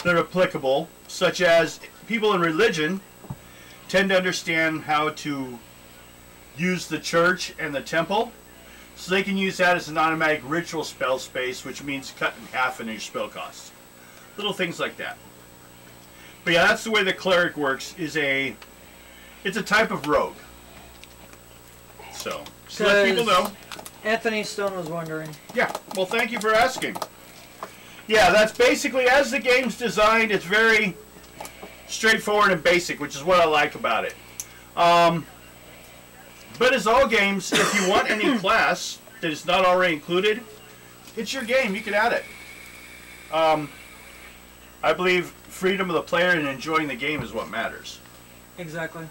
that are applicable, such as people in religion tend to understand how to use the church and the temple, so they can use that as an automatic ritual spell space, which means cut in half in your spell costs. Little things like that. But yeah, that's the way the cleric works. It's a type of rogue. So, just to let people know. Anthony Stone was wondering. Yeah, well, thank you for asking. Yeah, that's basically, as the game's designed, it's very straightforward and basic, which is what I like about it. But as all games, if you want any class that is not already included, it's your game. You can add it. I believe freedom of the player and enjoying the game is what matters. Exactly.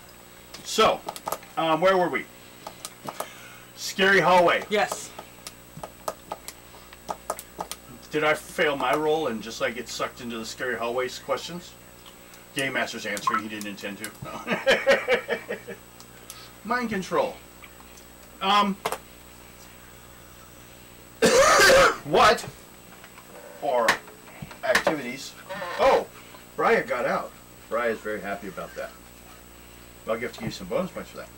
So, where were we? Scary hallway. Yes. Did I fail my role and just like get sucked into the scary hallways questions? Game Master's answering, he didn't intend to. No. Mind control. What are activities? Oh, Brian got out. Brian is very happy about that. I'll give to you some bonus points for that.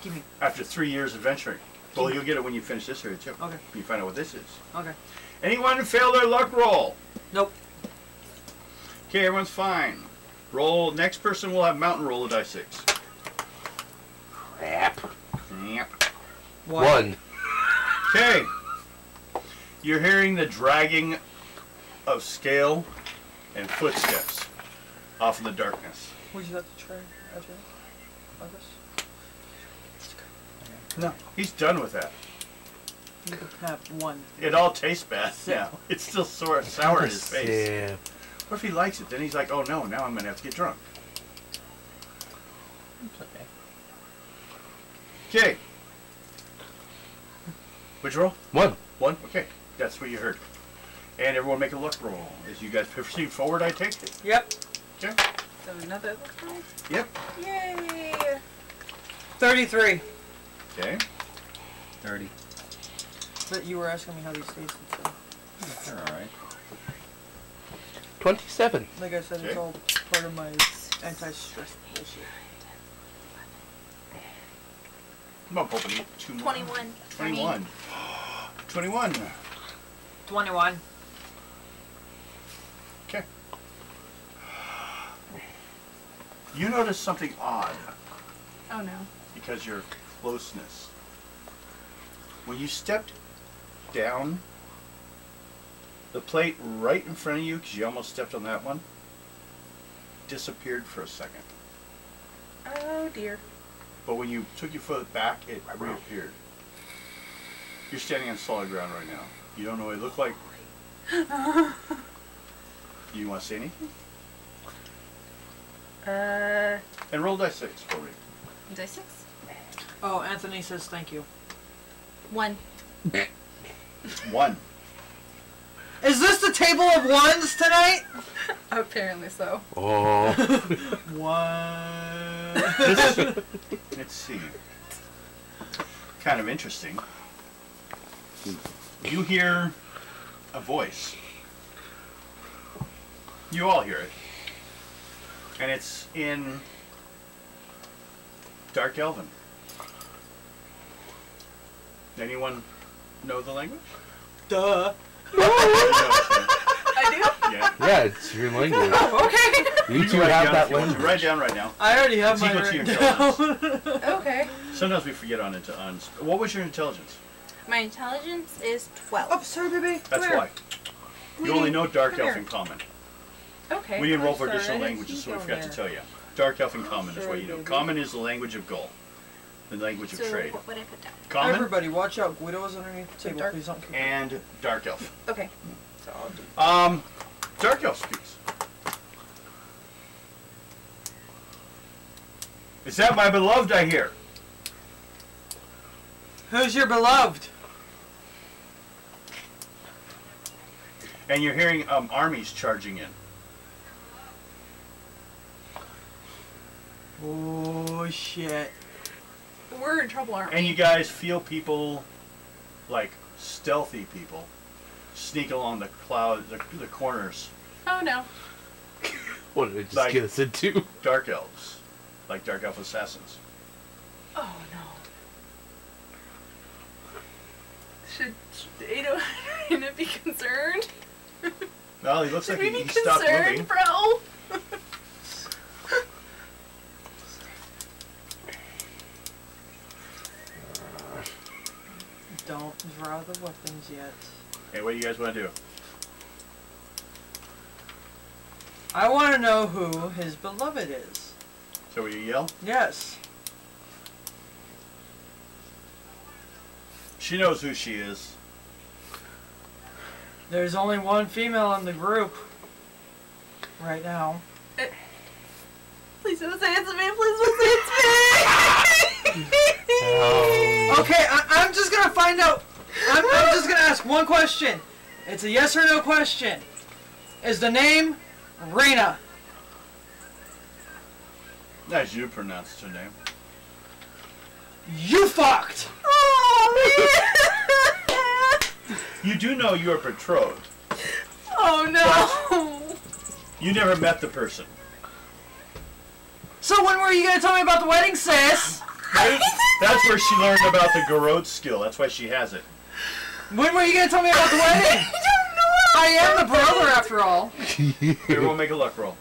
Give me. After 3 years adventuring. Well, you'll get it when you finish this area too. Okay. You find out what this is. Okay. Anyone fail their luck roll? Nope. Okay, everyone's fine. Roll. Next person will have mountain roll of die 6. Crap. Yep. One. Okay. You're hearing the dragging of scale and footsteps off in the darkness. Would you like to try? August? No, he's done with that. You can have one. It all tastes bad now. It's still sour in his face. Yeah. What if he likes it? Then he's like, oh no, now I'm going to have to get drunk. It's okay. Okay. Which roll? One. One? Okay. That's what you heard. And everyone make a luck roll. As you guys proceed forward, I take it. Yep. Okay. So another luck roll? Yep. Yay! 33. Okay. 30. But you were asking me how these states and stuff. They're alright. 27. Like I said, Okay. it's all part of my anti-stress bullshit. I'm up hoping to get 2 more. 21. 21. 21. 21. Okay. You notice something odd Oh no. because your closeness. When you stepped down, the plate right in front of you, because you almost stepped on that one, disappeared for a second. Oh dear. But when you took your foot back, it reappeared. You're standing on solid ground right now. You don't know what it looked like. You want to say anything? And roll die 6 for me. Die 6? Oh, Anthony says thank you. 1. 1. Is this the table of ones tonight? Apparently so. Oh. One. Let's see. Kind of interesting. You hear a voice. You all hear it. And it's in Dark Elven. Anyone know the language? Duh. I do? Yeah. Yeah, it's your language. Oh, okay. You two write have down that if you want to. language. Write down right now. I already have It's mine equal to your written down. Okay. Sometimes we forget on what was your intelligence? My intelligence is 12. Oh, sorry, baby. That's Come why. here. You only know Dark Come Elf here. and Common. Okay. We didn't roll I'm for sorry, additional I didn't languages, see so we you forgot on to there. tell you. Dark Elf and Common is Sorry, what you know. baby. Common is the language of Gull, the language of So, trade. what would I put down? Common Everybody, watch out. Guido's underneath the table. Dark- Please don't kick. and Dark Elf. Okay. So I'll do. Dark Elf speaks. Is that my beloved I hear? Who's your beloved? And you're hearing armies charging in. Oh shit. We're in trouble, aren't And we? you guys feel people, like stealthy people, sneak along the the corners. Oh no. What did it just Like- get us into? Dark elves, like Dark Elf assassins. Oh no. Should Ada be concerned? Well, he looks Should like we he be stopped concerned, moving. bro? Don't draw the weapons yet. Hey, what do you guys want to do? I want to know who his beloved is. So will you yell? Yes. She knows who she is. There's only one female in the group right now. Please don't say it's me. Please don't say it's me. Okay, I'm just gonna find out. I'm just gonna ask one question. It's a yes or no question. Is the name Rena? As you pronounced her name. You fucked! Oh, You do know you are betrothed. oh no. You never met the person. So when were you gonna tell me about the wedding, sis? That's where she learned about the garrote skill. That's why she has it. When were you gonna tell me about the wedding? I am the brother after all. Everyone make a luck roll.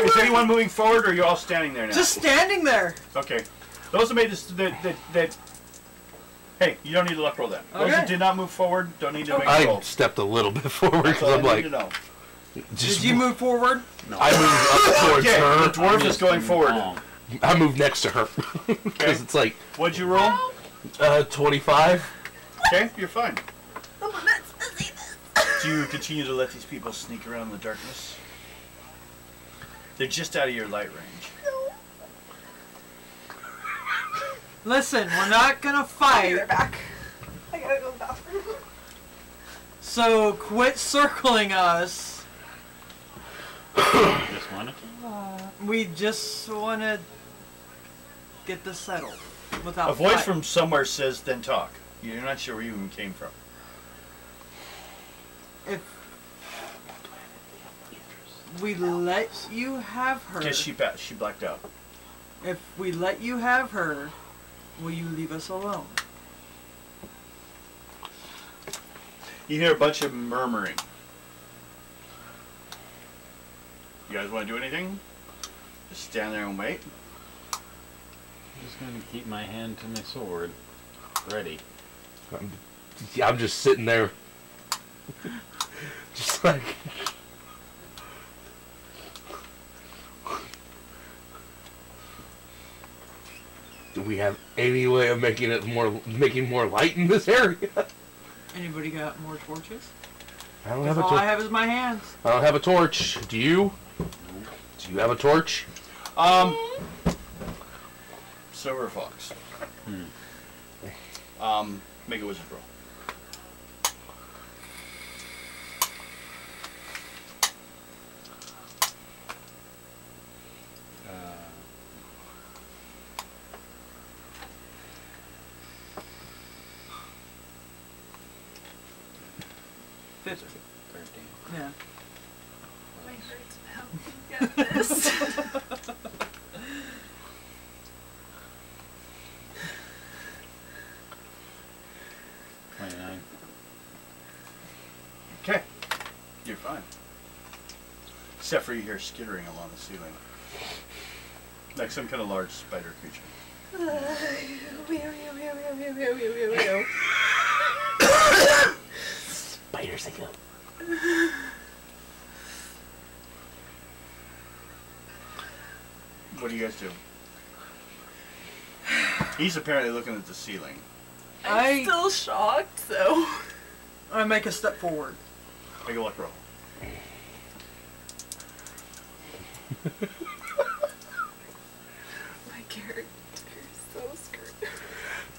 Is anyone moving forward, or are you all standing there now? Just standing there. Okay. Those that made this, that hey, you don't need to luck roll that. Those that Okay. did not move forward don't need to make a I roll. stepped a little bit forward That's because all I'm I like, need to know. just, Did you move forward? I moved up towards Okay, her. the dwarf is going forward. I moved next to her Okay. because it's like What'd you roll? 25. Okay, you're fine. Do you continue to let these people sneak around in the darkness? They're just out of your light range. Listen, we're not gonna I'll be fight, right back. I gotta go to the bathroom. so quit circling us. Just wanted. We just wanna get this settled without A voice fight. from somewhere says, then talk. You're not sure where you even came from. If we let you have her, Okay, she blacked out. if we let you have her, will you leave us alone? You hear a bunch of murmuring. You guys want to do anything? Just stand there and wait. I'm just gonna keep my hand to my sword, ready. I'm just sitting there, just like. Do we have any way of making more light in this area? Anybody got more torches? I don't have a All I torch. have is my hands. I don't have a torch. Do you? Do you have a torch? Silver Fox. Make a wizard roll. Yeah. 13. My hurts now. Got this. Except for you hear skittering along the ceiling. Like some kind of large spider creature. Spiders again. What do you guys do? He's apparently looking at the ceiling. I'm still shocked, so. I make a step forward. Make a luck roll. My character is so screwed.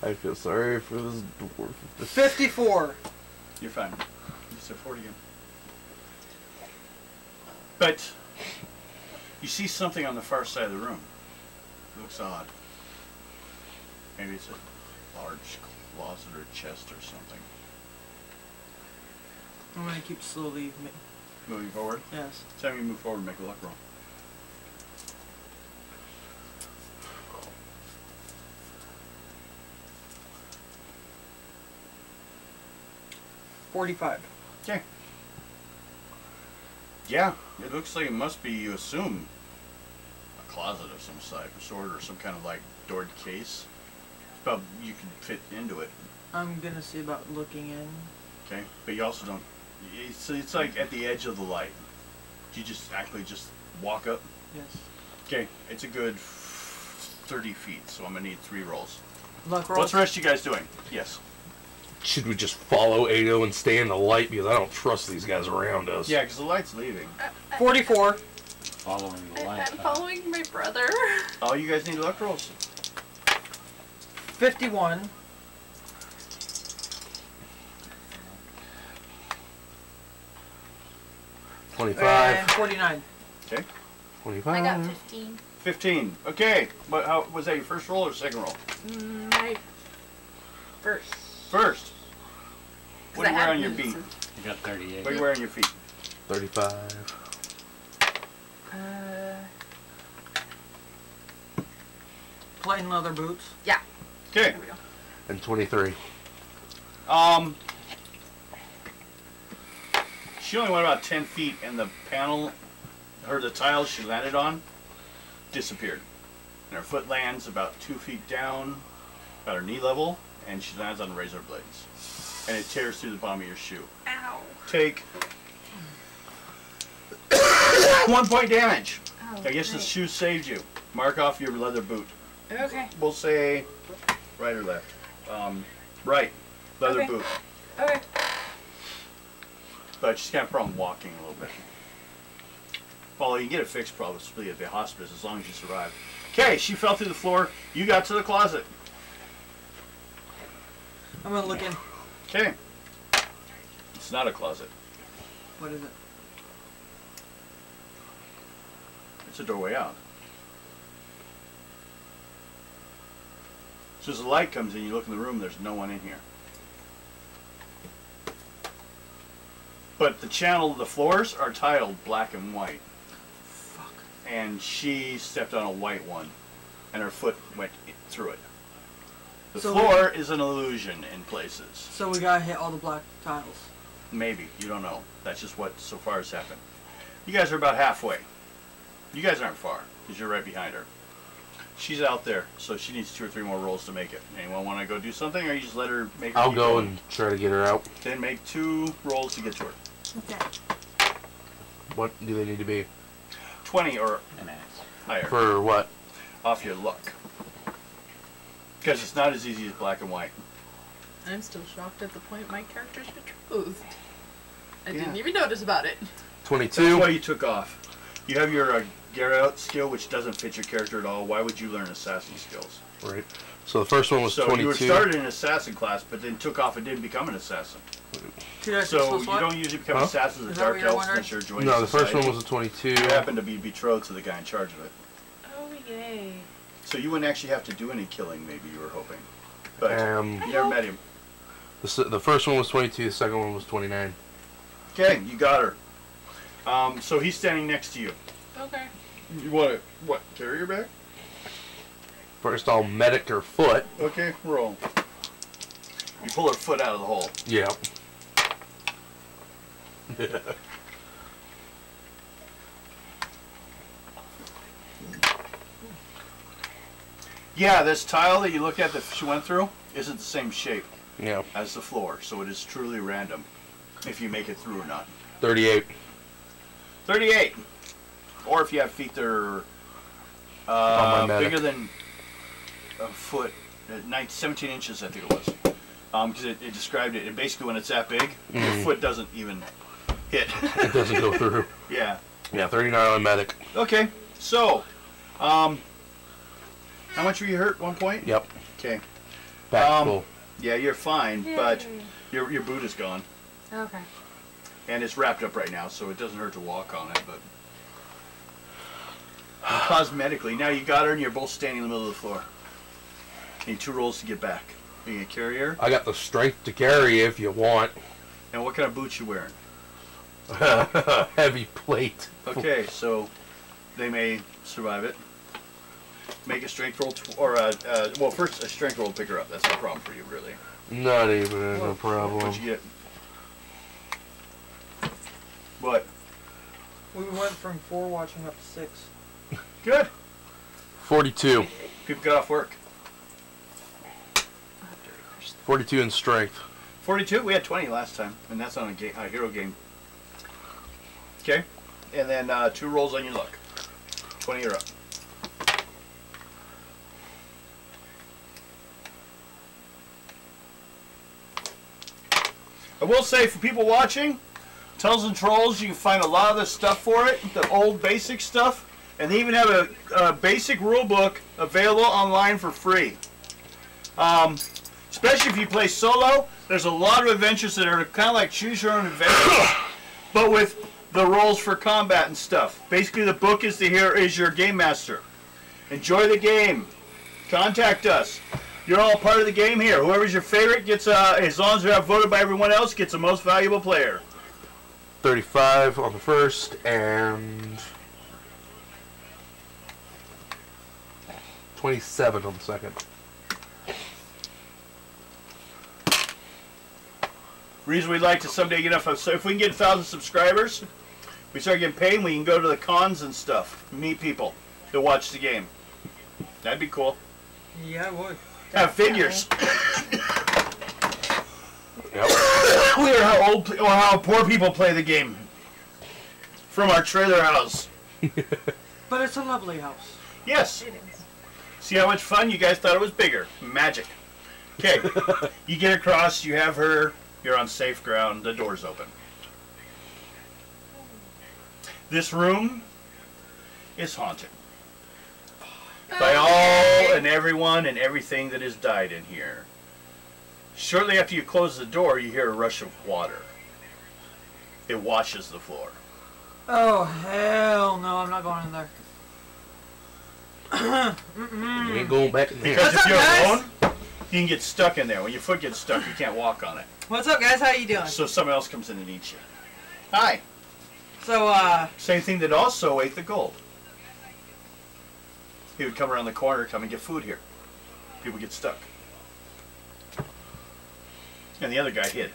I feel sorry for this dwarf. 54. You're fine. You step forward again. But you see something on the far side of the room. It looks odd. Maybe it's a large closet or chest or something. I'm gonna keep slowly. Moving forward. Yes. Time you move forward, make a luck roll. $45. Okay. Yeah, it looks like it must be, you assume, a closet of some sort or some kind of like doored case. But you can fit into it. I'm gonna see about looking in. Okay, but you also don't. It's like at the edge of the light. You just actually just walk up. Yes. Okay, it's a good 30 feet, so I'm gonna need 3 rolls. Luck roll. What's the rest of you guys doing? Yes. Should we just follow Ado and stay in the light because I don't trust these guys around us? Yeah, because the light's leaving. 44. Following the light. I'm following my brother. Oh, you guys need luck rolls. 51. And 25. 49. Okay. 25. I got 15. 15. Okay. But how was that your first roll or second roll? My first. First. What do you wear on your boots. feet? You got 38. What do you wear on your feet? 35. Plain leather boots. Yeah. Okay. There we go. And 23. She only went about 10 feet, and the panel, or the tile she landed on, disappeared. And her foot lands about 2 feet down, about her knee level, and she lands on razor blades. And it tears through the bottom of your shoe. Ow. Take 1 point damage. Oh, I guess the great. shoe saved you. Mark off your leather boot. Okay. We'll say right or left. Right. Leather Okay. boot. Okay. But she's got a problem walking a little bit. Well, you can get it fixed probably at the hospice as long as you survive. Okay, she fell through the floor. You got to the closet. I'm gonna look in. Okay. It's not a closet. What is it? It's a doorway out. So as the light comes in, you look in the room, there's no one in here. But the floors are tiled black and white. Fuck. And she stepped on a white one, and her foot went through it. The So floor is an illusion in places. So we gotta hit all the black tiles. Maybe. You don't know. That's just what so far has happened. You guys are about halfway. You guys aren't far, because you're right behind her. She's out there, so she needs 2 or 3 more rolls to make it. Anyone want to go do something, or you just let her make it? I'll go and try to get her out. Then make 2 rolls to get to her. Okay. What do they need to be? 20 or An ass. higher. For what? Off your luck. Because it's not as easy as black and white. I'm still shocked at the point my character's betrothed. I didn't Yeah. even notice about it. 22. That's why you took off. You have your get out skill, which doesn't fit your character at all. Why would you learn assassin skills? Right. So the first one was So 22. you were started in assassin class, but then took off and didn't become an assassin. So you don't usually become Huh? assassins Is as that dark what you're elves wondering? unless you're joining No, the first society. one was a 22. You happen to be betrothed to the guy in charge of it. Oh, yay. So you wouldn't actually have to do any killing, maybe you were hoping. But you The never met him. first one was 22. The second one was 29. Okay, you got her. So he's standing next to you. Okay. You want to, what, carry her back? First, I'll medic her foot. Okay, roll. You pull her foot out of the hole. Yeah. Yeah, this tile that you look at that she went through isn't the same shape Yeah. as the floor, so it is truly random if you make it through or not. 38. 38. Or if you have feet that are bigger than a foot, 17 inches, I think it was. Because it described it. And basically, when it's that big, your foot doesn't even hit. It doesn't go through. Yeah. Yeah, 39 on medic. Okay. So, how much were you hurt? 1 point? Yep. Okay. Back full. Yeah, you're fine, but your boot is gone. Okay. And it's wrapped up right now, so it doesn't hurt to walk on it, but cosmetically. Now you got her and you're both standing in the middle of the floor. You need 2 rolls to get back. You need a carrier. I got the strength to carry if you want. And what kind of boots you wearing? Heavy plate. Okay, so they may survive it. Make a strength roll, well, first a strength roll to pick her up. That's no problem for you, really. Not even a problem. What'd you get? What? We went from 4 watching up to 6. Good. 42. People got off work. 42 in strength. 42? We had 20 last time, and that's on a hero game. Okay. And then 2 rolls on your luck. 20 or up. I will say, for people watching, Tunnels and Trolls, you can find a lot of the stuff for it, the old basic stuff, and they even have a basic rule book available online for free. Especially if you play solo, there's a lot of adventures that are kind of like choose your own adventures, but with the roles for combat and stuff. Basically, the book is your game master. Enjoy the game. Contact us. You're all part of the game here. Whoever's your favorite gets, as long as they're voted by everyone else, gets the most valuable player. 35 on the first and 27 on the second. Reason we'd like to someday get enough, so if we can get 1,000 subscribers, we start getting paid and we can go to the cons and stuff, meet people that watch the game. That'd be cool. Yeah, it would. Have figures. Yep. or how poor people play the game from our trailer house. But it's a lovely house. Yes. It is. See how much fun? You guys thought it was bigger. Magic. Okay. You get across, you have her, you're on safe ground, the door's open. This room is haunted. By all and everyone and everything that has died in here. Shortly after you close the door, you hear a rush of water. It washes the floor. Oh, hell no, I'm not going in there. You ain't going back in there. Because What's if up, you're guys? alone, you can get stuck in there. When your foot gets stuck, you can't walk on it. What's up, guys? How you doing? So someone else comes in and eats you. Hi. So, Same thing that also ate the gold. He would come around the corner, come and get food here. People get stuck. And the other guy hid.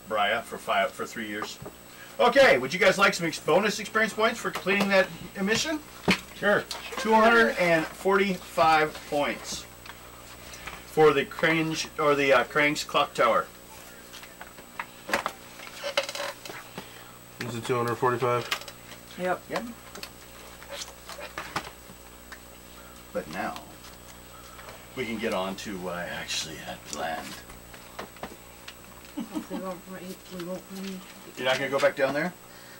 Brian for 3 years. Okay, would you guys like some bonus experience points for completing that mission? Sure. 245 points for the Krunges or the Krunges clock tower. Is it 245? yep. Yep. But now we can get on to what I actually had planned. We won't need. You're not gonna go back down there?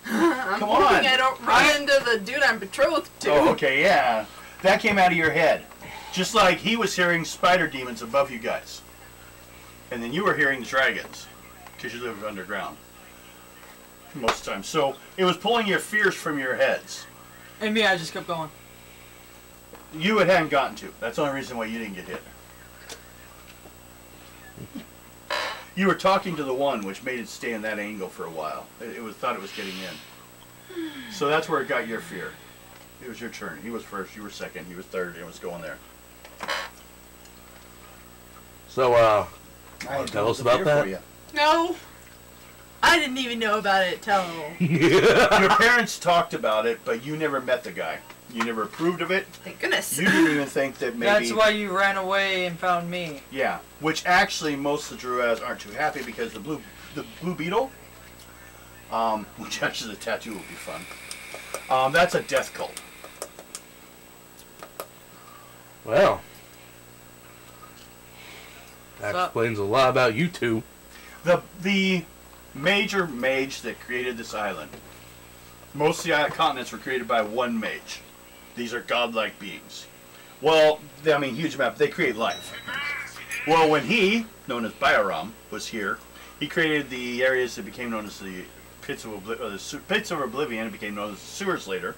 I'm Come hoping on. I don't run into the dude I'm betrothed to. Oh, okay, yeah. That came out of your head. Just like he was hearing spider demons above you guys. And then you were hearing dragons. Because you live underground. Most of the time. So it was pulling your fears from your heads. And me, I just kept going. You hadn't gotten to. That's the only reason why you didn't get hit. You were talking to the one, which made it stay in that angle for a while. It thought it was getting in. So that's where it got your fear. It was your turn. He was first, you were second, he was third, and it was going there. So, I tell us the about fear that. for you. No. I didn't even know about it till. Your parents talked about it, but you never met the guy. You never approved of it. Thank goodness. You didn't even think that maybe... That's why you ran away and found me. Yeah, which actually most of the Druids aren't too happy because the blue beetle, which actually the tattoo will be fun. That's a death cult. Well, that So- explains a lot about you two. The major mage that created this island. Most of the continents were created by one mage. These are godlike beings. Well, I mean, huge amount. They create life. Well, when he, known as Bioram, was here, he created the areas that became known as the Pits of Oblivion, and became known as the sewers later.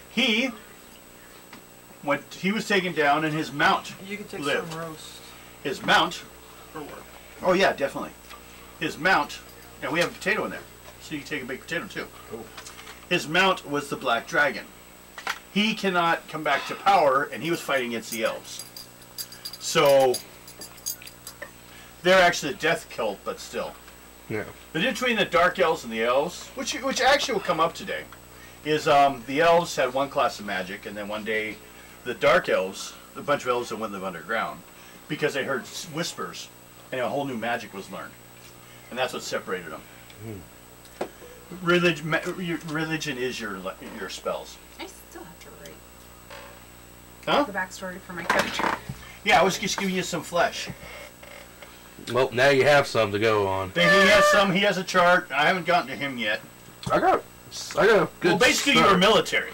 He was taken down, and his mount You can take lived. some roast. His mount. Oh yeah, definitely. His mount, and we have a potato in there, so you can take a big potato too. Cool. His mount was the Black Dragon. He cannot come back to power, and he was fighting against the elves. So they're actually a death cult, but still. Yeah. The difference between the dark elves and the elves, which actually will come up today, is the elves had one class of magic, and then one day the dark elves, a bunch of elves that went live underground, because they heard whispers, and a whole new magic was learned, and that's what separated them. Religion is your spells. I still have to write Huh? the backstory for my character. Yeah, I was just giving you some flesh. Well, now you have some to go on. Then he has some. He has a chart. I haven't gotten to him yet. I got a good Well, basically, you start. were military.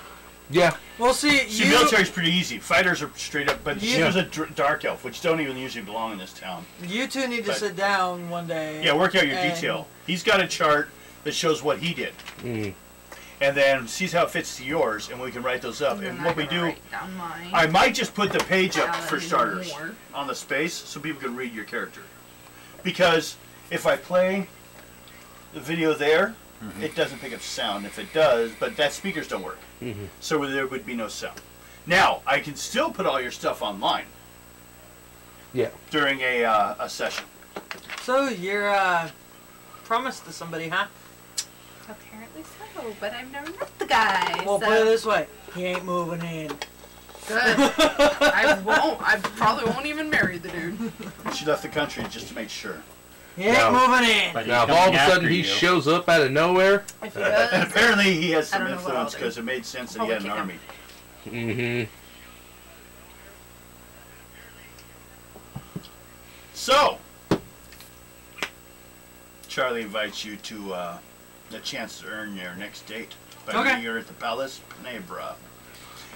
Yeah. Well, see, Military's pretty easy. Fighters are straight up, but she Yeah. was a dark elf, which don't even usually belong in this town. you two need to But- sit down one day. Yeah, work out your and- detail. He's got a chart that shows what he did, Mm. and then sees how it fits to yours, and we can write those up. And And then what I we gotta do, write down mine. I might just put the page Now up that for I know starters more. on the space, so people can read your character. Because if I play the video there, it doesn't pick up sound. If it does, but that speakers don't work, so there would be no sound. Now I can still put all your stuff online Yeah. during a session. So you're promised to somebody, huh? Apparently so, but I've never met the guy. Well, so. put it this way: he ain't moving in. Good. I won't. I probably won't even marry the dude. She left the country just to make sure. He ain't No. moving in. But Now, if he's all of coming a sudden after he you. shows up out of nowhere, If he And does, apparently he has I some don't know what I'll influence do. because it made sense that he had Probably an kick army. him. So, Charlie invites you to the chance to earn your next date by Okay. meeting her at the Palace Penebra.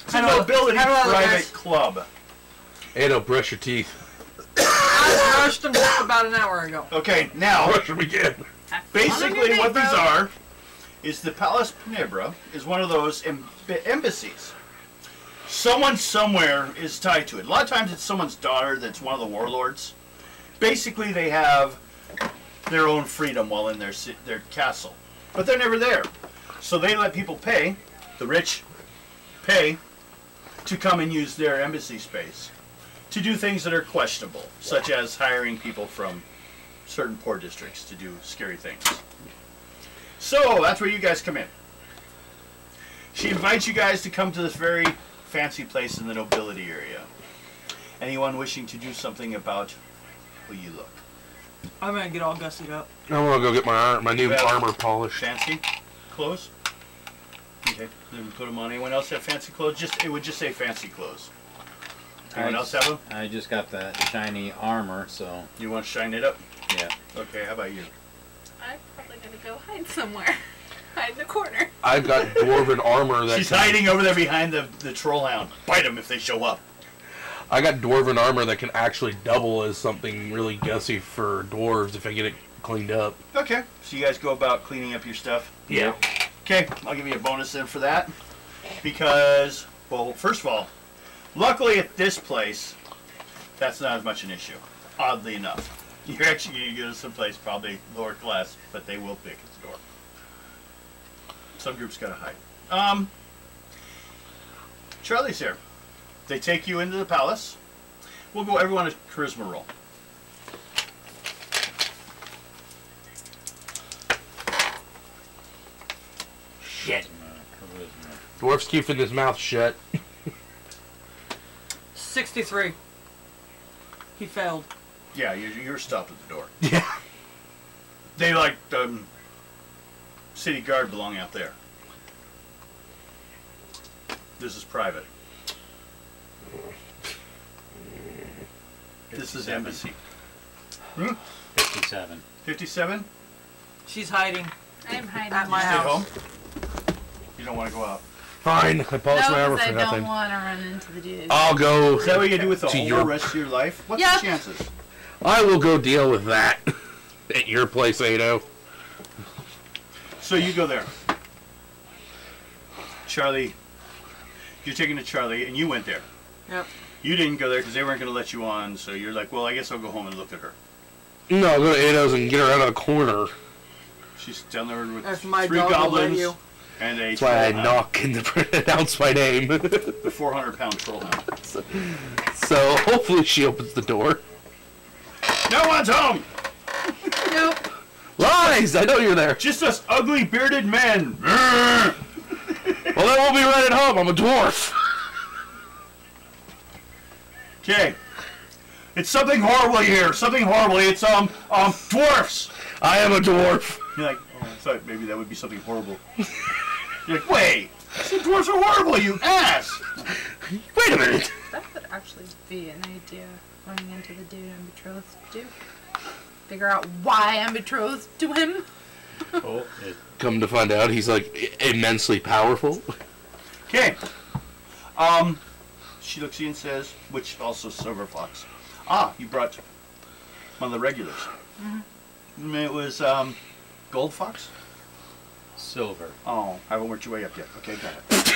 It's a How do I- nobility how do I look, private guys? club. hey, don't brush your teeth. I brushed him just about an hour ago. Okay, now Brush them again. Have fun on basically your what date, these bro. are is the Palace Penebra is one of those embassies. Someone somewhere is tied to it. A lot of times it's someone's daughter that's one of the warlords. Basically they have their own freedom while in their castle. But they're never there. So they let people pay, the rich pay, to come and use their embassy space to do things that are questionable, such as hiring people from certain poor districts to do scary things. So that's where you guys come in. She invites you guys to come to this very fancy place in the nobility area. Anyone wishing to do something about who you look? I'm gonna get all gussied up. I'm gonna go get my new Well, armor polished. Fancy clothes? Okay, then put them on. Anyone else have fancy clothes? It would just say fancy clothes. Anyone else have them? I just got that shiny armor, so You want to shine it up? yeah. Okay, how about you? I'm probably gonna go hide somewhere. Hide in the corner. I've got dwarven armor that She's hiding over there behind the troll hound. Bite them if they show up. I got dwarven armor that can actually double as something really gussy for dwarves if I get it cleaned up. Okay, so you guys go about cleaning up your stuff. Yeah. Okay, I'll give you a bonus then for that. Because, well, first of all, luckily at this place, that's not as much an issue, oddly enough. You're actually going to go to some place probably lower class, but they will pick at the door. Some groups got to hide. Charlie's here. They take you into the palace. We'll go everyone a charisma roll. Shit. Charisma. Dwarf's keeping his mouth shut. 63. He failed. Yeah, you're stopped at the door. Yeah. They like city guard belong out there. This is private. This is embassy. 57. 57? She's hiding. I'm hiding. At my Stay house. home? You don't want to go out. Fine, I polished my armor No, 'cause for I don't nothing. want to run into the dude. I'll go. Is that what you do with the To whole your- rest of your life? What's Yep. the chances? I will go deal with that at your place, Ado. So you go there. Charlie, you're taking to Charlie, and you went there. Yep. You didn't go there because they weren't going to let you on, so you're like, well, I guess I'll go home and look at her. No, I'll go to Ado's and get her out of the corner. She's down there with That's my 3 dog will let goblins you. and a That's why I troll hound, knock and announce my name. a 400-pound troll hound. So hopefully she opens the door. No one's home! Nope. Lies! I know you're there. Just us ugly bearded men! Well, then we'll be right at home. I'm a dwarf. Okay. It's something horrible here. Something horrible. It's, dwarfs! I am a dwarf. You're like, oh, I thought maybe that would be something horrible. You're like, wait! I said dwarfs are horrible, you ass! Wait a minute. That would actually be an idea. Running into the dude I'm betrothed to. Figure out why I'm betrothed to him. Oh, Come to find out, he's like immensely powerful. Okay. She looks at you and says, which also Silver Fox. Ah, you brought one of the regulars. Mm-hmm. It was, Gold Fox? silver. Oh, I haven't worked your way up yet. Okay, got it.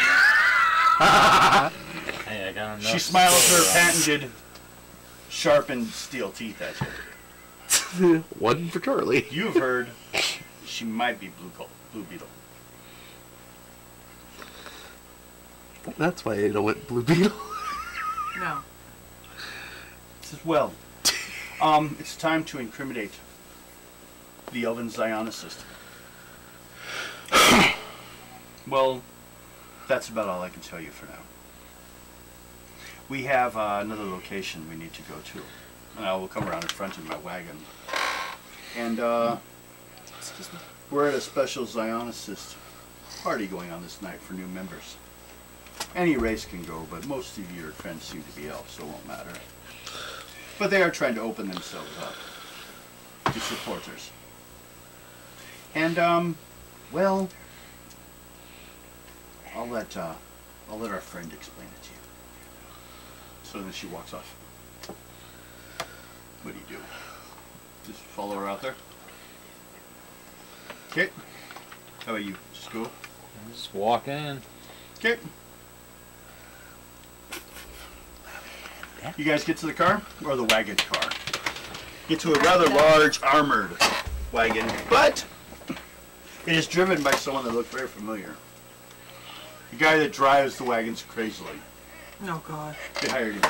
Hey, I got enough. She smiles her silver. patented, sharpened steel teeth at you. One for Charlie. You've heard she might be Blue Beetle. That's why Ada went Blue Beetle. No. Says, well, it's time to incriminate the Elven Zionicist. Well, that's about all I can tell you for now. We have another location we need to go to. And I will come around in front of my wagon. And Excuse me. we're at a special Zionicist party going on this night for new members. Any race can go, but most of your friends seem to be elves, so it won't matter. But they are trying to open themselves up to supporters. And, well, I'll let our friend explain it to you. So then she walks off. What do? Just follow her out there? Okay. How about you? Just go? Just walk in. Okay. You guys get to the car? Or the wagon car? Get to a rather large armored wagon, but it is driven by someone that looked very familiar. The guy that drives the wagons crazily. Oh, God. They hired him.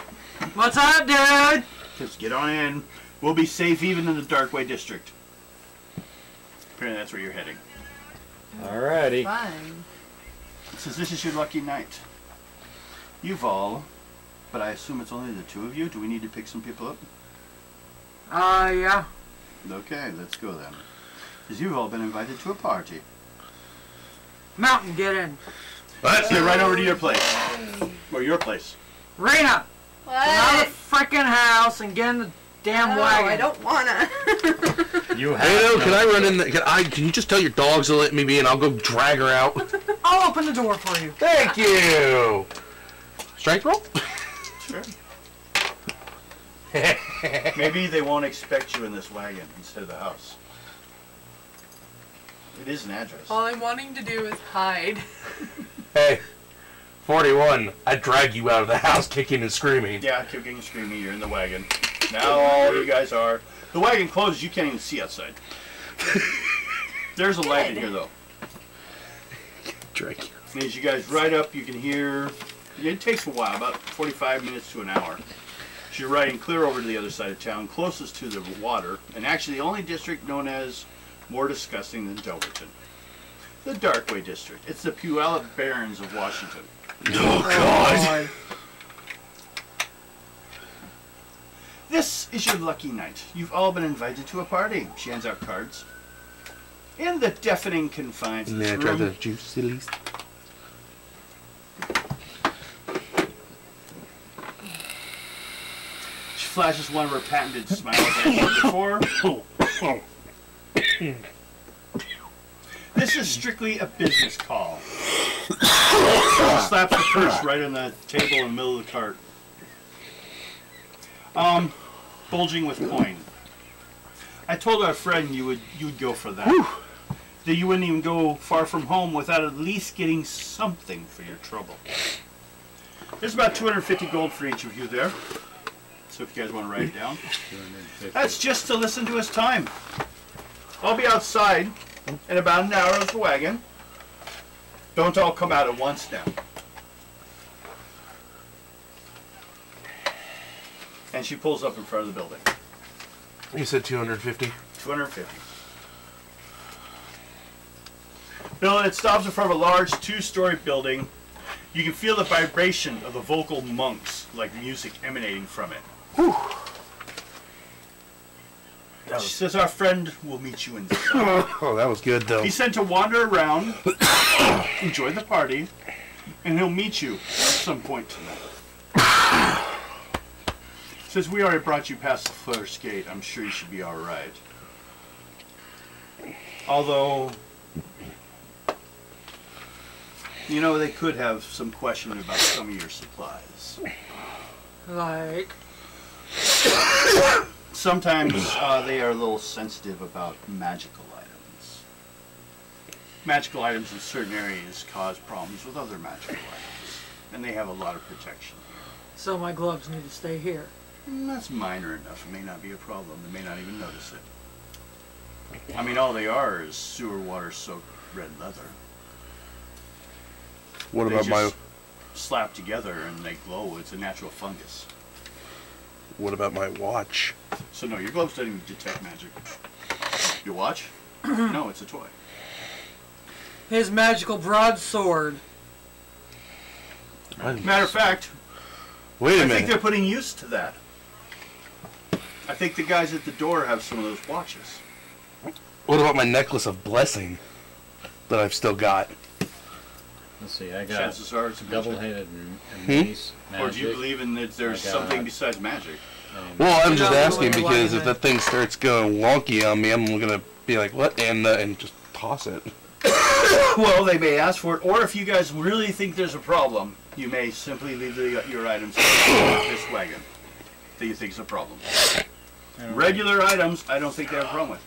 What's up, dude? Just get on in. We'll be safe even in the Darkway District. Apparently that's where you're heading. Alrighty. Fine. It says this is your lucky night. You've all, but I assume it's only the two of you. Do we need to pick some people up? Yeah. Okay, let's go then. Because you've all been invited to a party. Mountain, get in. Let's get right over to your place. Or your place. Rena, What? get out of the frickin' house and get in the damn No, wagon. I don't wanna. You have Ado, no can I run in? Can you just tell your dogs to let me be, and I'll go drag her out? I'll open the door for you. Thank you. Strength roll. Sure. Maybe they won't expect you in this wagon instead of the house. It is an address. All I'm wanting to do is hide. Hey, 41. I drag you out of the house, kicking and screaming. Yeah, kicking and screaming, you're in the wagon. Now all you guys are. The wagon closes, you can't even see outside. There's a light in here though. Drag you. And as you guys ride up, you can hear, it takes a while, about 45 minutes to an hour. So you're riding clear over to the other side of town, closest to the water, and actually the only district known as more disgusting than Delverton. the Darkway District. It's the Puyallup Barrens of Washington. Oh, God. This is your lucky night. You've all been invited to a party. She hands out cards. In the deafening confines of May I this try room, the juice at least? she flashes one of her patented smiles I had before. This is strictly a business call. She slaps the purse right on the table in the middle of the cart. Bulging with coin. I told our friend you'd go for that. That you wouldn't even go far from home without at least getting something for your trouble. There's about 250 gold for each of you there. So if you guys want to write it down. That's just to listen to his time. I'll be outside in about an hour with the wagon. Don't all come out at once now. And she pulls up in front of the building. You said 250? 250. Bill, it stops in front of a large two-story building. You can feel the vibration of the vocal monks, like music emanating from it. Whew. She says our friend will meet you inside. Oh, that was good, though. He's sent to wander around, enjoy the party, and he'll meet you at some point tonight. Says we already brought you past the first gate. I'm sure you should be all right. Although, you know, they could have some question about some of your supplies. Like, Sometimes they are a little sensitive about magical items. Magical items in certain areas cause problems with other magical items. And they have a lot of protection. so my gloves need to stay here. That's minor enough. It may not be a problem. They may not even notice it. I mean, all they are is sewer water soaked red leather. What They about my just slap together and they glow. It's a natural fungus. watch? So no, your gloves don't even detect magic. Your watch? No, it's a toy. His magical broadsword. Matter of fact, Wait a I think minute. they're putting use to that. I think the guys at the door have some of those watches. What about my necklace of blessing that I've still got? Let's see, I got Chances are it's a magic. double-headed mace, Or do you magic, believe in that there's I got- something besides magic? and Well, I'm You're just not asking really because relying if that thing starts going wonky on me, I'm gonna be like, what? And just toss it. Well, they may ask for it, or if you guys really think there's a problem, you may simply leave your items in this wagon that you think is a problem. I don't Regular items, I don't think they have a problem with.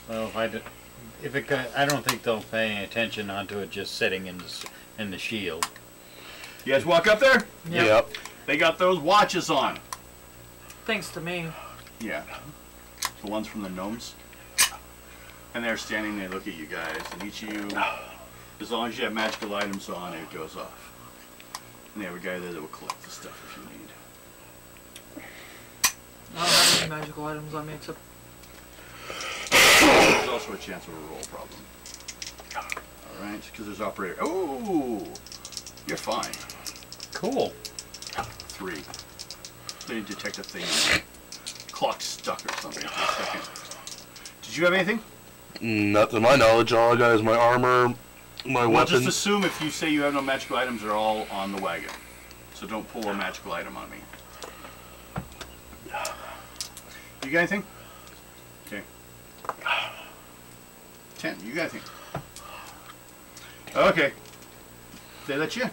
Well, I don't think they'll pay any attention onto it just sitting in the shield. You guys walk up there? Yep. They got those watches on. Thanks to me. Yeah. The ones from the gnomes. And they're standing, they look at you guys, and each of you, as long as you have magical items on, it goes off. And they have a guy there that will collect the stuff if you need. I don't have any magical items on me except There's also a chance of a roll problem. Alright, because there's operator. Oh! You're fine. Cool. 3. They didn't detect a thing. Clock stuck or something for a second. Did you have anything? Not to my knowledge. All I got is my armor, my Well, just weapons. assume if you say you have no magical items, they're all on the wagon. So don't pull a magical item on me. You got anything? Okay. 10. You got anything? Okay. They let you in.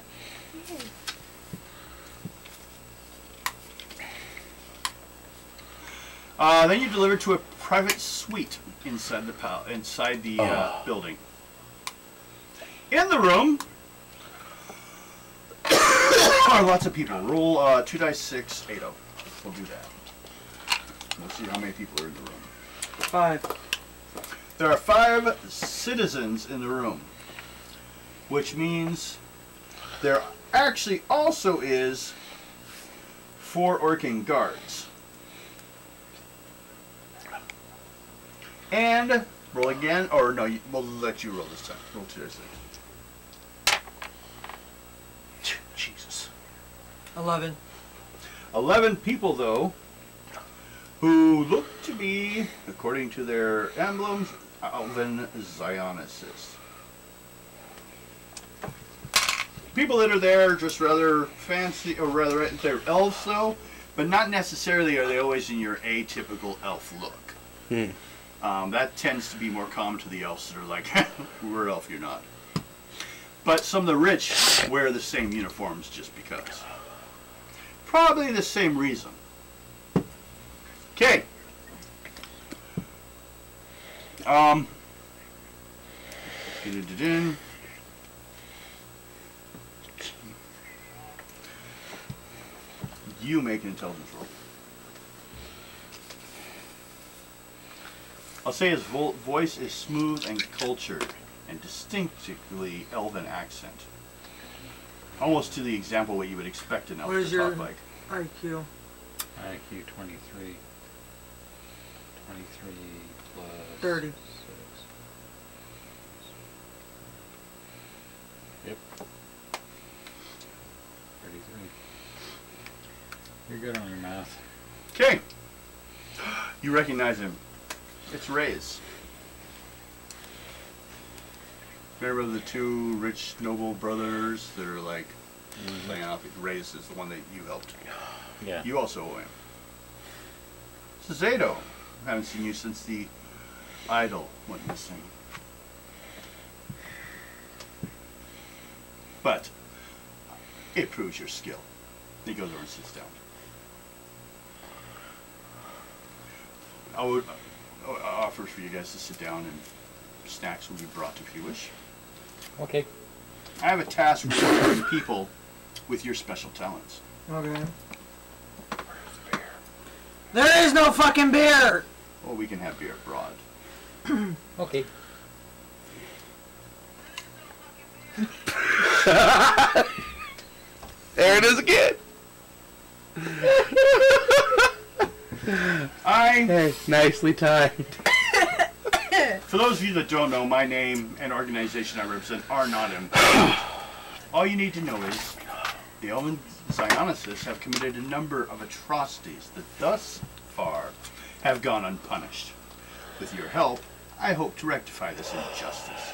Then you're delivered to a private suite inside the building. In the room are lots of people. Roll 2 dice 6, 8 0. We'll do that. We'll see how many people are in the room. 5. There are 5 citizens in the room, which means there actually also is 4 Orkin guards. And Roll again, or no? We'll let you roll this time. Roll 2d6. Jesus. 11. 11 people, though, who look to be, according to their emblems, Elven Zionists. People that are there are just rather fancy, or rather, they're elves, though, but not necessarily are they always in your atypical elf look. That tends to be more common to the elves that are like, we're elf, you're not. But some of the rich wear the same uniforms just because. Probably the same reason. Okay. You make an intelligence roll. I'll say his voice is smooth and cultured and distinctly elven accent. Almost to the example what you would expect an elf What is to your talk like. IQ? IQ 23. 23 plus 30. 6. Yep. 33. You're good on your math. Okay. You recognize him. It's Reyes. Remember the two rich noble brothers that are like playing off? Reyes is the one that you helped. Yeah. You also owe him. This is Zato. I haven't seen you since the idol went missing. But it proves your skill. He goes over and sits down. I would offer for you guys to sit down, and snacks will be brought if you wish. Okay. I have a task for people with your special talents. Okay. There is no fucking beer! Well, we can have beer abroad. Okay. There it is again. Nicely timed. For those of you that don't know, my name and organization I represent are not important. All you need to know is the Elven Zionists have committed a number of atrocities that thus far have gone unpunished. With your help, I hope to rectify this injustice.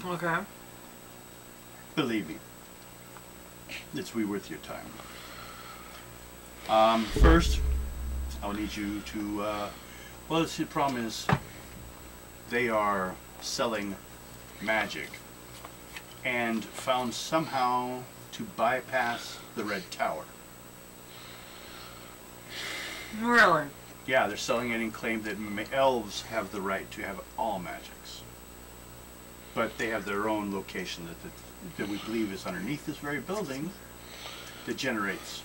Okay. Believe me, it's worth your time. First, I'll need you to, well, the problem is they are selling magic and found somehow to bypass the Red Tower. Really? Yeah, they're selling it and claim that elves have the right to have all magics. But they have their own location that we believe is underneath this very building that generates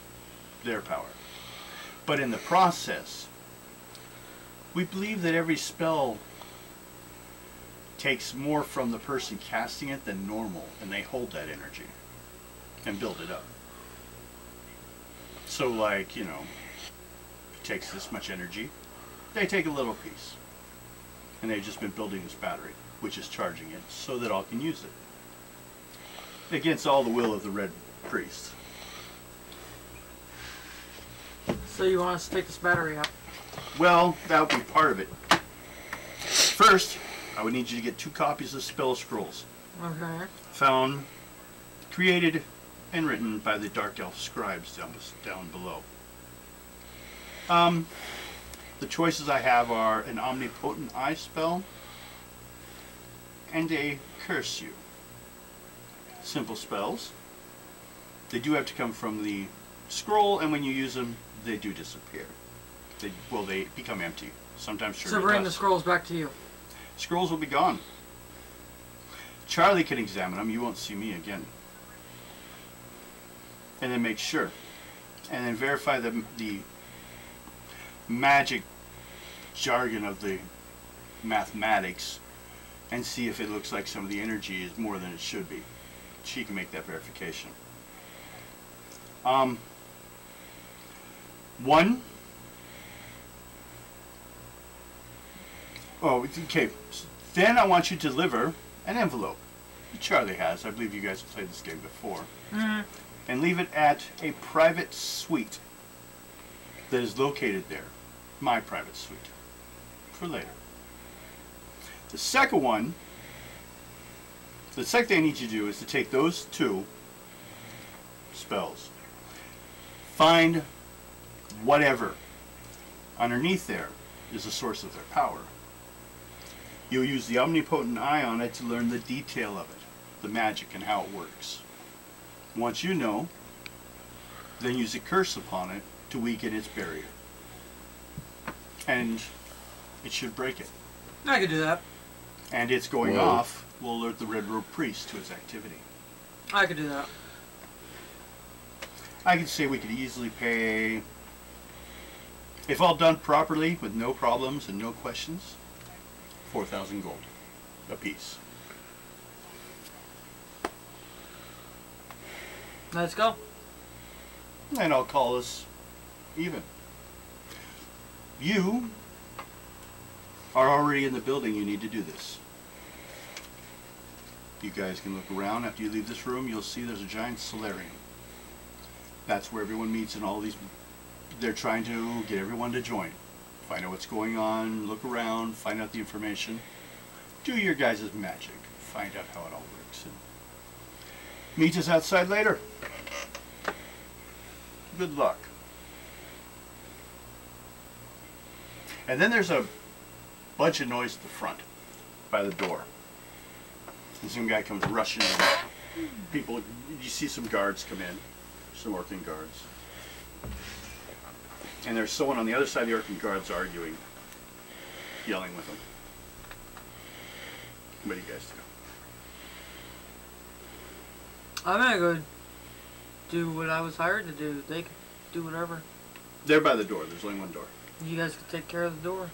their power. But in the process, we believe that every spell takes more from the person casting it than normal, and they hold that energy and build it up. So like, you know, it takes this much energy, they take a little piece. And they've just been building this battery, which is charging it so that all can use it. Against all the will of the Red Priest. So you want us to take this battery out? Well, that would be part of it. First, I would need you to get 2 copies of spell scrolls. Okay. Found, created, and written by the Dark Elf scribes down below. The choices I have are an Omnipotent Eye spell and a Curse You. Simple spells. They do have to come from the scroll, and when you use them, they do disappear. They become empty. Sometimes sure. So bring the scrolls back to you. Scrolls will be gone. Charlie can examine them. You won't see me again. And then make sure. And then verify the magic jargon of the mathematics and see if it looks like some of the energy is more than it should be. She can make that verification. One, Oh, okay. Then I want you to deliver an envelope. Charlie has. I believe you guys have played this game before. Mm. And leave it at a private suite that is located there. My private suite. For later. The second one, the second thing I need you to do is to take those 2 spells. Find whatever underneath there is the source of their power. You'll use the omnipotent eye on it to learn the detail of it, the magic and how it works. Once you know, then use a curse upon it to weaken its barrier. And it should break it. I could do that. And its going Whoa. off will alert the Red Robe Priest to its activity. I could do that. I could say we could easily pay, if all done properly with no problems and no questions, 4,000 gold a piece. Let's go. And I'll call us even. You are already in the building. You need to do this. You guys can look around. After you leave this room, you'll see there's a giant solarium. That's where everyone meets, and all these, they're trying to get everyone to join. Find out what's going on, look around, find out the information. Do your guys' magic. Find out how it all works. And meet us outside later. Good luck. And then there's a bunch of noise at the front by the door. And some guy comes rushing in. People, you see some guards come in, some Orcan guards. And there's someone on the other side of the Orcan guards arguing, yelling with them. What do you guys do? I'm gonna go do what I was hired to do. They can do whatever. They're by the door. There's only one door. You guys can take care of the door.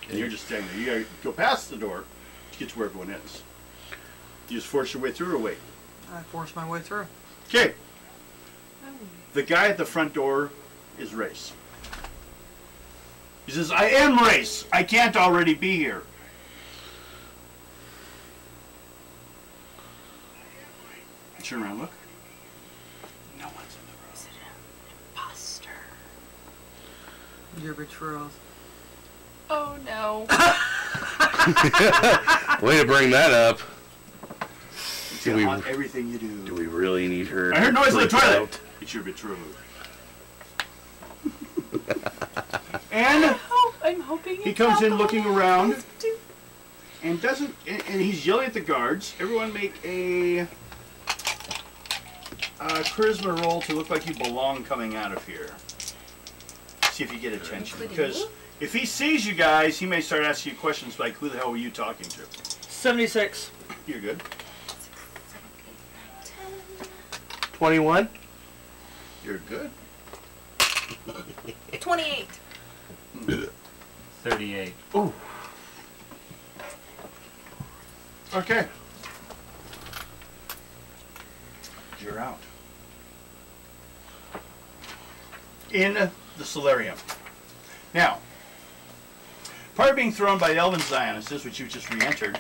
And you're just standing there. You gotta go past the door to get to where everyone is. You just force your way through or wait? I forced my way through. Okay. The guy at the front door is Race. He says, I am Race. I can't already be here. Turn around, look. No one's in the room. Is it an imposter? You're betrothed. Oh no. Way to bring that up. Do we want everything you do. Do we really need her? I heard noise in the freaked toilet. out? It's your betrothed. And I'm hoping he it's comes in not looking the one around I'm supposed to- and doesn't, and he's yelling at the guards. Everyone make a charisma roll to look like you belong coming out of here. See if you get attention. Including Because me? if he sees you guys, he may start asking you questions like, who the hell were you talking to? 76. You're good. 21. You're good. 28. 38. Ooh. Okay. You're out. In the solarium. Now, part of being thrown by the Elven Zionists, which you've just re-entered,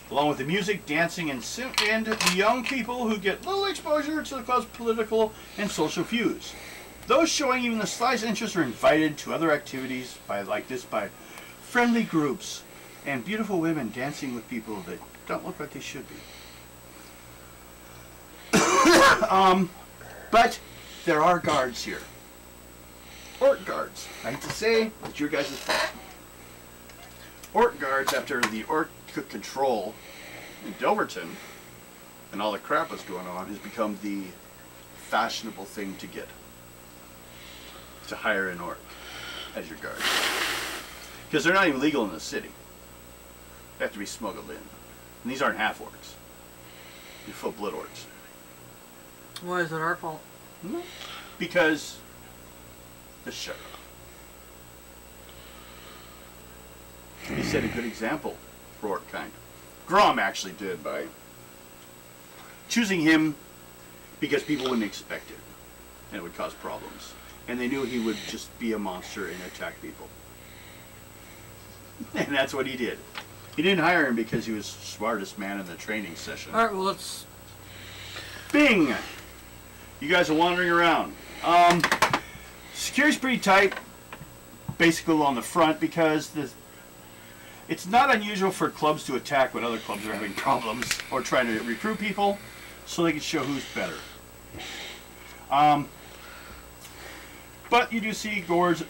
along with the music, dancing, and the young people who get little exposure to the club's political and social views. Those showing even the slightest interest are invited to other activities by friendly groups and beautiful women dancing with people that don't look like they should be. But there are guards here. Orc guards. I hate to say, it's your guys' fault. Orc guards, after the Orc took control in Delverton, and all the crap that's going on, has become the fashionable thing to get. To hire an Orc as your guard. Because they're not even legal in the city. They have to be smuggled in. And these aren't half-orcs. They're full-blood orcs. Why is it our fault? Because... Just shut up. He set a good example for orc kind. Grom actually did by choosing him because people wouldn't expect it. And it would cause problems. And they knew he would just be a monster and attack people. And that's what he did. He didn't hire him because he was the smartest man in the training session. Alright, well, let's... Bing! You guys are wandering around. Security's pretty tight, basically along the front, because it's not unusual for clubs to attack when other clubs are having problems or trying to recruit people, so they can show who's better. But you do see orc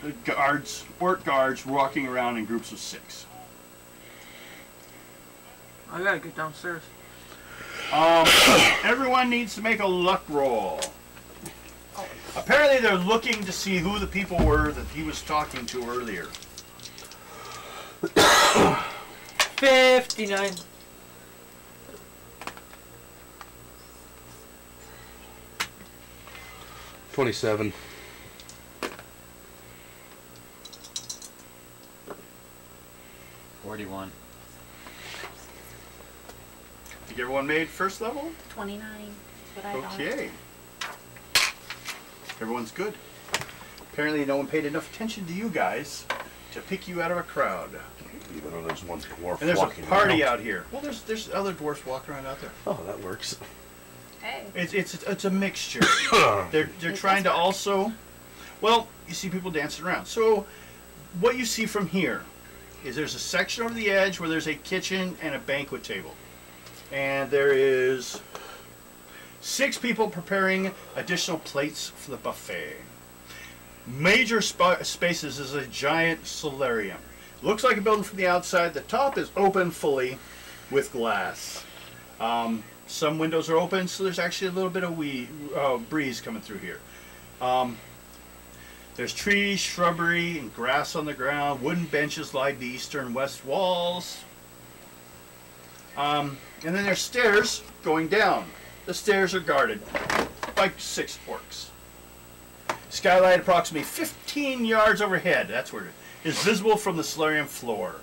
guards walking around in groups of 6. I gotta get downstairs. Everyone needs to make a luck roll. Apparently they're looking to see who the people were that he was talking to earlier. 59. 27. $41. Think everyone made first level? 29. That's what I got. Okay. Everyone's good. Apparently no one paid enough attention to you guys to pick you out of a crowd. Even though there's one dwarf And there's a walking party around. out here. Well, there's other dwarfs walking around out there. Oh, that works. Hey. It's a mixture. They're trying to also, well, you see people dancing around. So what you see from here is there's a section over the edge where there's a kitchen and a banquet table. And there is 6 people preparing additional plates for the buffet. Major spaces is a giant solarium. Looks like a building from the outside. The top is open fully with glass. Some windows are open, so there's actually a little bit of breeze coming through here. There's trees, shrubbery, and grass on the ground. Wooden benches line the east and west walls. And then there's stairs going down. The stairs are guarded by 6 orcs. Skylight approximately 15 yards overhead. That's where it is visible from the solarium floor.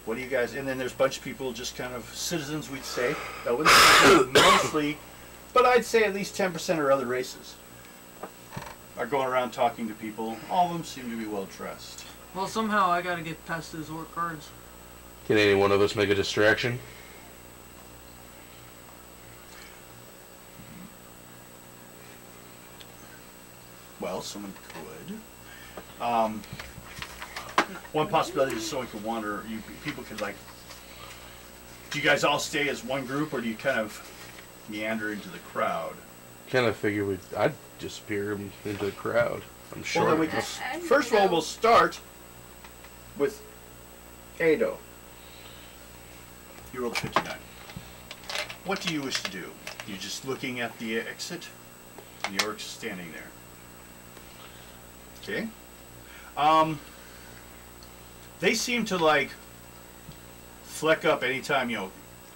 What do you guys? And then there's a bunch of people, just kind of citizens, we'd say. Mostly, but I'd say at least 10% are other races. Are going around talking to people. All of them seem to be well dressed. Well, somehow I gotta get past those orc guards. Can any one of us make a distraction? Well, someone could. One possibility is someone could wander. People could, like. Do you guys all stay as one group, or do you kind of meander into the crowd? Kind of figure I'd disappear into the crowd. I'm sure. Well, then we can. First of all, we'll start with Ado. You rolled 59. What do you wish to do? You're just looking at the exit, and the orc's standing there. Okay. They seem to like fleck up anytime,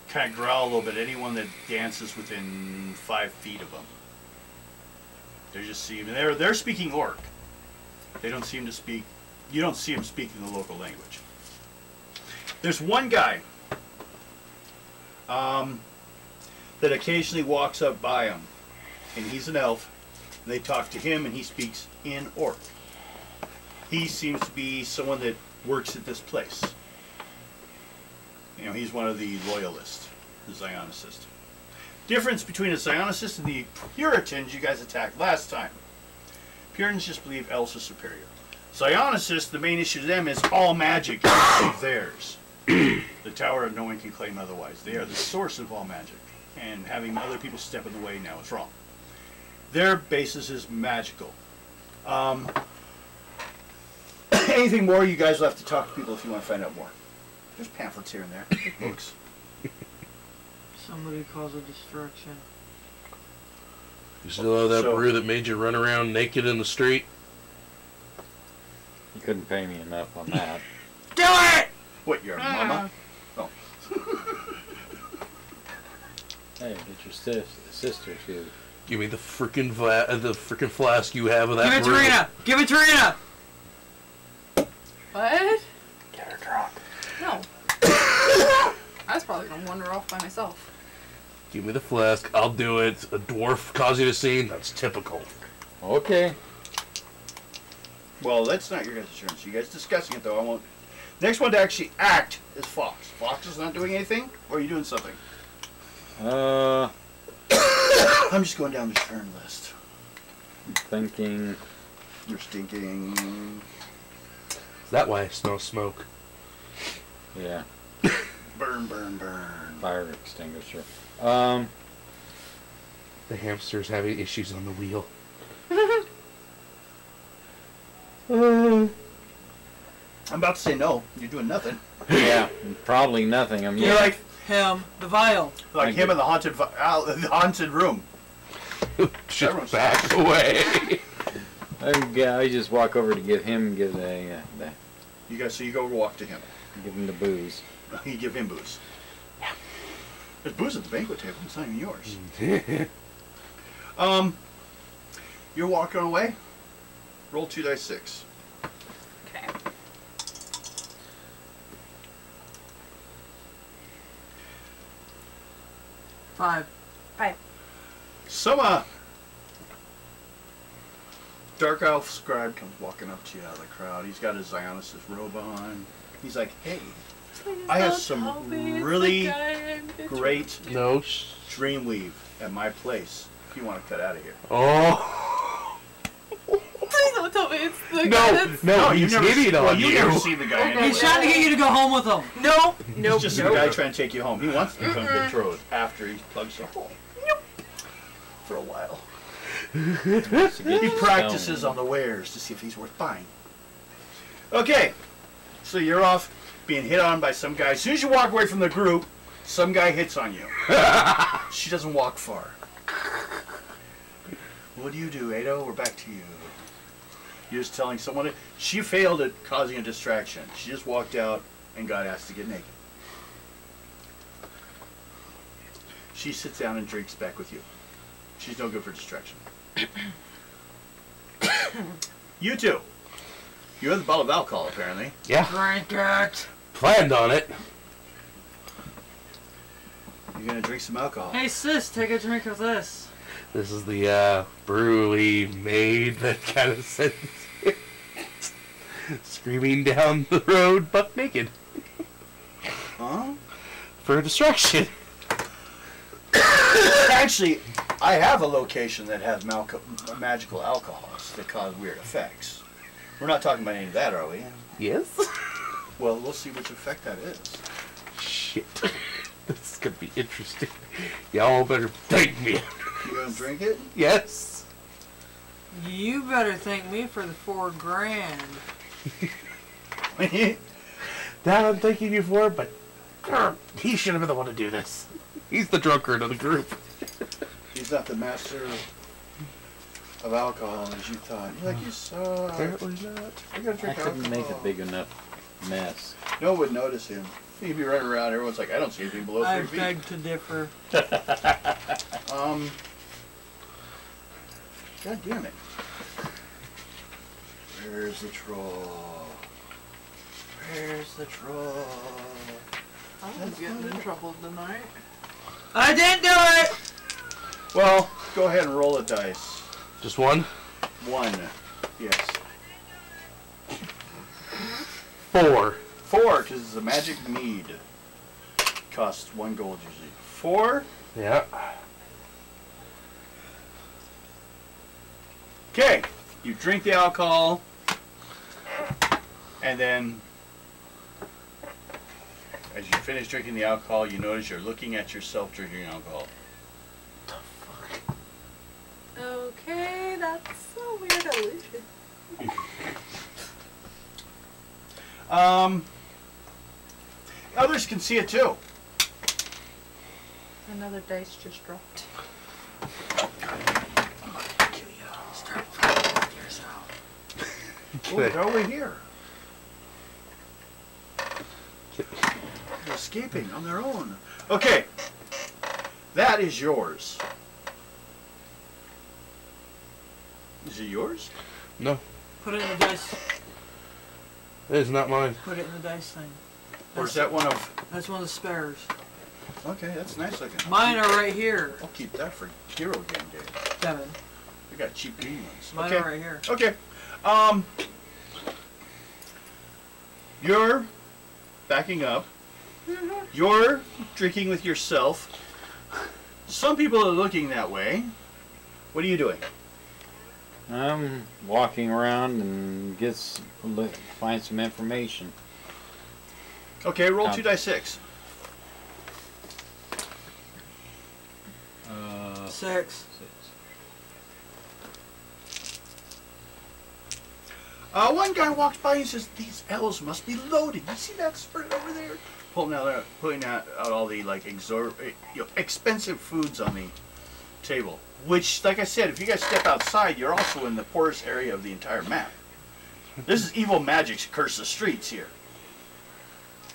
kind of growl a little bit. Anyone that dances within 5 feet of them. They just seem, and they're speaking orc. They don't seem to speak. You don't see them speaking the local language. There's one guy that occasionally walks up by them, and he's an elf. They talk to him, and he speaks in orc. He seems to be someone that works at this place. He's one of the loyalists, the Zionicists. Difference between a Zionicist and the Puritans you guys attacked last time. Puritans just believe elves are superior. Zionicists, the main issue to them is all magic is theirs. The Tower of No One Can claim otherwise. They are the source of all magic. And having other people step in the way now is wrong. Their basis is magical. Anything more, you guys will have to talk to people if you want to find out more. There's pamphlets here and there, books. Somebody cause a distraction. You still have that brew that made you run around naked in the street? You couldn't pay me enough on that. Do it! What, your mama? Oh. Hey, get your sister too. Give me the frickin' flask you have of that Give it to brew. Rena! Give it to Rena! What? Get her drunk. No. I was probably gonna wander off by myself. Give me the flask. I'll do it. A dwarf causing a scene. That's typical. Okay. Well, that's not your guys' insurance. You guys discussing it, though. I won't. Next one to actually act is Fox. Fox is not doing anything, or are you doing something? I'm just going down the turn list. Thinking. You're stinking. Is that why I smell smoke? Yeah. Burn, burn, burn. Fire extinguisher. The hamster's having issues on the wheel. I'm about to say no. You're doing nothing. Yeah, probably nothing. I'm You're like him, the vial. like him in the haunted room. Just back away. I just walk over to give him, You guys, so you go walk to him. give him the booze. You give him booze. There's booze at the banquet table. It's not even yours. You're walking away. Roll 2d6. Okay. Five. Some dark elf scribe comes walking up to you out of the crowd. He's got his Zionis' robe on. He's like, hey, I have some really great dreamweave at my place. If you want to cut out of here. Oh. Please don't tell me it's the guy No, that's... no, he's hitting on you've you. never seen the guy anyway. He's trying to get you to go home with him. No. He's just a guy trying to take you home. He wants to become betrothed after he plugs the hole. For a while. He practices on the wares to see if he's worth buying. Okay, so you're off being hit on by some guy. As soon as you walk away from the group, some guy hits on you. She doesn't walk far. What do you do, Ado? We're back to you. You're just telling someone that she failed at causing a distraction. She just walked out and got asked to get naked. She sits down and drinks back with you. She's no good for distraction. You two. You have the bottle of alcohol, apparently. Yeah, Drink it. planned on it. You're gonna drink some alcohol. Hey sis, take a drink of this. This is the brewery made that kind of sends you screaming down the road buck naked Huh? for a distraction. Actually, I have a location that has magical alcohols that cause weird effects. We're not talking about any of that, are we? Yes. Well, we'll see which effect that is. Shit. This is gonna be interesting. Y'all better thank me. You gonna drink it? Yes. You better thank me for the $4,000. That I'm thanking you for, but he should have been the one to do this. He's the drunkard of the group. He's not the master of alcohol as you thought. You're like, you suck. Apparently not. I gotta I drink couldn't make a alcohol. big enough mess. No one would notice him. He'd be running around. Everyone's like, I don't see anything below I 3 feet. beg to differ. God damn it. Where's the troll? Where's the troll? I'm getting in trouble tonight. I didn't do it! Well, go ahead and roll a dice. Just one? 1. Yes. 4. 4, because it's a magic mead. Costs 1 gold usually. 4. Yeah. Okay. You drink the alcohol. And then, as you finish drinking the alcohol, you notice you're looking at yourself drinking alcohol. Okay, that's a weird illusion. Others can see it too. Another dice just dropped. Oh, they're over here. They're escaping on their own. Okay. That is yours. Is it yours? No, Put it in the dice. it is not mine. Put it in the dice thing. Or is that one of... That's one of the spares. Okay, that's nice looking. Mine are right here, I'll keep that for Hero Game Day. Kevin. We got cheap green ones. Mine Okay. are right here. Okay. You're backing up. You're drinking with yourself. Some people are looking that way. What are you doing? I'm walking around and find some information. Okay, roll 2d6. 6. One guy walks by and says, "These elves must be loaded. You see that spread over there?" Putting out all the like expensive foods on the table. Which, like I said, if you guys step outside, you're also in the poorest area of the entire map. This is evil magic's curse the streets here.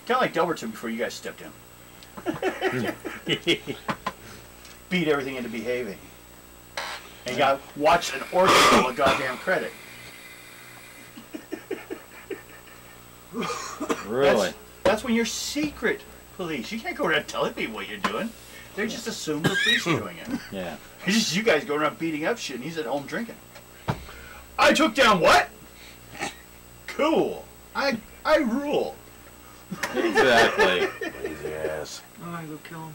Kind of like Delverton before you guys stepped in. Beat everything into behaving. And you got watch an orc roll a goddamn credit. Really? That's when you're secret police. You can't go around telling people what you're doing. They just assume the police are doing it. Yeah. It's just you guys go around beating up shit and he's at home drinking. I took down what? Cool. I rule. Exactly. Lazy ass. I'm gonna go kill him.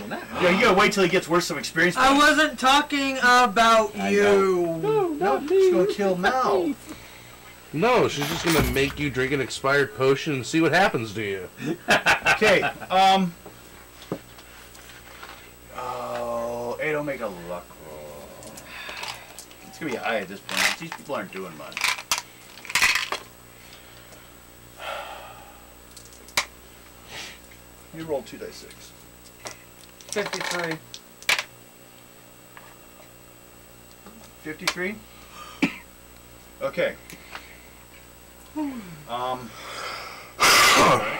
No. Yeah, you gotta wait till he gets worse some experience. I wasn't talking about you. No, she's gonna kill Mal. No, she's just gonna make you drink an expired potion and see what happens to you. Okay, hey, don't make a luck roll. It's gonna be high at this point. These people aren't doing much. You roll 2d6. 53. 53? Okay.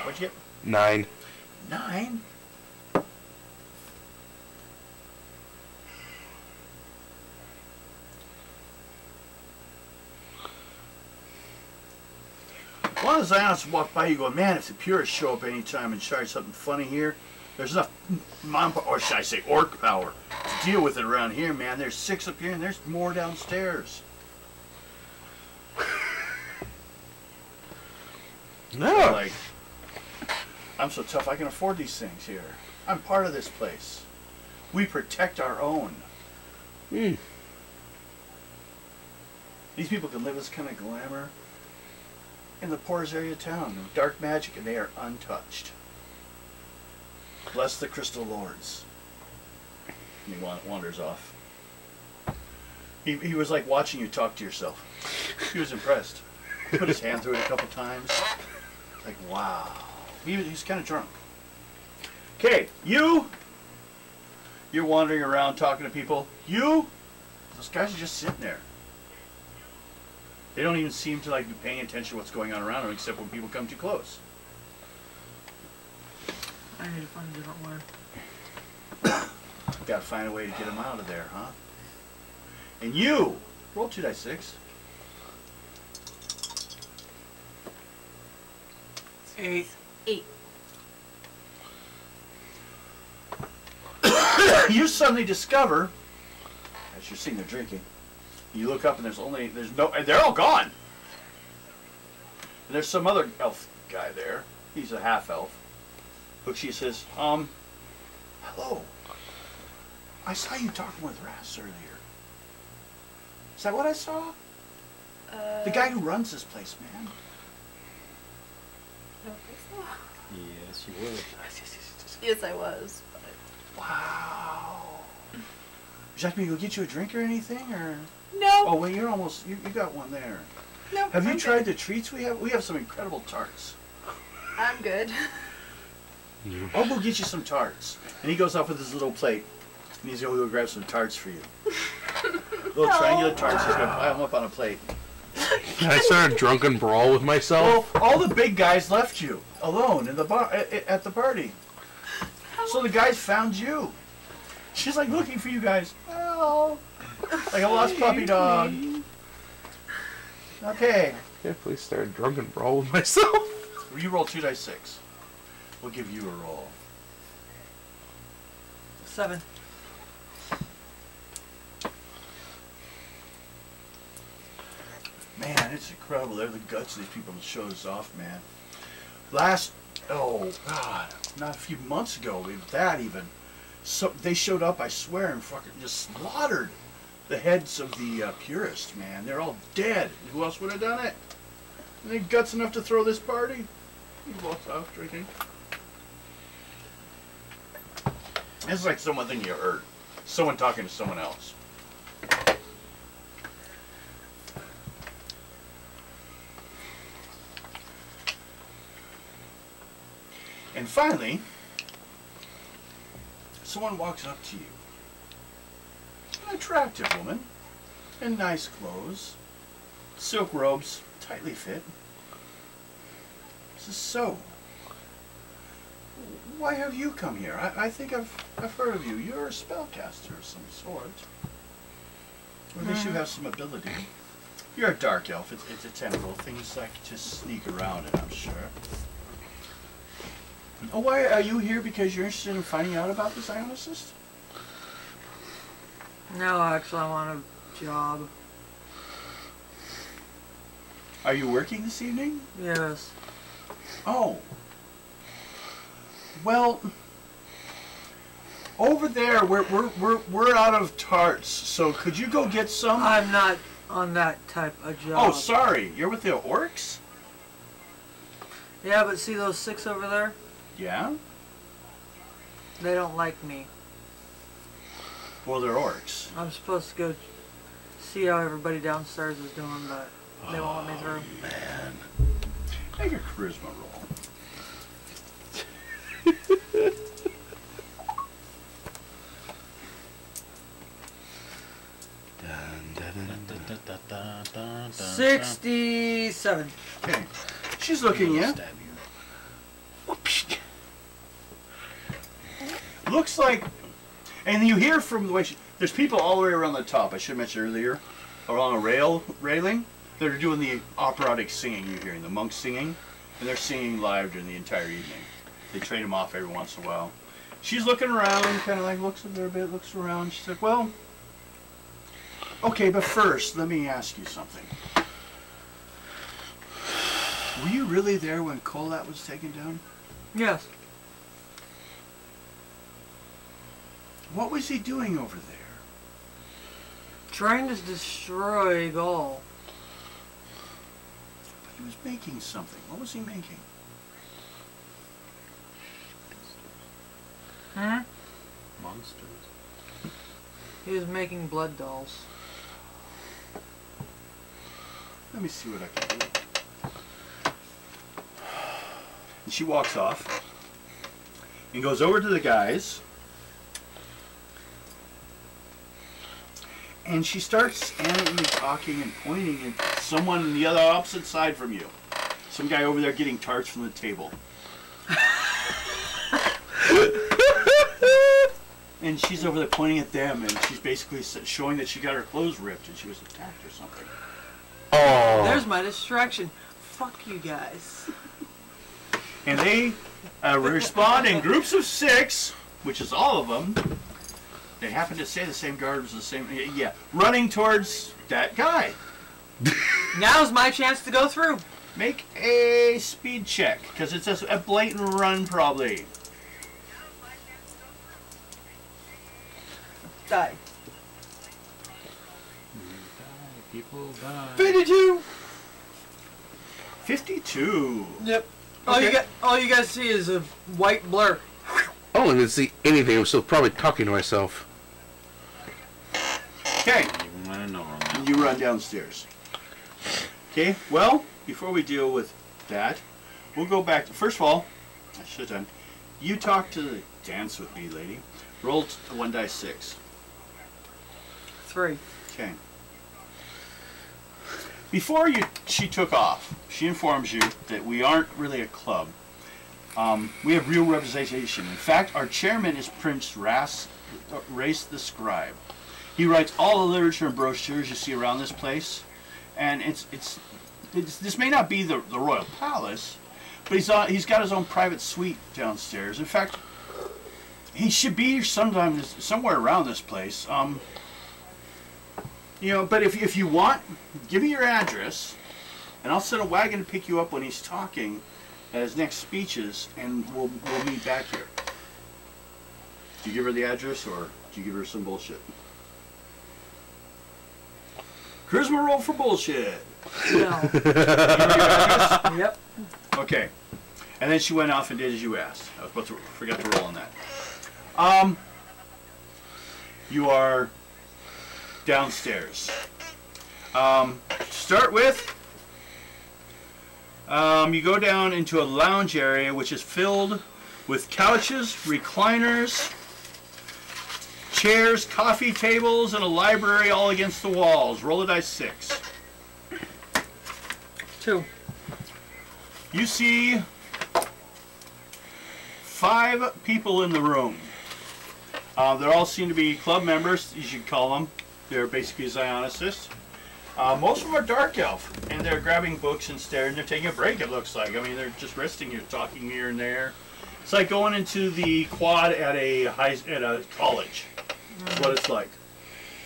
What'd you get? 9. 9? One of the Zionists walk by you going, man, if the purists show up anytime and try something funny here, there's enough or should I say orc power to deal with it around here, man. There's 6 up here and there's more downstairs. No. Like, I'm so tough I can afford these things here. I'm part of this place. We protect our own. These people can live this kind of glamour in the poorest area of town. Dark magic, and they are untouched. Bless the crystal lords. And he wanders off. He was like watching you talk to yourself. He was impressed. He put his hand through it a couple times. Like, wow. He's kind of drunk. Okay, you're wandering around talking to people. Those guys are just sitting there. They don't even seem to like be paying attention to what's going on around them, except when people come too close. I need to find a different way. Gotta find a way to get them out of there, huh? And you roll 2d6. 8. 8. You suddenly discover, as you're sitting there drinking, you look up and they're all gone. And there's some other elf guy there. He's a half elf. She says, hello. I saw you talking with Ras earlier. Is that what I saw? The guy who runs this place, man. I don't think so. Yes, you would. Yes, I was. But Wow. Would you like me to go get you a drink or anything, or? no. Oh, well, you're almost. You got one there. No. Have you I'm tried good. the treats we have? We have some incredible tarts. I'm good. I'll go get you some tarts. And he goes off with his little plate, and he's going to go grab some tarts for you. Little triangular tarts. He's going to pile them up on a plate. Can I start a drunken brawl with myself? Well, all the big guys left you alone in the bar at the party. So the guys found you. She's like looking for you guys. Oh, like a lost puppy dog. Okay. Can I please start a drunken brawl with myself? You roll 2d6. We'll give you a roll. 7. Man, it's incredible. They're the guts of these people that show us off, man. oh God, not a few months ago, that even. So they showed up, I swear, and fucking just slaughtered the heads of the purists, man. They're all dead. Who else would have done it? And they guts enough to throw this party? He walks off drinking. It's like someone thing you heard. Someone talking to someone else. And finally, someone walks up to you. An attractive woman in nice clothes, silk robes, tightly fit. Says, so, why have you come here? I think I've heard of you. You're a spellcaster of some sort. Or at least you have some ability. You're a dark elf. It's a temporal. Things like just sneak around it, I'm sure. Oh, why are you here? Because you're interested in finding out about this ionicist? No, actually, I want a job. Are you working this evening? Yes. Oh. Well, over there we're out of tarts. So could you go get some? I'm not on that type of job. Oh, sorry. You're with the orcs? Yeah, but see those 6 over there? Yeah. They don't like me. Well, they're orcs. I'm supposed to go see how everybody downstairs is doing, but they won't let me through. Man. Make a charisma roll. Dun, dun, dun, dun, dun. 67. Okay. She's looking at you. Stab you. Looks like, and you hear from the way there's people all the way around the top. I should have mentioned earlier, along a railing. They're doing the operatic singing. You're hearing the monks singing, and they're singing live during the entire evening. They trade them off every once in a while. She's looking around, kind of like looks at her a bit, looks around. She's like, well, okay, but first, let me ask you something. Were you really there when Colat was taken down? Yes. What was he doing over there? Trying to destroy Gull. But he was making something. What was he making? Hmm? Monsters. He was making blood dolls. Let me see what I can do. And she walks off and goes over to the guys. And she starts animately talking and pointing at someone on the other opposite side from you. Some guy over there getting tarts from the table. And she's over there pointing at them, and she's basically showing that she got her clothes ripped and she was attacked or something. Oh. There's my distraction. Fuck you guys. And they respond in groups of 6, which is all of them. They happen to say the same guard was the same. Yeah, running towards that guy. Now's my chance to go through. Make a speed check, because it's a blatant run, probably. Die. People die. 52. 52. Yep. Okay. All you guys see is a white blur. I don't even see anything. I'm still probably talking to myself. Okay, Even when I know them. you run downstairs. Okay, well, before we deal with that, we'll go back to, first of all, I should have done, you talk to the dance with me lady. Roll 1 die 6. 3. Okay. Before she took off, she informs you that we aren't really a club. We have real representation. In fact, our chairman is Prince Race the Scribe. He writes all the literature and brochures you see around this place, and this may not be the royal palace, but he's got his own private suite downstairs. In fact, he should be somewhere around this place. You know, but if you want, give me your address, and I'll send a wagon to pick you up when he's talking. at his next speeches, and we'll meet back here. Do you give her the address, or do you give her some bullshit? Charisma roll for bullshit. No. You give her your address? Yep. Okay. And then she went off and did as you asked. I was about to forget to roll on that. You are downstairs. Start with, you go down into a lounge area which is filled with couches, recliners, chairs, coffee tables, and a library all against the walls. Roll a dice 6. 2. You see 5 people in the room. They all seem to be club members, you should call them. They're basically Zionicists. Most of them are dark elf, and they're grabbing books and staring. They're taking a break, it looks like. I mean, they're just resting here, talking here and there. It's like going into the quad at a college. That's what it's like.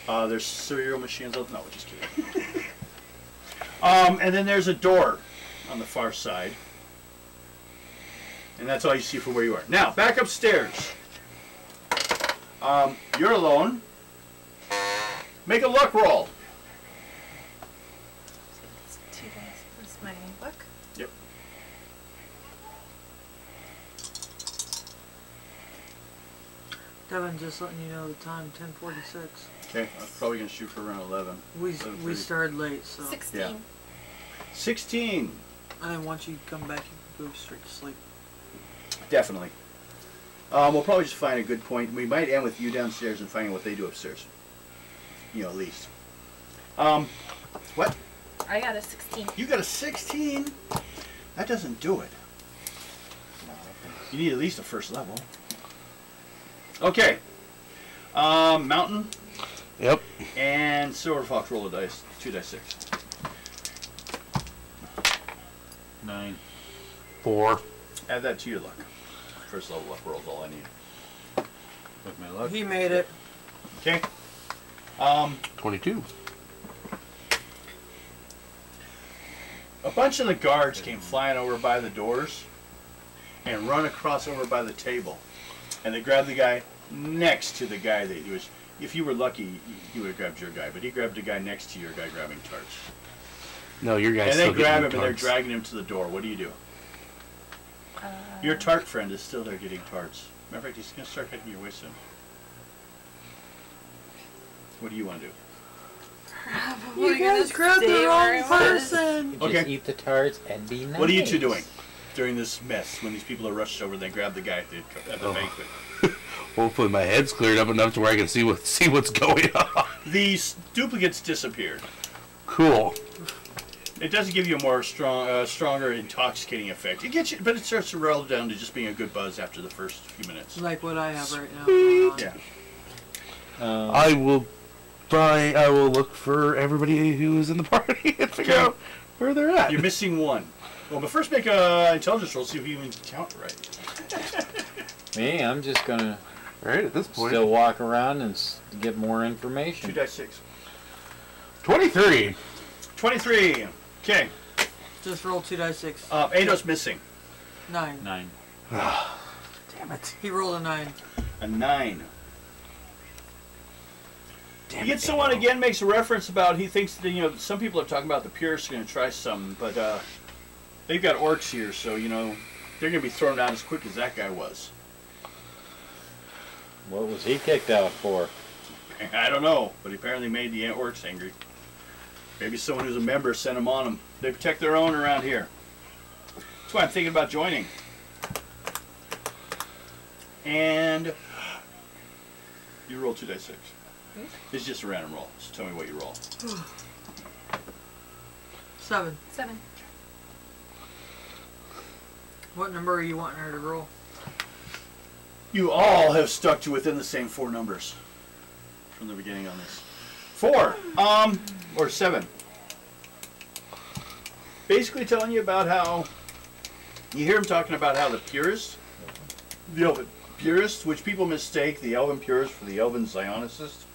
There's cereal machines. No, just kidding. And then there's a door on the far side. And that's all you see from where you are. Now, back upstairs. You're alone. Make a luck roll. It's 2 dice plus my luck. Yep. Devin, just letting you know the time, 10:46. Okay, I'm probably going to shoot for around 11. We 11:30. started late, so 16. Yeah. 16. I didn't want you to come back and go straight to sleep. Definitely. We'll probably just find a good point. We might end with you downstairs and finding what they do upstairs. You know, at least. What? I got a 16. You got a 16? That doesn't do it. You need at least a first level. Okay. Mountain Yep. and Silver Fox roll a dice. 2 dice 6. 9. 4. Add that to your luck. First level luck roll is all I need. With my luck. He made it. Okay. 22. A bunch of the guards came flying over by the doors and run across over by the table. And they grabbed the guy next to the guy that he was. If you were lucky, he would have grabbed your guy, but he grabbed the guy next to your guy grabbing tarts. No, your guy's And still they grab him getting and they're tarts. dragging him to the door. What do you do? Your tart friend is still there getting tarts. Matter of fact, he's going to start cutting your way soon. What do you want to do? You guys grabbed the wrong person. Just Okay. eat the tarts and be nice. What are you two doing during this mess when these people are rushed over? They grab the guy at the banquet. Hopefully my head's cleared up enough to where I can see what's going on. These duplicates disappeared. Cool. It doesn't give you a more stronger intoxicating effect. It gets you, but it starts to roll down to just being a good buzz after the first few minutes. Like what I have right now. going on. Yeah. I will look for everybody who is in the party and figure Okay. out where they're at. You're missing one. Well, but first make a intelligence roll, see if you even count right. Me, I'm just gonna Right at this point. still walk around and get more 2 information. dice 6. 23. 23. Okay. Just roll 2 dice 6. Ado's missing. 9. 9. Damn it. He rolled a 9. A 9. Damn You get it, someone Ado. again makes a reference about he thinks that some people are talking about the purists are going to try some, but they've got orcs here, so they're going to be thrown out as quick as that guy was. What was he kicked out for? I don't know, but he apparently made the orcs angry. Maybe someone who's a member sent them on them. They protect their own around here. That's why I'm thinking about joining. And you roll 2 dice 6. It's just a random roll. So tell me what you roll. 7. 7. What number are you wanting her to roll? You all have stuck to within the same 4 numbers from the beginning on this. 4. Or 7. Basically telling you about how you hear him talking about how the purists, the elven purists, which people mistake the elven purists for the elven Zionicists.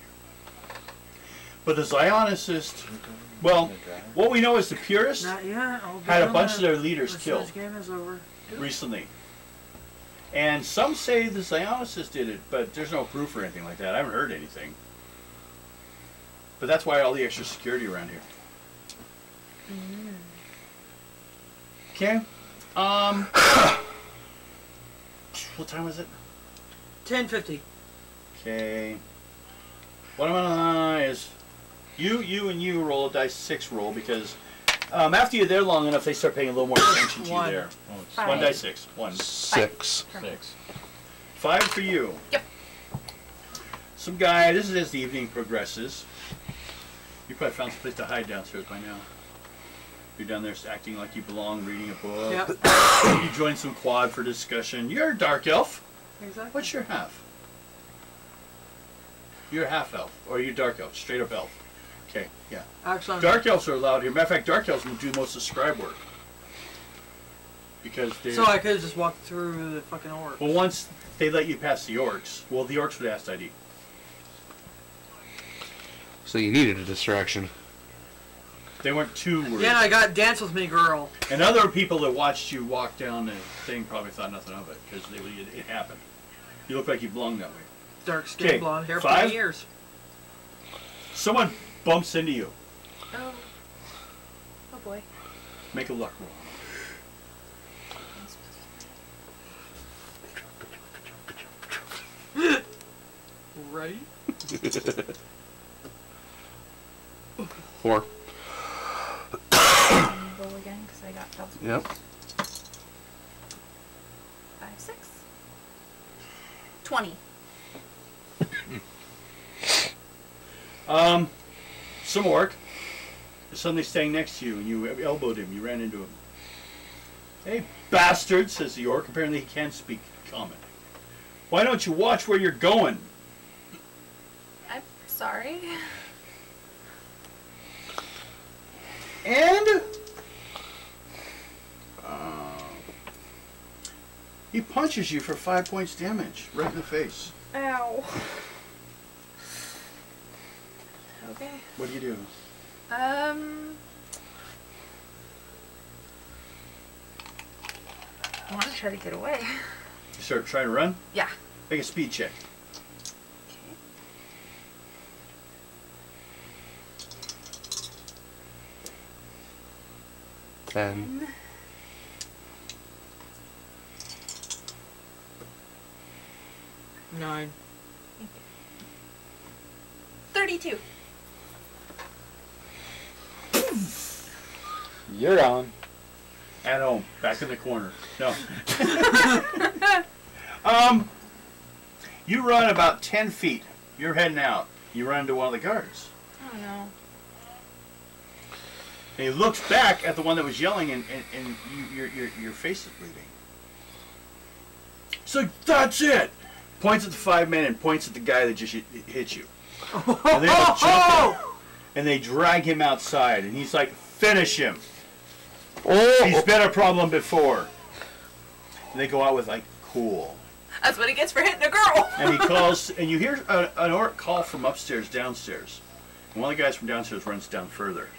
But the Zionicists, well, what we know is the purists Not yet. I'll be had a on bunch that of their leaders as soon killed. as game is over. recently. And some say the Psionicist did it, but there's no proof or anything like that. I haven't heard anything. But that's why all the extra security around here. Okay. What time was it? 10:50. Okay. What I'm gonna is you and you roll a dice 6 roll because after you're there long enough, they start paying a little more attention to you One. there. Five. 1 dice 6. 1. 6. 6. 5 for you. Yep. Some guy. This is as the evening progresses. You probably found some place to hide downstairs by now. You're down there acting like you belong, reading a book. Yep. You join some quad for discussion. You're a dark elf. Exactly. What's your half? You're a half elf, or you're dark elf, straight up elf. Okay, yeah. Actually, I'm Dark elves are allowed here. Matter of fact, dark elves will do most of the scribe work because they. So I could have just walked through the fucking orc. Well, once they let you pass the orcs, well, the orcs would ask ID. So you needed a distraction. They weren't too worried. Yeah, and I got Dance With Me Girl. And other people that watched you walk down the thing probably thought nothing of it because it happened. You look like you belong that way. Dark skin, Okay, blonde hair, 5. 20 years. Someone bumps into you. Oh. Oh boy. Make a luck roll. Right? 4. Roll again because I got double. Yep. 5, 6. 20. Some orc is suddenly standing next to you, and you elbowed him. You ran into him. Hey, bastard, says the orc. Apparently he can speak common. Why don't you watch where you're going? I'm sorry. And he punches you for 5 points damage right in the face. Ow. Okay. What do you do? I want to try to get away. You start trying to run? Yeah. Make a speed check. Okay. 10. 9. 32. You're on. At home, back in the corner. No. You run about 10 feet. You're heading out. You run into one of the guards. Oh no. And he looks back at the one that was yelling, and your face is bleeding. So that's it. Points at the 5 men and points at the guy that just hit you. And they all jump in, and they drag him outside, and he's like, "Finish him. He's been a problem before." And they go out with like, "Cool." That's what he gets for hitting a girl. And he calls, and you hear an orc call from upstairs downstairs. And one of the guys from downstairs runs down further.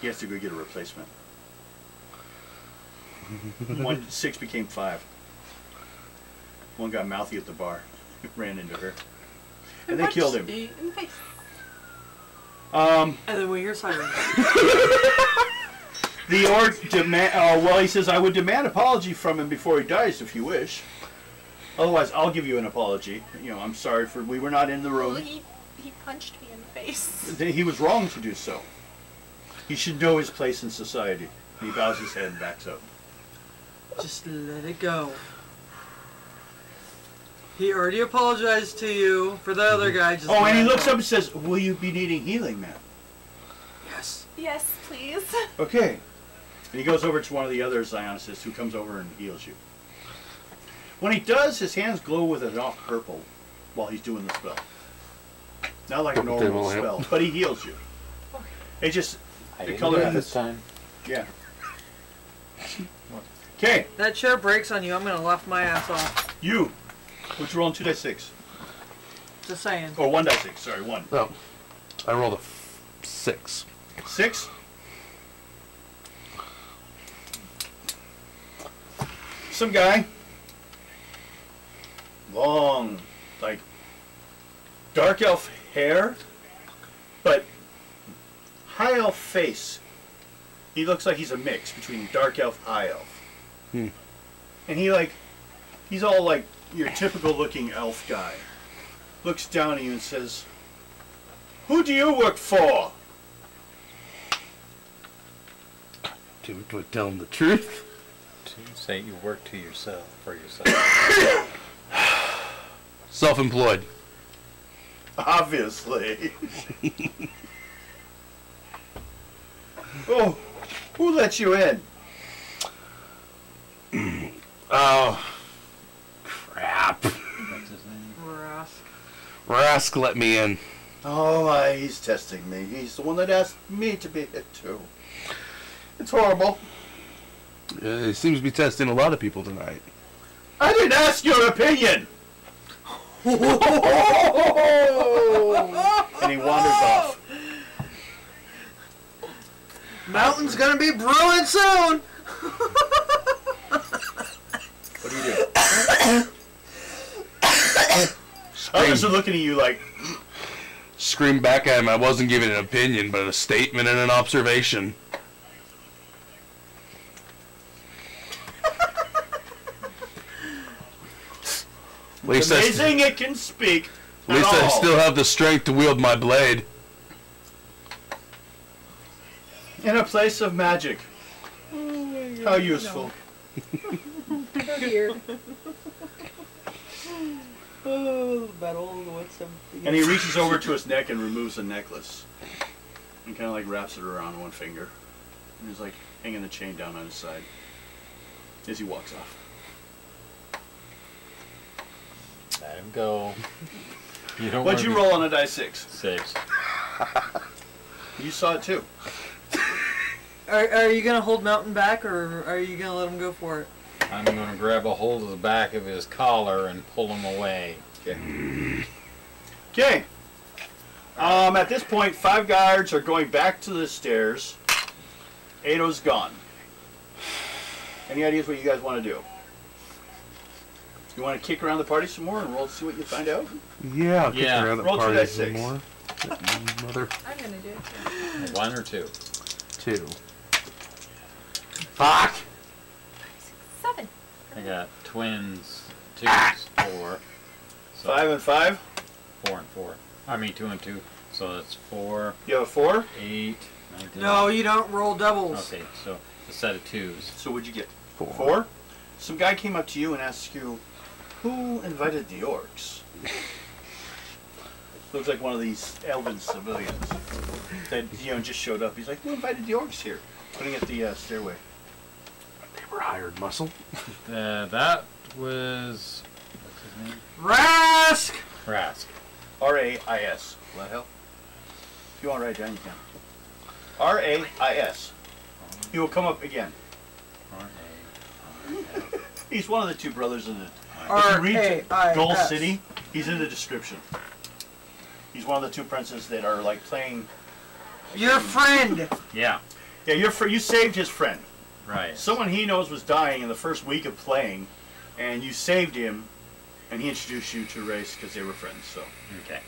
He has to go get a replacement. 6 became 5. One got mouthy at the bar. Ran into her. And they killed him. Me in the face. And then we hear sirens. The orc well, he says, "I would demand apology from him before he dies if you wish. Otherwise, I'll give you an apology. You know, I'm sorry for we were not in the room." Well, he punched me in the face. He was wrong to do so. He should know his place in society. And he bows his head and backs up. Just let it go. He already apologized to you for the other guy. Just Oh, let and he it looks go. up and says, "Will you be needing healing, ma'am?" Yes. Yes, please. Okay. And he goes over to one of the other Psionicists who comes over and heals you. When he does, his hands glow with an off purple while he's doing the spell. Not like a normal spell, but he heals you. It just, I the didn't color do it has, this time. yeah. Okay, That chair breaks on you. I'm gonna laugh my ass off. you. Which rolling 2 dice 6. Just saying. Or 1 dice 6, sorry, 1. No. I rolled a 6. 6. some guy, long, like dark elf hair, but high elf face. He looks like he's a mix between dark elf, high elf. And he's all like your typical looking elf guy. Looks down at you and says, "Who do you work for?" Do I tell him the truth? To say you work to yourself, for yourself. Self-employed. Obviously. Oh, who let you in? Oh, crap. What's his name? Rask. Rask let me in. Oh my, he's testing me. He's the one that asked me to be hit too. It's horrible. He seems to be testing a lot of people tonight. I didn't ask your opinion. And he wanders off. Mountain's gonna be brewing soon. What do you do? Others are looking at you like, Scream back at him. I wasn't giving an opinion, but a statement and an observation. At least amazing it can speak. At least I still have the strength to wield my blade. In a place of magic. How useful. Weird. Oh, the battle of the wits of the And he reaches over to his neck and removes a necklace. And kind of like wraps it around one finger. And he's like hanging the chain down on his side. As he walks off. Let him go. You don't What'd you roll on a die 6? 6. You saw it too. Are you gonna hold Mountain back, or are you gonna let him go for it? I'm going to grab a hold of the back of his collar and pull him away. Okay. Okay. At this point, 5 guards are going back to the stairs. Ado's gone. Any ideas what you guys want to do? You want to kick around the party some more and roll to see what you find out? Yeah, I'll kick Yeah. around the Roll party 2d6. some more. Mother I'm gonna do it too. 1 or 2? 2. Fuck! 7. I got twins, 2s, 4. So 5 and 5. 4 and 4. I mean 2 and 2. So that's 4, You have a 4. 8, 19. No, you don't roll doubles. Okay, so a set of 2s. So what'd you get? 4. 4. Some guy came up to you and asked you, who invited the orcs? Looks like one of these elven civilians that just showed up. He's like, who invited the orcs here? Putting at the stairway. They were hired muscle. That was... What's his name? Rask! Rask. R-A-I-S. Will that help? If you want to write it down, you can. R-A-I-S. He will come up again. R-A. He's one of the 2 brothers in the... If you read Gull City, he's in the description. He's one of the 2 princes that are like playing... Your friend! Yeah, Yeah, you saved his friend. right. Someone he knows was dying in the first week of playing, and you saved him, and he introduced you to Race because they were friends, so... Okay.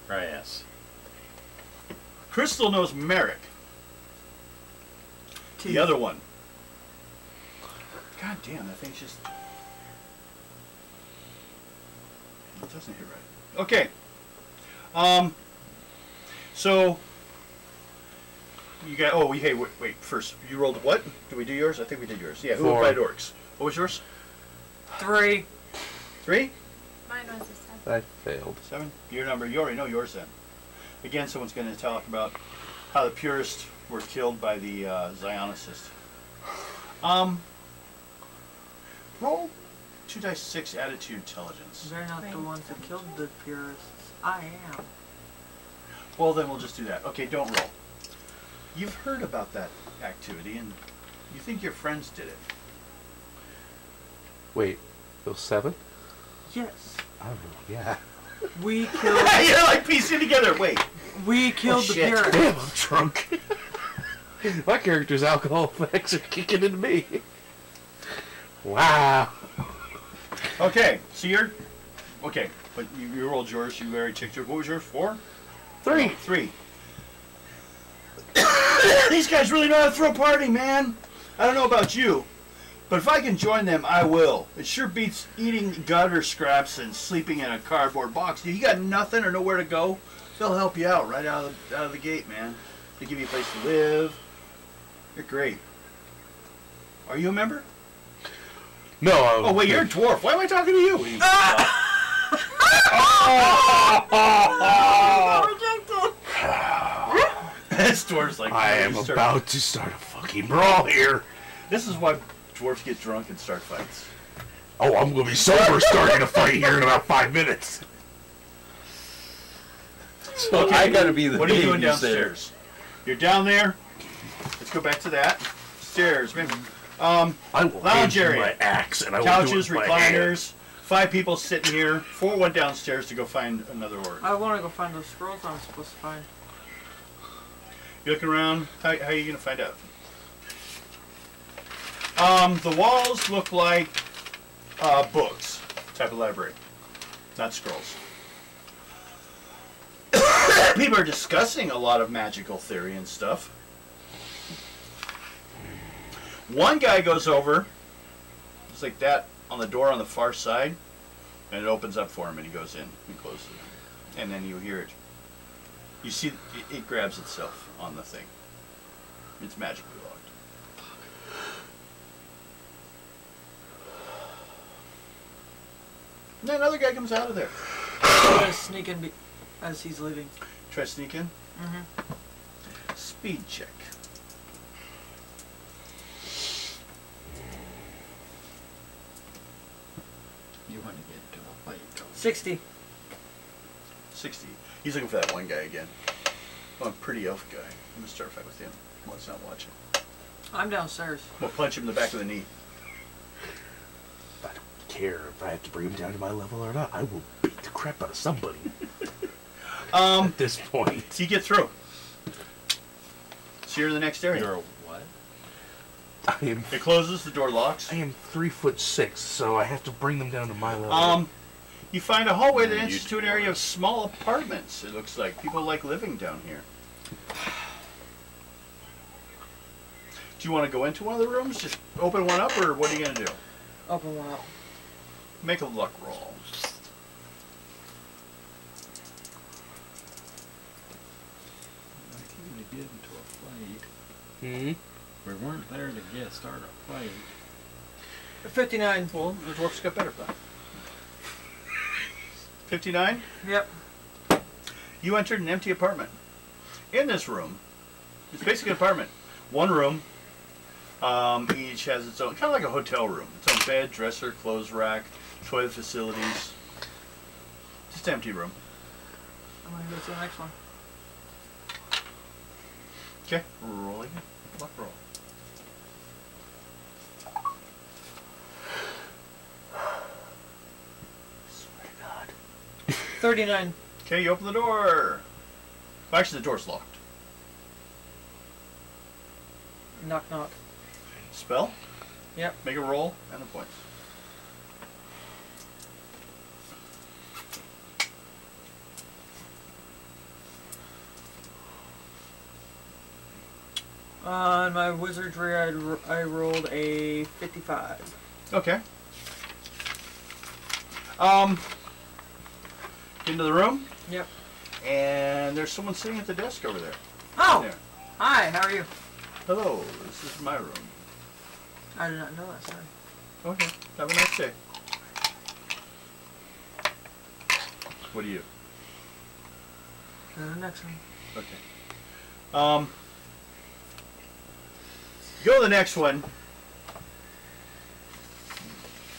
Right, yes. Crystal knows Merrick. The other one. God damn, that thing's just... It doesn't hit right. Okay. So... You got... Oh, hey, wait. First, you rolled what? Did we do yours? I think we did yours. Yeah, who 4. invited orcs? What was yours? 3. 3? Mine was a 7. I failed. 7? Your number. You already know yours then. Again, someone's going to talk about how the purists were killed by the Zionicists. Roll 2 dice 6 attitude intelligence. They're not the ones that killed the purists. I am. Well, then we'll just do that. Okay, don't roll. You've heard about that activity, and you think your friends did it. Wait, those 7? Yes. Oh, yeah. We killed. You're like piecing together. Wait. We killed the shit. purists. Damn, I'm drunk. My character's alcohol effects are kicking into me. Wow. Okay, so you're... Okay, but you rolled yours. You already checked your... What was yours? 4? 3. 3. These guys really know how to throw a party, man. I don't know about you, but if I can join them, I will. It sure beats eating gutter scraps and sleeping in a cardboard box. You got nothing or nowhere to go, they'll help you out right out of the gate, man. They give you a place to live. They're great. Are you a member? No. Oh, wait, you're a dwarf. Why am I talking to you? This dwarf's like... I am about to start a fucking brawl here. This is why dwarves get drunk and start fights. Oh, I'm going to be sober starting a fight here in about 5 minutes. So I gotta be the What are you doing babysitter. downstairs? You're down there. Let's go back to that. Stairs, maybe. I will Lounge hand you area. my axe and I will Couches, do it with my hand. recliners. 5 people sitting here. 4 went downstairs to go find another orc. I want to go find those scrolls I'm supposed to find. You looking around? How are you going to find out? The walls look like books, type of library, not scrolls. People are discussing a lot of magical theory and stuff. One guy goes over, just like that, on the door on the far side, and it opens up for him, and he goes in and closes it. And then you hear it. You see, it grabs itself on the thing. It's magically locked. And then another guy comes out of there. I'm gonna sneak in as he's leaving. Try to sneak in. Mm-hmm. Speed check. You want to get into a fight, don't you? 60. 60. He's looking for that one guy again. Oh, a pretty elf guy. I'm gonna start a fight with him. While he's not watching. I'm downstairs. We'll punch him in the back of the knee. I don't care if I have to bring him down to my level or not. I will beat the crap out of somebody. At this point. So you get through. So you're in the next area. You're a what? I am It closes, the door locks. 3'6", so I have to bring them down to my level. You find a hallway that enters to an area of small apartments. It looks like people like living down here. Do you want to go into one of the rooms? Just open one up, or what are you going to do? Open one up. Make a luck roll. I can't get into a fight. Hmm? We weren't there to start a fight. 59. Well, the dwarf's got better plan. 59? Yep. You entered an empty apartment. In this room, it's basically an apartment. One room, each has its own, kind of like a hotel room. Its own bed, dresser, clothes rack, toilet facilities. Just an empty room. I'm gonna go to the next one. Okay, rolling. Luck roll. Swear to God. 39. Okay, you open the door. Well, actually, the door's locked. Knock knock. Spell? Yep. Make a roll and a point. On my wizardry, I rolled a 55. Okay. Into the room, Yep. and there's someone sitting at the desk over there. Oh! There. Hi, how are you? Hello, this is my room. I did not know that, sorry. Okay, have a nice day. What are you? Go to the next one. Okay. Go to the next one,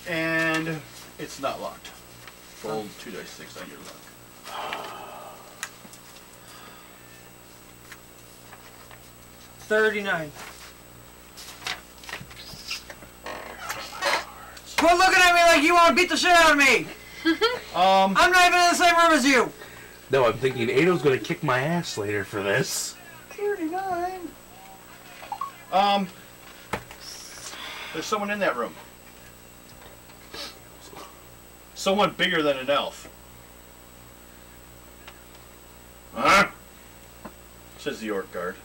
and it's not locked. Roll 2 dice 6 on your luck. 39. Quit looking at me like you want to beat the shit out of me! I'm not even in the same room as you! No, I'm thinking Ado's gonna kick my ass later for this. 39. There's someone in that room. Someone bigger than an elf. Huh? Says the orc guard.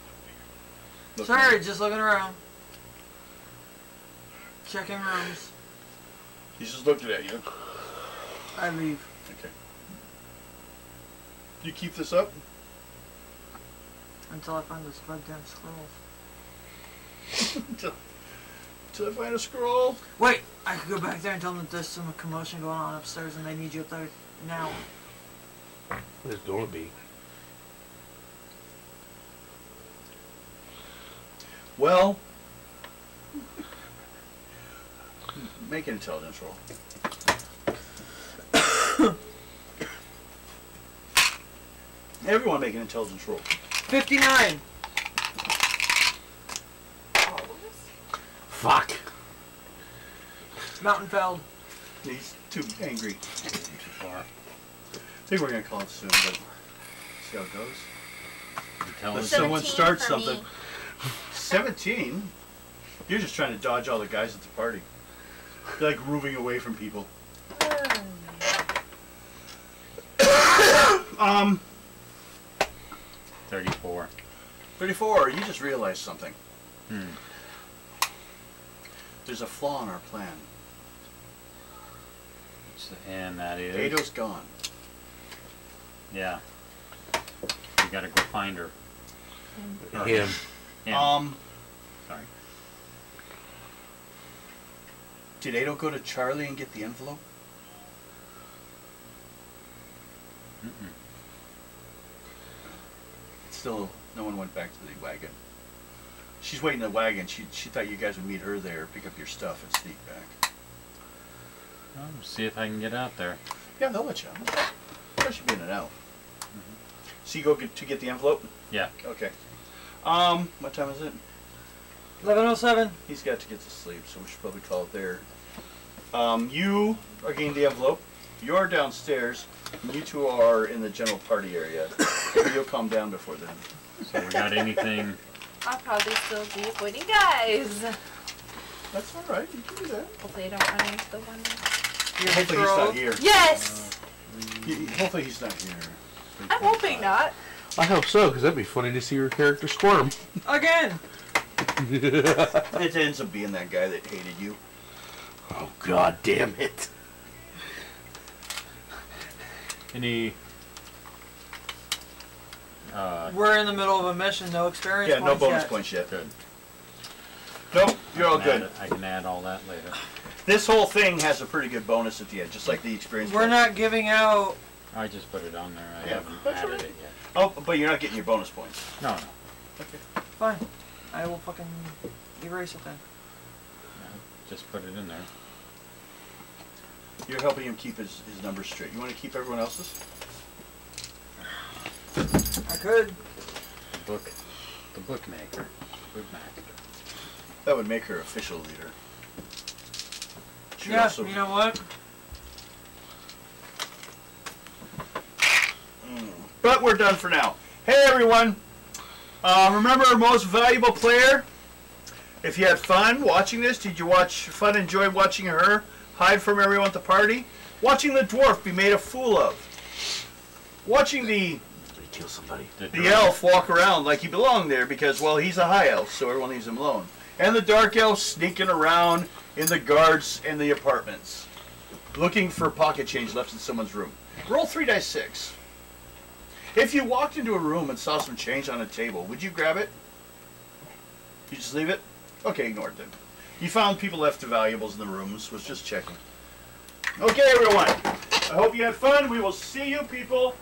Sorry, just looking around. Checking rooms. He's just looking at you. I leave. Okay. You keep this up? Until I find those goddamn scrolls. Until I find a scroll. Wait, I could go back there and tell them that there's some commotion going on upstairs and they need you up there now. There's gonna be. Well, make an intelligence roll. Everyone make an intelligence roll. 59. Fuck. Mountainfeld. He's too angry. Too far. I think we're gonna call it soon, but see how it goes. Let someone 17 start for something. me. 17? You're just trying to dodge all the guys at the party. You're like moving away from people. 34. 34, you just realized something. Hmm. There's a flaw in our plan. And that is... Ada's gone. Yeah. You gotta go find her. Or Him. him. Sorry. Did Ado go to Charlie and get the envelope? Mm-mm. Still, no one went back to the wagon. She's waiting in the wagon. She thought you guys would meet her there, pick up your stuff, and sneak back. Well, see if I can get out there. Yeah, they'll let you out. Especially being an elf. So you go to get the envelope? Yeah. Okay. What time is it? 11:07. He's got to get to sleep, so we should probably call it there. You are getting the envelope. You're downstairs, and you two are in the general party area. You'll calm down before then. So we got anything... I'll probably still be avoiding guys. That's all right. You can do that. Hopefully I don't run into the one. Hopefully he's not here. Yes! Hopefully he's not here. I'm hoping not. I hope so, because that'd be funny to see your character squirm. Again! It ends up being that guy that hated you. Oh, god damn it. Any... We're in the middle of a mission, no experience Yeah, points no bonus yet. points yet. Good. Nope, you're all I can good. add- I can add all that later. This whole thing has a pretty good bonus at the end, just like the experience. We're bonus. not giving out... I just put it on there. I Yeah, haven't that's added all right. it yet. Oh, but you're not getting your bonus points. No, no. Fine. I will fucking erase it then. Just put it in there. You're helping him keep his numbers straight. You want to keep everyone else's? I could. The bookmaker. Bookmaster. That would make her official leader. She Yeah, also- you know what? But we're done for now. Hey everyone! Remember our most valuable player? If you had fun watching this, did you enjoy watching her hide from everyone at the party? Watching the dwarf be made a fool of? Watching the Kill somebody. the elf walk around like he belonged there because, well, he's a high elf, so everyone leaves him alone. And the dark elf sneaking around in the guards in the apartments, looking for pocket change left in someone's room. Roll 3 dice 6. If you walked into a room and saw some change on a table, would you grab it? You just leave it? Okay, ignore it then. You found people left the valuables in the rooms. Was just checking. Okay, everyone. I hope you had fun. We will see you people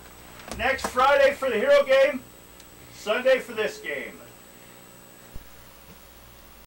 next Friday for the hero game, Sunday for this game.